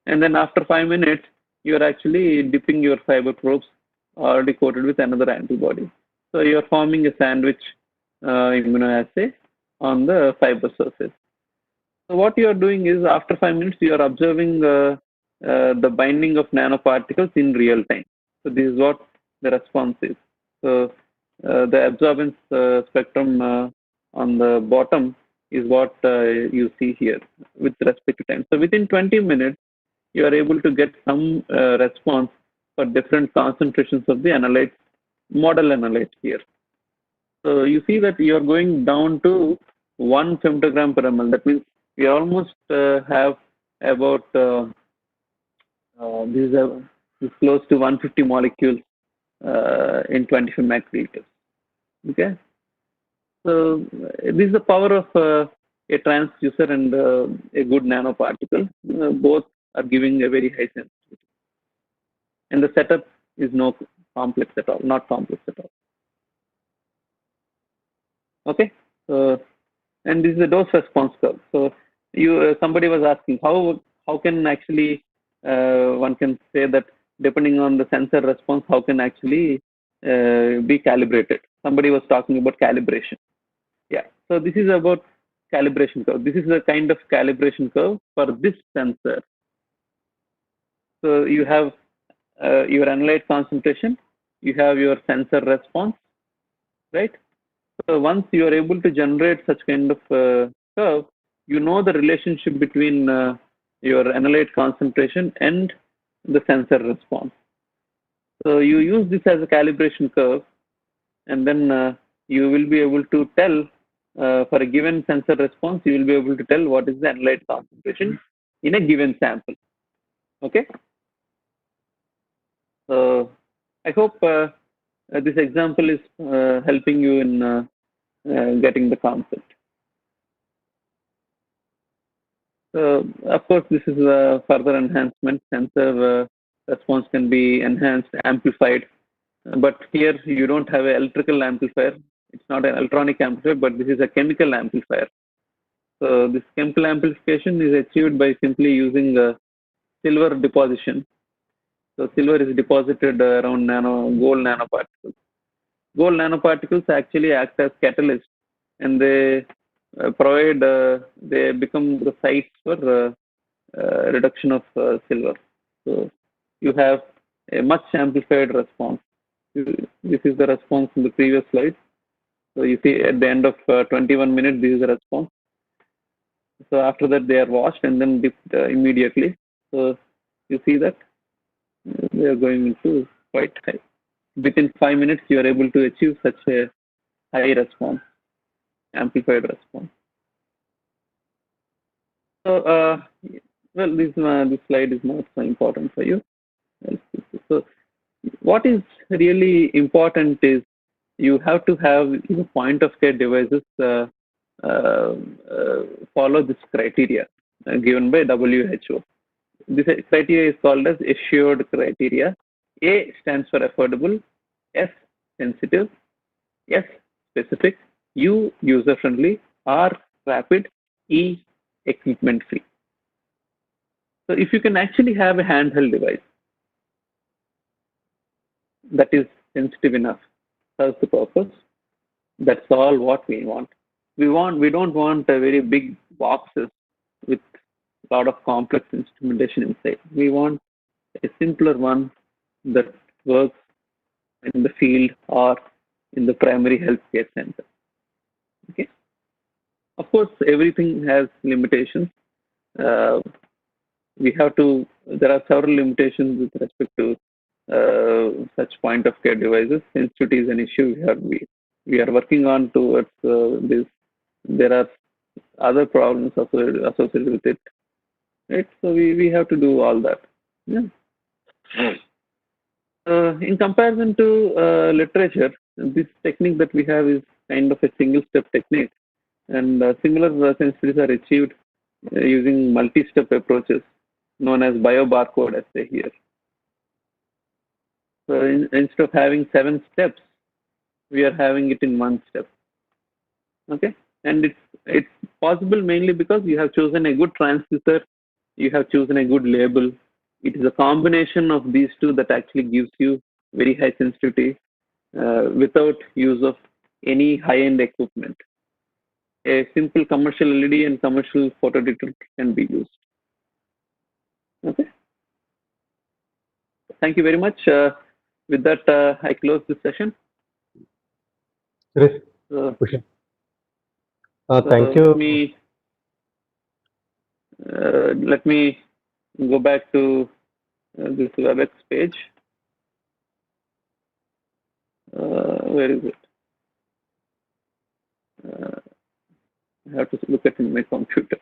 And then after 5 minutes, you are actually dipping your fiber probes already coated with another antibody. So you are forming a sandwich immunoassay on the fiber surface. So what you are doing is after 5 minutes, you are observing the binding of nanoparticles in real time. So this is what the response is. So the absorbance spectrum on the bottom is what you see here with respect to time. So within 20 minutes, you are able to get some response for different concentrations of the analyte, model analyte here. So you see that you are going down to 1 femtogram per ml. That means we almost have about this is close to 150 molecules in 25 microliters. Okay, so this is the power of a transducer and a good nanoparticle. Both are giving a very high sensitivity, and the setup is no complex at all, not complex at all. Okay, so and this is the dose response curve. So you somebody was asking how can actually one can say that depending on the sensor response, how can actually be calibrated. Somebody was talking about calibration. Yeah, so this is about calibration curve. This is the kind of calibration curve for this sensor. So you have your analyte concentration, you have your sensor response, right? So once you are able to generate such kind of curve, you know the relationship between your analyte concentration and the sensor response. So you use this as a calibration curve, and then you will be able to tell for a given sensor response, you will be able to tell what is the analyte concentration in a given sample. Okay. So I hope this example is helping you in getting the concept. So of course, this is a further enhancement. Sensor response can be enhanced, amplified But here you don't have an electrical amplifier. It's not an electronic amplifier, but this is a chemical amplifier. So this chemical amplification is achieved by simply using silver deposition. So silver is deposited around gold nanoparticles. Gold nanoparticles actually act as catalysts, and they become the sites for reduction of silver. So you have a much amplified response. This is the response in the previous slide. So you see at the end of 21 minutes, this is the response. So after that, they are washed and then dipped immediately. So you see that they are going into quite high. Within 5 minutes, you are able to achieve such a high response, amplified response. So, well, this slide is not so important for you. So, what is really important is you have to have point of care devices uh, uh, follow this criteria given by WHO. This criteria is called as assured criteria. A stands for affordable, S sensitive, S specific, U user friendly, R rapid, E equipment free. So if you can actually have a handheld device that is sensitive enough, serves the purpose, that's all what we want. We don't want a very big boxes with a lot of complex instrumentation inside. We want a simpler one that works in the field or in the primary healthcare center. Okay. Of course, everything has limitations. Uh, we have to. There are several limitations with respect to such point of care devices. Sensitivity is an issue we are working on towards this. There are other problems associated with it. Right. So we have to do all that. Yeah. In comparison to literature, this technique that we have is kind of a single-step technique, and similar sensitivities are achieved using multi-step approaches known as biobarcode assay here. So instead of having 7 steps, we are having it in 1 step. Okay, and it's possible mainly because you have chosen a good transducer, you have chosen a good label. It is a combination of these two that actually gives you very high sensitivity without use of any high-end equipment. A simple commercial LED and commercial photodetector can be used. Okay. Thank you very much. With that, I close this session. Suresh, thank you. Let me go back to this WebEx page. Where is it? I have to look at my computer.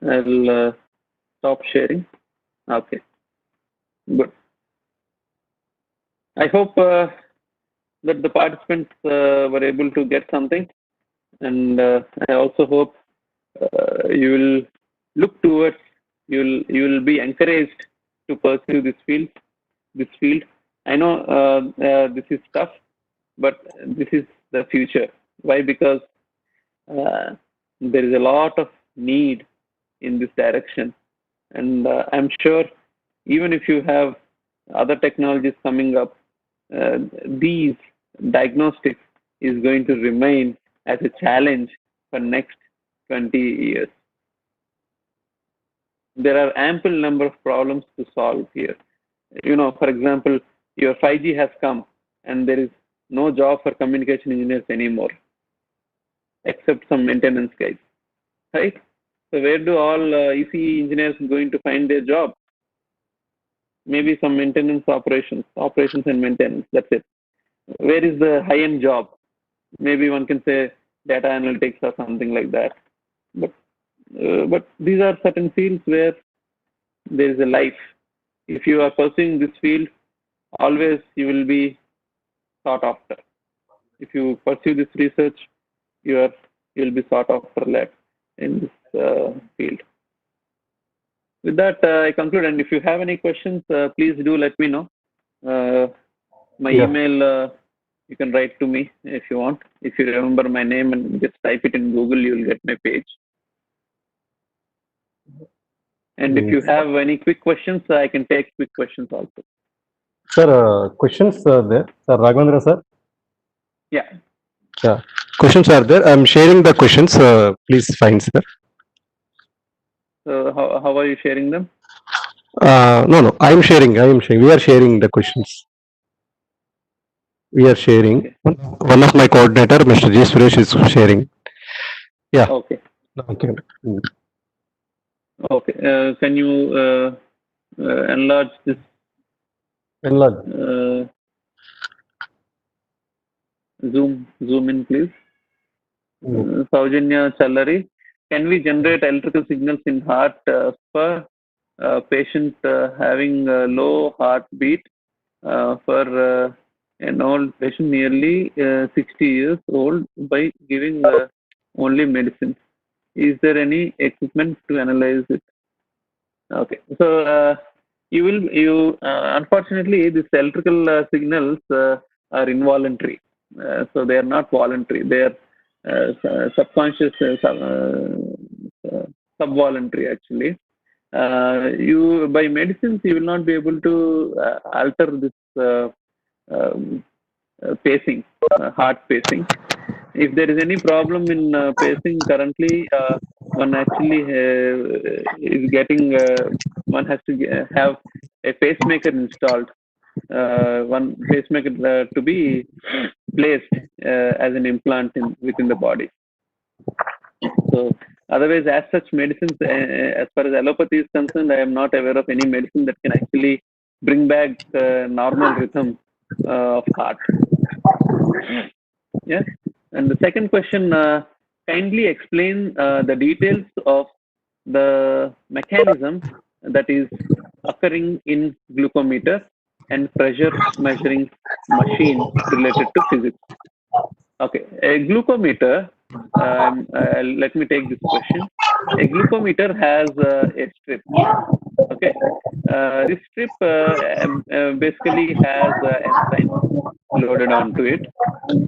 I'll stop sharing. Okay, good. I hope that the participants were able to get something, and I also hope you will look towards, you will be encouraged to pursue this field. I know this is tough, but this is the future. Why? Because there is a lot of need in this direction, and I'm sure even if you have other technologies coming up, these diagnostics is going to remain as a challenge for next 20 years. There are ample number of problems to solve here. For example, your 5G has come and there is no job for communication engineers anymore, except some maintenance guys, right? So where do all ECE engineers going to find their job? Maybe some maintenance operations and maintenance, that's it. Where is the high-end job? Maybe one can say data analytics or something like that. But these are certain fields where there is a life. If you are pursuing this field, always you will be sought after. if you pursue this research, you'll be sought after lab in this field. With that, I conclude. And if you have any questions, please do let me know. My email, you can write to me if you want. If you remember my name and just type it in Google, you'll get my page. And if you have any quick questions, I can take quick questions also. Sir, questions there. Sir Raghavendra, sir. Yeah. Yeah. Questions are there. I'm sharing the questions. Please find, sir. So how are you sharing them? No. I'm sharing. We are sharing the questions. We are sharing. Okay. One of my coordinator, Mr. J. Suresh, is sharing. Yeah. Okay. Okay. Okay. Can you enlarge this? Enlarge. Zoom in, please. Saujanya Challari. Can we generate electrical signals in heart for patient having low heartbeat for an old patient nearly 60 years old by giving only medicine? Is there any equipment to analyze it? Okay, so unfortunately these electrical signals are involuntary, so they are not voluntary. They are subconscious, subvoluntary actually. You by medicines you will not be able to alter this pacing, heart pacing. If there is any problem in pacing currently, one actually is getting one has to have a pacemaker installed. One pacemaker to be placed as an implant within the body. So otherwise, as such medicines, as far as allopathy is concerned, I am not aware of any medicine that can actually bring back normal rhythm of heart. Yeah. And the second question, kindly explain the details of the mechanism that is occurring in glucometer and pressure measuring machine related to physics. Okay, a glucometer, let me take this question. A glucometer has a strip. Okay, this strip basically has enzymes loaded onto it.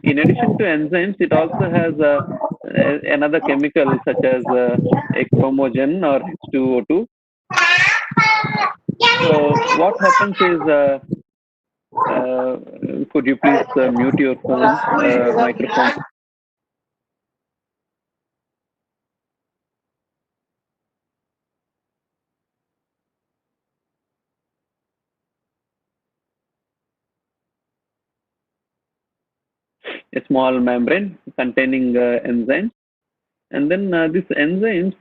In addition to enzymes, it also has another chemical such as a chromogen or H2O2. So what happens is, could you please mute your phone, microphone? A small membrane containing enzymes. And then these enzymes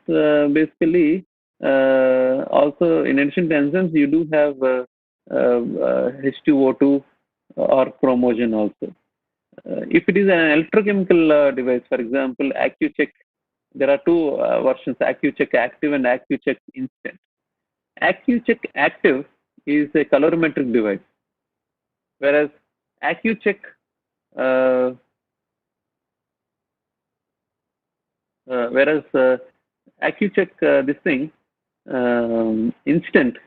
basically also, in addition to enzymes, you do have H2O2 or chromogen also. If it is an electrochemical device, for example, AccuCheck, there are two versions, AccuCheck Active and AccuCheck Instant. AccuCheck Active is a colorimetric device, whereas AccuCheck AccuCheck this thing instant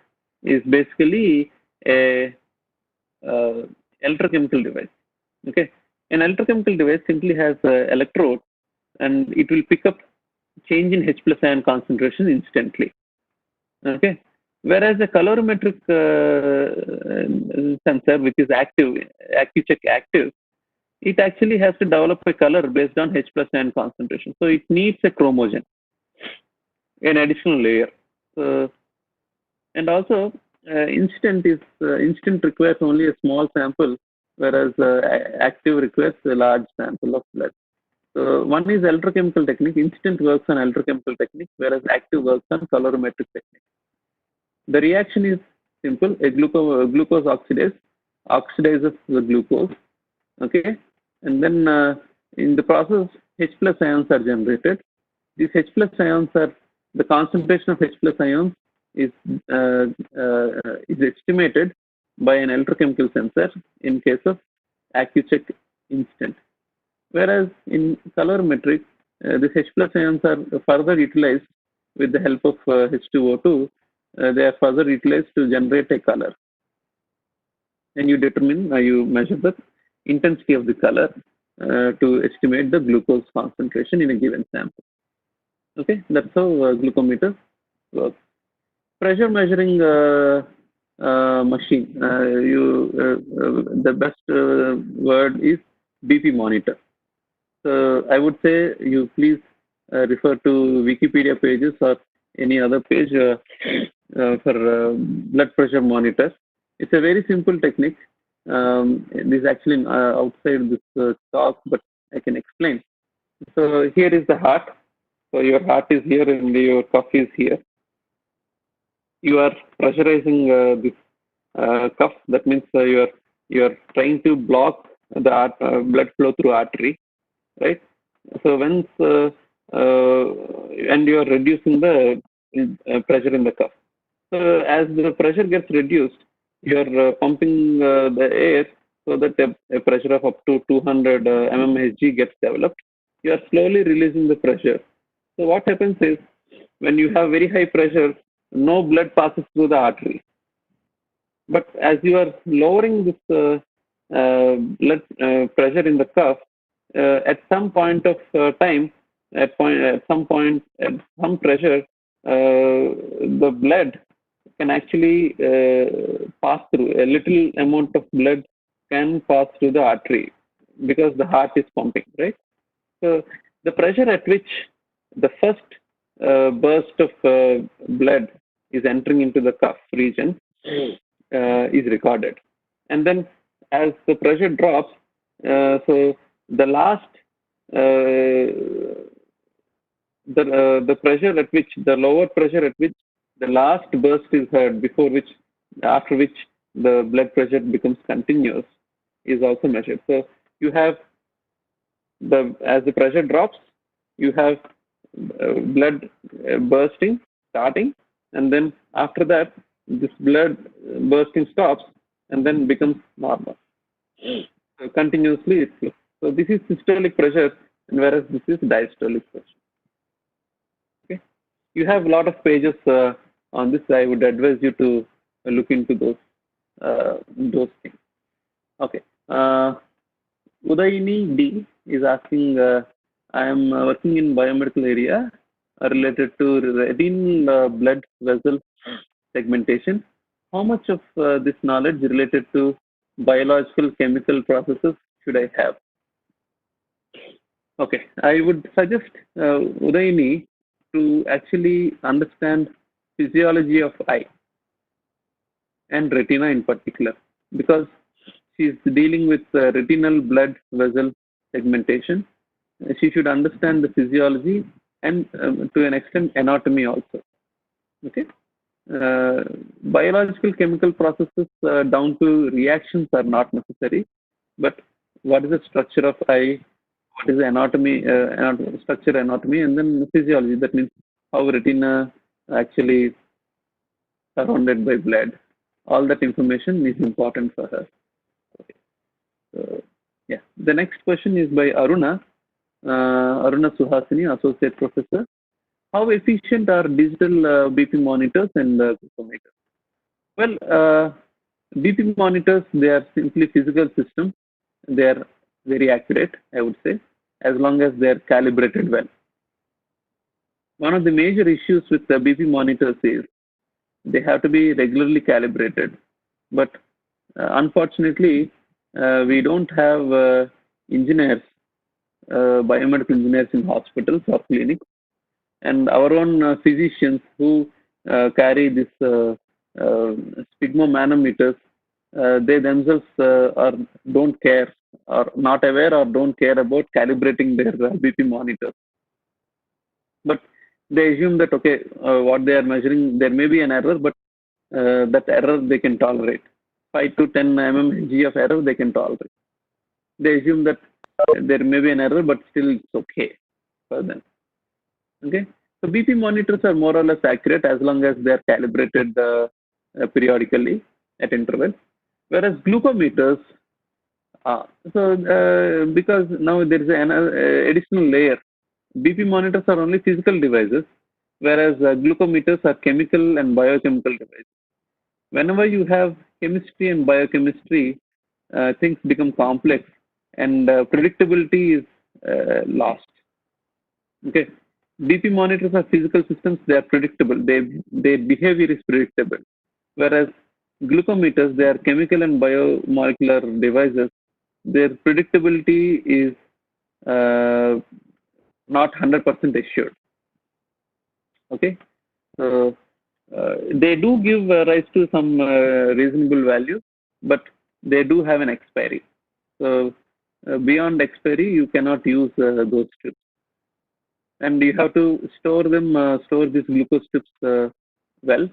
is basically a electrochemical device. Okay, an electrochemical device simply has electrode, and it will pick up change in H plus ion concentration instantly. Okay, whereas a colorimetric sensor, which is active, AccuCheck Active, it actually has to develop a color based on H plus ion concentration. So it needs a chromogen, an additional layer. And also, instant requires only a small sample, whereas active requires a large sample of blood. So one is electrochemical technique. Instant works on electrochemical technique, whereas active works on colorimetric technique. The reaction is simple. A glucose oxidase oxidizes the glucose. Okay, and then in the process, H plus ions are generated. These H plus ions are, the concentration of H plus ions is estimated by an electrochemical sensor in case of AccuCheck Instant. Whereas in colorimetric, these H plus ions are further utilized with the help of H2O2. They are further utilized to generate a color. And you determine, you measure the intensity of the color to estimate the glucose concentration in a given sample. Okay, that's how glucometer works. Pressure measuring machine. The best word is BP monitor. So I would say you please refer to Wikipedia pages or any other page for blood pressure monitors. It's a very simple technique. This is actually outside this talk, but I can explain. So here is the heart. So your heart is here and your cuff is here. You are pressurizing this cuff. That means you are trying to block the blood flow through artery, right? So once and you are reducing the pressure in the cuff. So as the pressure gets reduced, you are pumping the air so that a pressure of up to 200 mmHg gets developed. You are slowly releasing the pressure. So what happens is when you have very high pressure, no blood passes through the artery. But as you are lowering this blood pressure in the cuff, at some point of time, at some pressure, the blood can actually pass through. A little amount of blood can pass through the artery because the heart is pumping, right? So the pressure at which the first burst of blood is entering into the cuff region is recorded. And then as the pressure drops, so the last, the pressure at which, the lower pressure at which the last burst is heard, after which the blood pressure becomes continuous, is also measured. So you have as the pressure drops, you have blood bursting starting, and then after that, this blood bursting stops and then becomes normal. So continuously it flows. So this is systolic pressure, and whereas this is diastolic pressure. Okay, you have a lot of pages on this. I would advise you to look into those things. Okay. Udaini D is asking, I am working in biomedical area related to retinal blood vessel segmentation. How much of this knowledge related to biological chemical processes should I have? Okay, I would suggest Udaini to actually understand physiology of eye and retina in particular, because she's dealing with retinal blood vessel segmentation. She should understand the physiology and to an extent anatomy also. Okay. Biological chemical processes down to reactions are not necessary, but what is the structure of eye, what is the anatomy, structure, anatomy, and then physiology. That means how retina actually surrounded by blood. All that information is important for her. Okay. So, yeah. The next question is by Aruna. Aruna Suhasini, Associate Professor. How efficient are digital BP monitors and glucometers? Well, BP monitors, they are simply physical systems. They are very accurate, I would say, as long as they are calibrated well. One of the major issues with the BP monitors is they have to be regularly calibrated. But unfortunately, we don't have engineers, biomedical engineers in hospitals or clinics, and our own physicians who carry this sphygmomanometers, they themselves don't care, or not aware, or don't care about calibrating their BP monitors. But they assume that, okay, what they are measuring, there may be an error, but that error they can tolerate. 5 to 10 mmHg of error they can tolerate. They assume that there may be an error, but still it's okay for them. Okay, so BP monitors are more or less accurate as long as they are calibrated periodically at intervals. Whereas glucometers Because now there is an additional layer. BP monitors are only physical devices, whereas glucometers are chemical and biochemical devices. Whenever you have chemistry and biochemistry, things become complex and predictability is lost. Okay, BP monitors are physical systems; they are predictable. Their behavior is predictable. Whereas glucometers, they are chemical and biomolecular devices. Their predictability is uh, not 100% assured. Okay, so they do give rise to some reasonable value, but they do have an expiry. So beyond expiry, you cannot use those strips, and you have to store them, store these glucose strips well.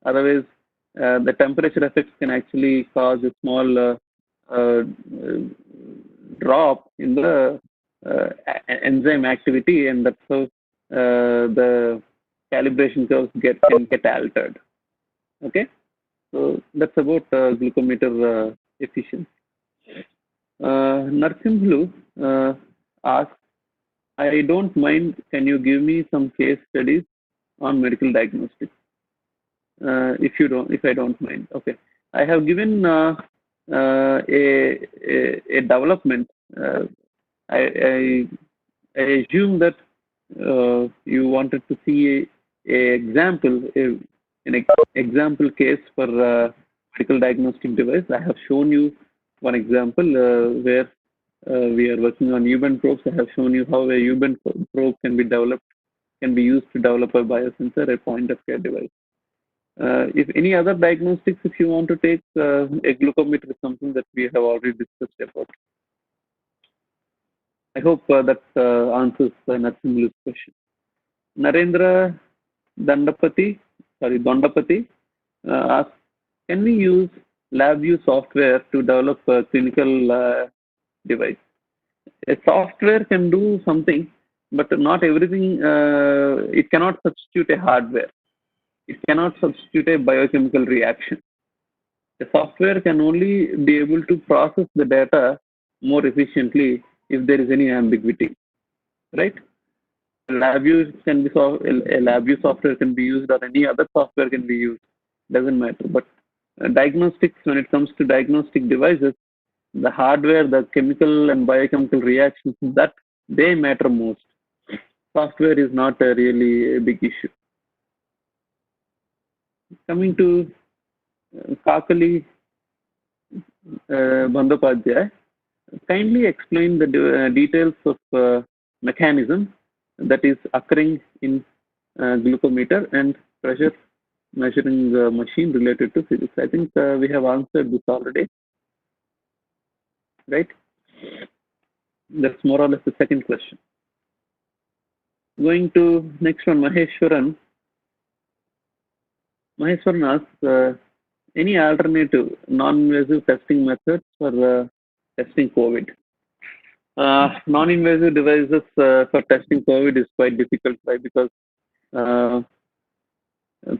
Otherwise, the temperature effects can actually cause a small uh, drop in the enzyme activity, and that's how the calibration curves can get altered. Okay, so that's about glucometer efficiency. Narsimhlu asks, I don't mind. Can you give me some case studies on medical diagnostics? If I don't mind. Okay, I have given a development. I I assume that you wanted to see a example, an example case for medical diagnostic device. I have shown you one example where we are working on U-bend probes. I have shown you how a U-bend probe can be developed, can be used to develop a biosensor, a point-of-care device. If any other diagnostics, if you want to take a glucometer, is something that we have already discussed about. I hope that answers Natsimulu's question. Narendra Dondapati asks, can we use LabVIEW software to develop a clinical device? A software can do something, but not everything. It cannot substitute a hardware. It cannot substitute a biochemical reaction. The software can only be able to process the data more efficiently if there is any ambiguity, right? LabVIEW can be a LabVIEW software can be used, or any other software can be used. Doesn't matter. But diagnostics, when it comes to diagnostic devices, the hardware, the chemical and biochemical reactions, that they matter most. Software is not really a big issue. Coming to Kakali Bandopadhyay, kindly explain the details of mechanism that is occurring in glucometer and pressure measuring machine related to physics. I think we have answered this already, right? That's more or less the second question. Going to next one, Maheshwaran. Maheshwaran asks, any alternative non-invasive testing methods for testing COVID? Non-invasive devices for testing COVID is quite difficult, right? Because uh,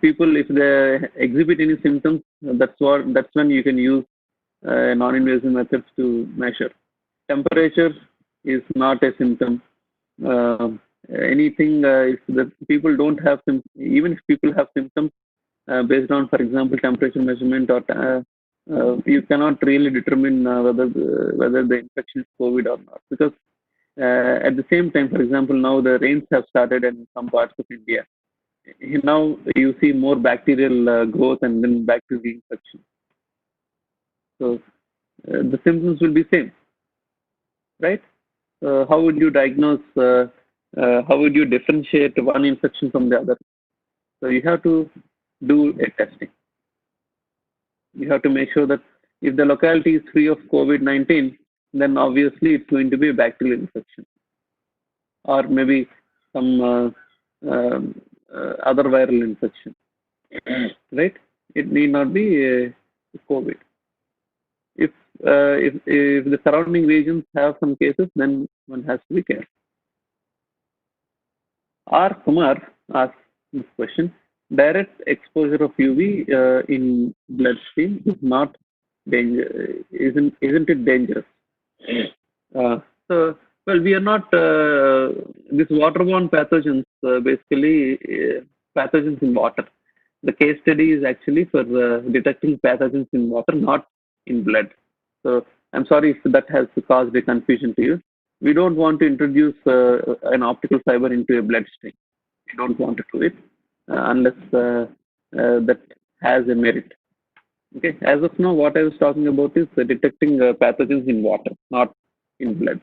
people, if they exhibit any symptoms, that's when you can use non-invasive methods to measure. Temperature is not a symptom. Uh, Anything if the people don't have even if people have symptoms based on, for example, temperature measurement, or you cannot really determine whether the infection is COVID or not, because at the same time, for example, now the rains have started in some parts of India. Now you see more bacterial growth and then bacterial infection. So the symptoms will be same, right? How would you diagnose? How would you differentiate one infection from the other? So you have to do a testing. You have to make sure that if the locality is free of COVID-19, then obviously it's going to be a bacterial infection, or maybe some other viral infection, right? It need not be COVID. If, if the surrounding regions have some cases, then one has to be careful. R. Kumar asks this question. Direct exposure of UV in bloodstream is not danger. Isn't it dangerous? Uh, so, well, we are not this waterborne pathogens. Basically, pathogens in water. The case study is actually for detecting pathogens in water, not in blood. So, I'm sorry if that has caused a confusion to you. We don't want to introduce an optical fiber into a bloodstream. We don't want to do it unless that has a merit. Okay, as of now, what I was talking about is detecting pathogens in water, not in blood.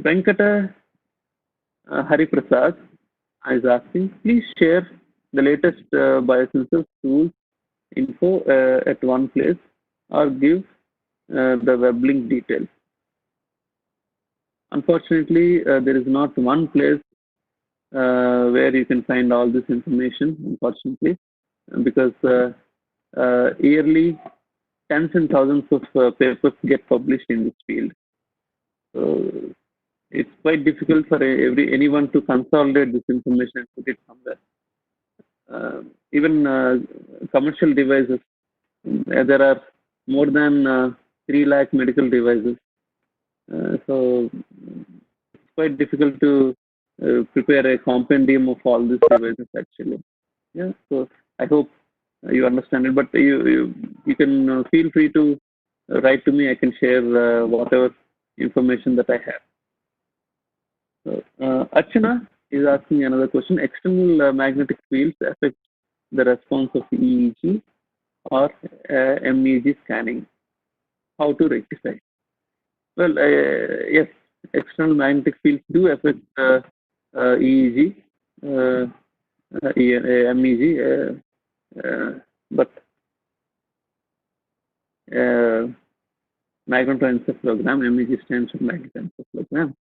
Venkata Hariprasad is asking, please share the latest biosensors tools info at one place or give the web link details. Unfortunately, there is not one place where you can find all this information, unfortunately, because yearly tens and thousands of papers get published in this field. So it's quite difficult for anyone to consolidate this information and put it somewhere. Even commercial devices, there are more than 3 lakh medical devices. So it's quite difficult to prepare a compendium of all these devices actually. Yeah, so I hope you understand it, but you can feel free to write to me. I can share whatever information that I have. So, Archana is asking another question. External magnetic fields affect the response of EEG or MEG scanning. How to rectify? Well, yes, external magnetic fields do affect EEG, MEG, but uh, magnetoencephalogram, MEG stands for magnetoencephalogram.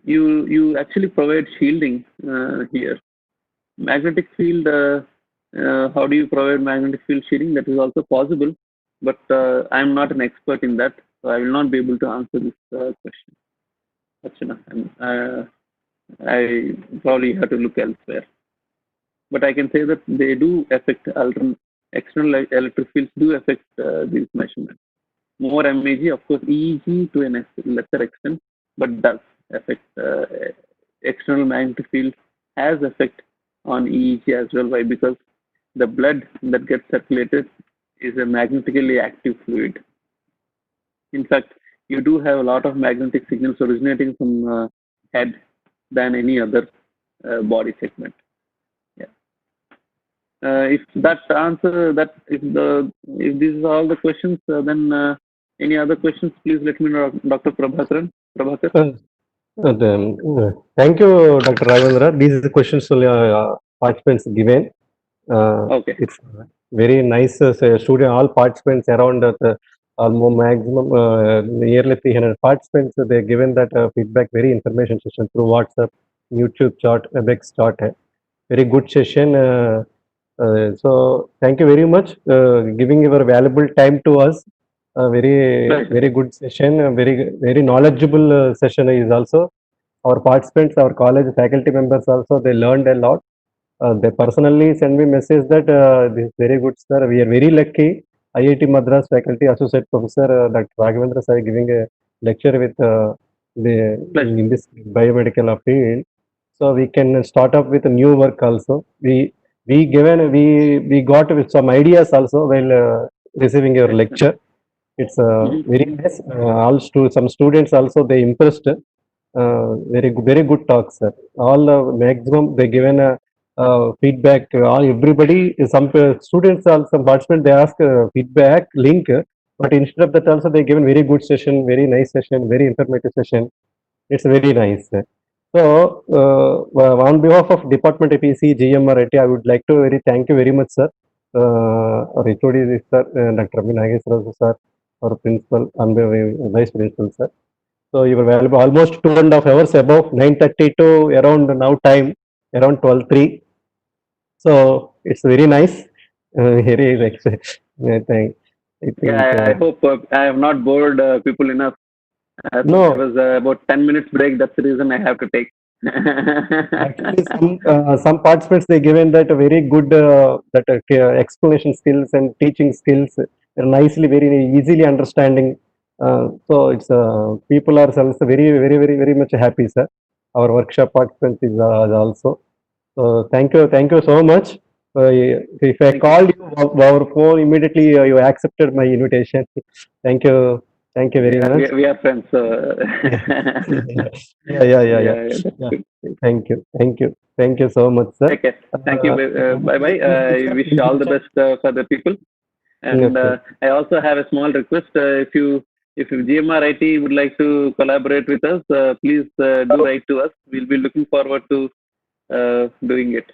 You actually provide shielding here. Magnetic field, how do you provide magnetic field shielding? That is also possible, but I'm not an expert in that, so I will not be able to answer this question. Archana, I probably have to look elsewhere. But I can say that they do affect external electric fields do affect these measurements. More MEG, of course, EEG to a lesser extent, but does affect external magnetic field has effect on EEG as well. Why? Because the blood that gets circulated is a magnetically active fluid. In fact, you do have a lot of magnetic signals originating from head than any other body segment. Yeah. If that answer that if this is all the questions, then any other questions, please let me know, Dr. Prabhakaran. Prabhakar. Thank you, Dr. Ravindra. These questions participants given. Okay. It's very nice. Student, all participants around almost maximum nearly 300 participants. They given that feedback. Very information session through WhatsApp, YouTube chat, WebEx chat. Very good session. So thank you very much giving your valuable time to us. Very good session. Very knowledgeable session is also. Our participants, our college faculty members also, they learned a lot. They personally send me message that this is very good, sir. We are very lucky. IIT Madras faculty associate professor Dr. Raghavendra Sai giving a lecture with in this biomedical field. So we can start up with a new work also. We got with some ideas also while receiving your lecture. It's very nice. Some students also they impressed. Very good talk, sir. All maximum they given a feedback. All everybody, some students, some participants, they ask feedback link, but instead of that also they given very good session, very nice session, very informative session. It's very nice. So, on behalf of Department APC, GMRIT, I would like to very thank you very much, sir. Our HOD, sir, Dr. Ravi Nageswara, sir, our principal, and vice principal, sir. So you were valuable almost 2.5 hours above 9:30 to around now time, around 12:03. So it's very nice. Very I think, Yeah, I hope I have not bored people enough. So no. there was about 10 minutes break. That's the reason I have to take. Actually, some participants they given that very good that explanation skills and teaching skills. nicely, very easily understanding. So it's people are also very much happy, sir. Our workshop participants is also. So thank you so much. If I called you over phone, immediately you accepted my invitation. Thank you, very Yeah, much. we are friends. So Yeah. that's Yeah. good. Thank you so much, sir. Take care. Thank you. Bye bye. I wish you all the best for the people. And Okay. I also have a small request. If GMRIT would like to collaborate with us, please do write to us. We'll be looking forward to doing it.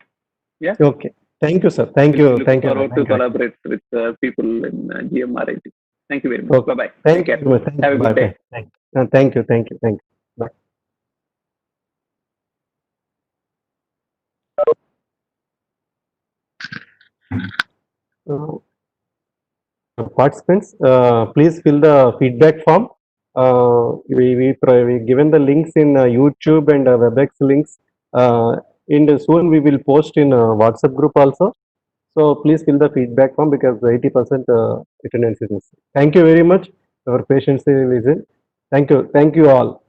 Yeah, Okay. Thank you, sir. we'll be looking Thank you. forward to Thank you. collaborate with people in GMRIT. Thank you very much. Okay. Bye bye. Thank Take you care. very much. Thank Have you. a Bye. good day. Bye. Thank you. Thank you. Bye. Uh, Participants, please fill the feedback form. We given the links in YouTube and WebEx links. Soon we will post in WhatsApp group also. So please fill the feedback form because 80% attendance is missing. Thank you very much. Your patience is in. Thank you all.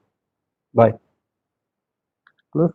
Bye. Close.